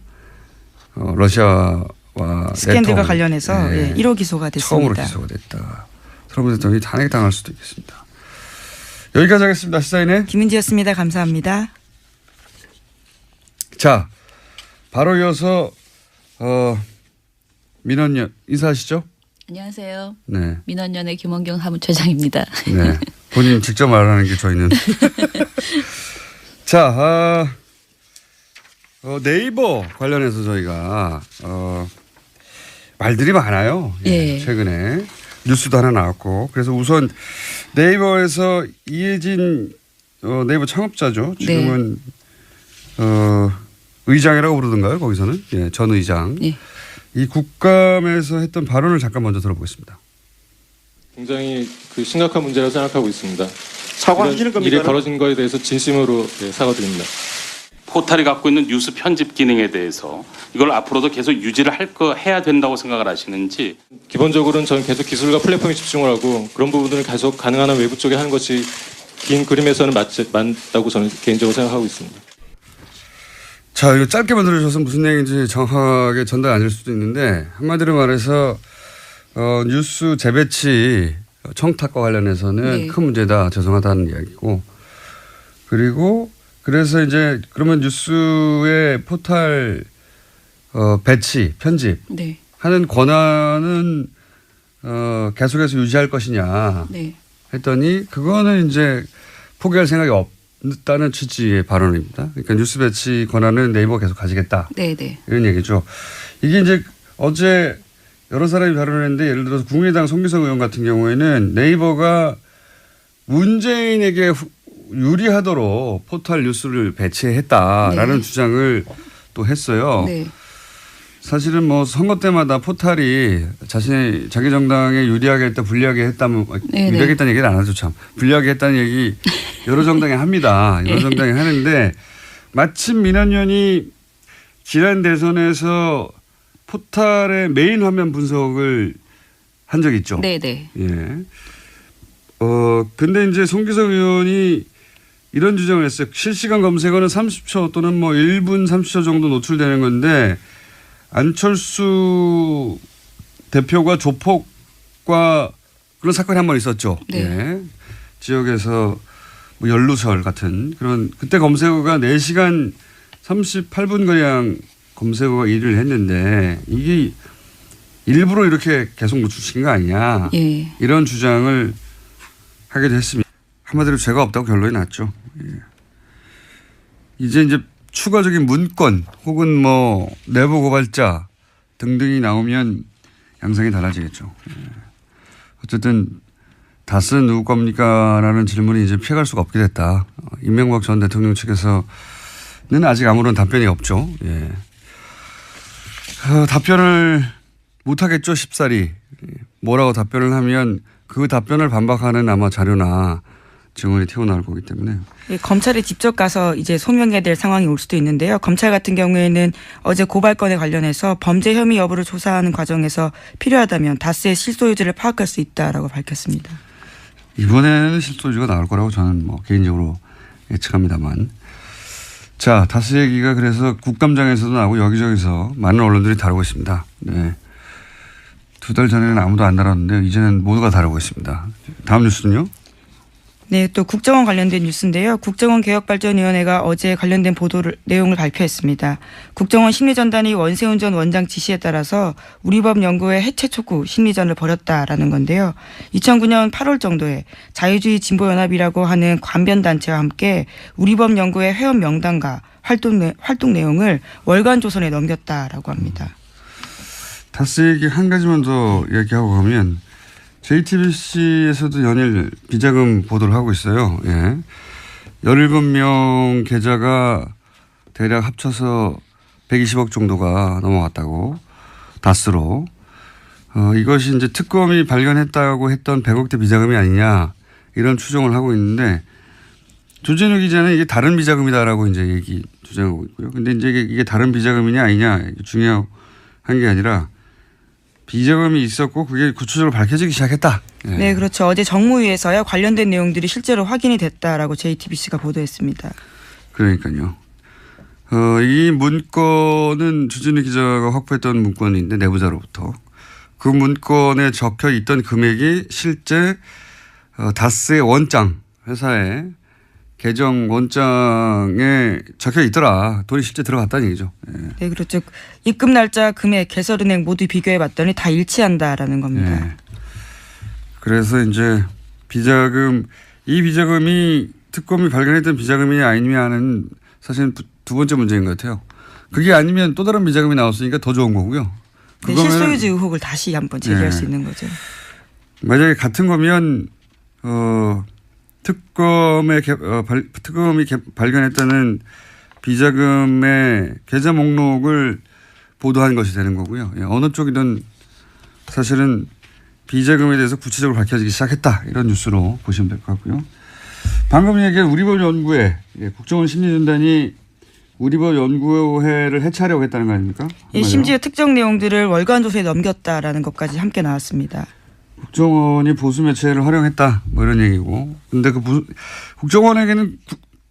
러시아와 스캔들과 관련해서 예. 1호 기소가 됐습니다. 처음으로 기소가 됐다. 트럼프 대통령이 탄핵당할 수도 있겠습니다. 여기까지 하겠습니다. 시사인의 김은지였습니다. 감사합니다. 자, 바로 이어서 민원연 인사하시죠. 안녕하세요. 네. 민원연의 김원경 사무처장입니다. 네. 본인 직접 말하는 게 저희는. 자, 네이버 관련해서 저희가 말들이 많아요. 예. 최근에 뉴스도 하나 나왔고 그래서 우선 네이버에서 이혜진 네이버 창업자죠. 지금은 의장이라고 부르던가요? 거기서는 예, 전 의장. 예. 이 국감에서 했던 발언을 잠깐 먼저 들어보겠습니다. 굉장히 심각한 문제라고 생각하고 있습니다. 사과하시는 겁니까? 일이 벌어진 거에 대해서 진심으로 사과드립니다. 포털이 갖고 있는 뉴스 편집 기능에 대해서 이걸 앞으로도 계속 유지를 해야 된다고 생각을 하시는지. 기본적으로는 저는 계속 기술과 플랫폼에 집중을 하고 그런 부분들을 계속 가능한 한 외부 쪽에 하는 것이 긴 그림에서는 맞다고 저는 개인적으로 생각하고 있습니다. 자, 이거 짧게만 들으셔서 무슨 얘기인지 정확하게 전달 안 될 수도 있는데 한마디로 말해서 뉴스 재배치 청탁과 관련해서는 네. 큰 문제다. 죄송하다는 이야기고 그리고 그래서 이제 그러면 뉴스의 포털 배치, 편집 네. 하는 권한은 계속해서 유지할 것이냐 네. 했더니 그거는 이제 포기할 생각이 없다는 취지의 발언입니다. 그러니까 뉴스 배치 권한은 네이버가 계속 가지겠다. 네, 네. 이런 얘기죠. 이게 이제 어제 여러 사람이 발언했는데 예를 들어서 국민의당 송기석 의원 같은 경우에는 네이버가 문재인에게 유리하도록 포털 뉴스를 배치했다라는 네. 주장을 또 했어요. 네. 사실은 뭐 선거 때마다 포털이 자기 정당에 유리하게 했다, 불리하게 했다면 네네. 유리하게 했다는 얘기를 안 하죠 참. 불리하게 했다는 얘기 여러 정당이 합니다. 여러 정당이 하는데 마침 민원연이 지난 대선에서 포털의 메인 화면 분석을 한 적이 있죠. 네네. 예. 근데 이제 송기석 의원이 이런 주장을 했어요. 실시간 검색어는 30초 또는 뭐 1분 30초 정도 노출되는 건데 안철수 대표가 조폭과 그런 사건이 한 번 있었죠. 네. 예. 지역에서 뭐 연루설 같은 그런 그때 검색어가 4시간 38분가량 검색어가 1위를 했는데 이게 일부러 이렇게 계속 노출시킨 거 아니냐. 예. 이런 주장을 하기도 했습니다. 한마디로 죄가 없다고 결론이 났죠. 예. 이제 추가적인 문건 혹은 뭐 내부 고발자 등등이 나오면 양상이 달라지겠죠. 어쨌든 다스는 누구 겁니까? 라는 질문이 이제 피해갈 수가 없게 됐다. 이명박 전 대통령 측에서는 아직 아무런 답변이 없죠. 예. 답변을 못하겠죠, 쉽사리. 뭐라고 답변을 하면 그 답변을 반박하는 아마 자료나 증언이 튀어나올 거기 때문에. 예, 검찰에 직접 가서 이제 소명해야 될 상황이 올 수도 있는데요. 검찰 같은 경우에는 어제 고발건에 관련해서 범죄 혐의 여부를 조사하는 과정에서 필요하다면 다스의 실소유주를 파악할 수 있다라고 밝혔습니다. 이번에는 실소유주가 나올 거라고 저는 뭐 개인적으로 예측합니다만. 자, 다스 얘기가 그래서 국감장에서도 나오고 여기저기서 많은 언론들이 다루고 있습니다. 네. 2달 전에는 아무도 안 다뤘는데 이제는 모두가 다루고 있습니다. 다음 뉴스는요? 네, 또 국정원 관련된 뉴스인데요. 국정원 개혁발전위원회가 어제 관련된 내용을 발표했습니다. 국정원 심리전단이 원세훈 전 원장 지시에 따라서 우리법 연구회 해체 촉구 심리전을 벌였다라는 건데요. 2009년 8월 정도에 자유주의 진보연합이라고 하는 관변단체와 함께 우리법 연구회 회원 명단과 활동 내용을 월간조선에 넘겼다라고 합니다. 다스 얘기 한 가지만 더 얘기하고 가면 JTBC에서도 연일 비자금 보도를 하고 있어요. 예. 17명 계좌가 대략 합쳐서 120억 정도가 넘어갔다고 다스로. 이것이 이제 특검이 발견했다고 했던 100억대 비자금이 아니냐 이런 추정을 하고 있는데 조진우 기자는 이게 다른 비자금이다라고 이제 주장하고 있고요. 근데 이제 이게 다른 비자금이냐 아니냐 중요한 게 아니라 비자금이 있었고 그게 구체적으로 밝혀지기 시작했다. 네. 네, 그렇죠. 어제 정무위에서야 관련된 내용들이 실제로 확인이 됐다라고 JTBC가 보도했습니다. 그러니까요. 이 문건은 주진우 기자가 확보했던 문건인데 내부자로부터 그 문건에 적혀 있던 금액이 실제 다스의 원장 회사에 계정 원장에 적혀 있더라. 돈이 실제 들어갔다는 얘기죠. 네, 네, 그렇죠. 입금 날짜, 금액, 개설은행 모두 비교해 봤더니 다 일치한다라는 겁니다. 네. 그래서 이제 이 비자금이 특검이 발견했던 비자금이 아니냐는 사실은 두 번째 문제인 것 같아요. 그게 아니면 또 다른 비자금이 나왔으니까 더 좋은 거고요. 네, 실소유주 의혹을 다시 한번 제기할 수 있는 거죠. 만약에 같은 거면 특검이 발견했다는 비자금의 계좌 목록을 보도한 것이 되는 거고요. 어느 쪽이든 사실은 비자금에 대해서 구체적으로 밝혀지기 시작했다. 이런 뉴스로 보시면 될 것 같고요. 방금 얘기한 우리법 연구회, 국정원 심리전단이 우리법 연구회를 해체하려고 했다는 거 아닙니까? 예, 심지어 특정 내용들을 월간조서에 넘겼다라는 것까지 함께 나왔습니다. 국정원이 보수 매체를 활용했다. 뭐 이런 얘기고. 근데 국정원에게는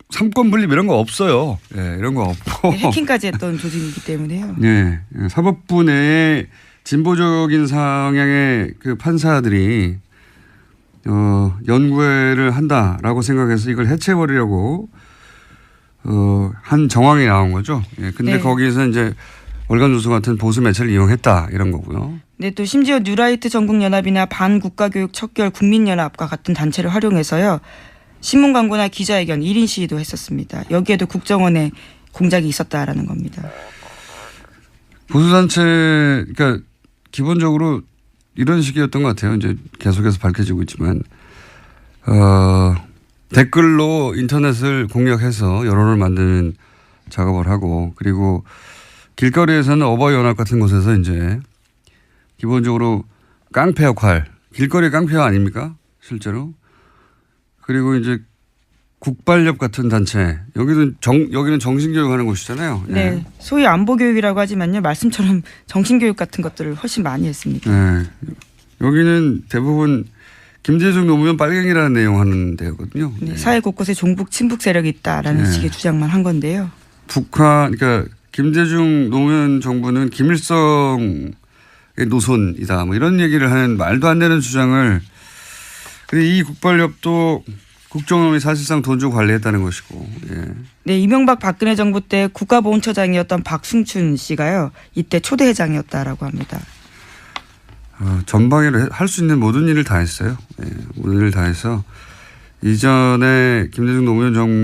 삼권 분립 이런 거 없어요. 예, 이런 거 없고. 해킹까지 했던 조직이기 때문에요. 예, 사법부 내에 진보적인 성향의 그 판사들이 연구회를 한다라고 생각해서 이걸 해체해버리려고 한 정황이 나온 거죠. 예, 근데 네. 거기에서 이제 월간조선 같은 보수 매체를 이용했다 이런 거고요. 네, 또 심지어 뉴라이트 전국연합이나 반국가교육 척결 국민연합과 같은 단체를 활용해서요. 신문 광고나 기자회견 1인 시위도 했었습니다. 여기에도 국정원에 공작이 있었다라는 겁니다. 보수단체, 그러니까 기본적으로 이런 식이었던 것 같아요. 이제 계속해서 밝혀지고 있지만, 댓글로 인터넷을 공략해서 여론을 만드는 작업을 하고, 그리고 길거리에서는 어버이연합 같은 곳에서 이제 기본적으로 깡패 역할, 길거리 깡패 아닙니까? 실제로. 그리고 이제 국발협 같은 단체, 여기는 정신교육 하는 곳이잖아요. 네. 예. 소위 안보교육이라고 하지만요. 말씀처럼 정신교육 같은 것들을 훨씬 많이 했습니다. 네. 여기는 대부분 김대중 노무현 빨갱이라는 내용 하는 데거든요. 네. 사회 곳곳에 종북, 친북 세력이 있다라는 네. 식의 주장만 한 건데요. 그러니까 김대중 노무현 정부는 김일성의 노선이다. 뭐 이런 얘기를 하는 말도 안 되는 주장을. 이 국발협도 국정원이 사실상 돈 주고 관리했다는 것이고. 예. 네, 이명박 박근혜 정부 때 국가보훈처장이었던 박승춘 씨가요. 이때 초대회장이었다라고 합니다. 전방위로 할 수 있는 모든 일을 다 했어요. 예, 모든 일을 다 해서 이전에 김대중 노무현 정부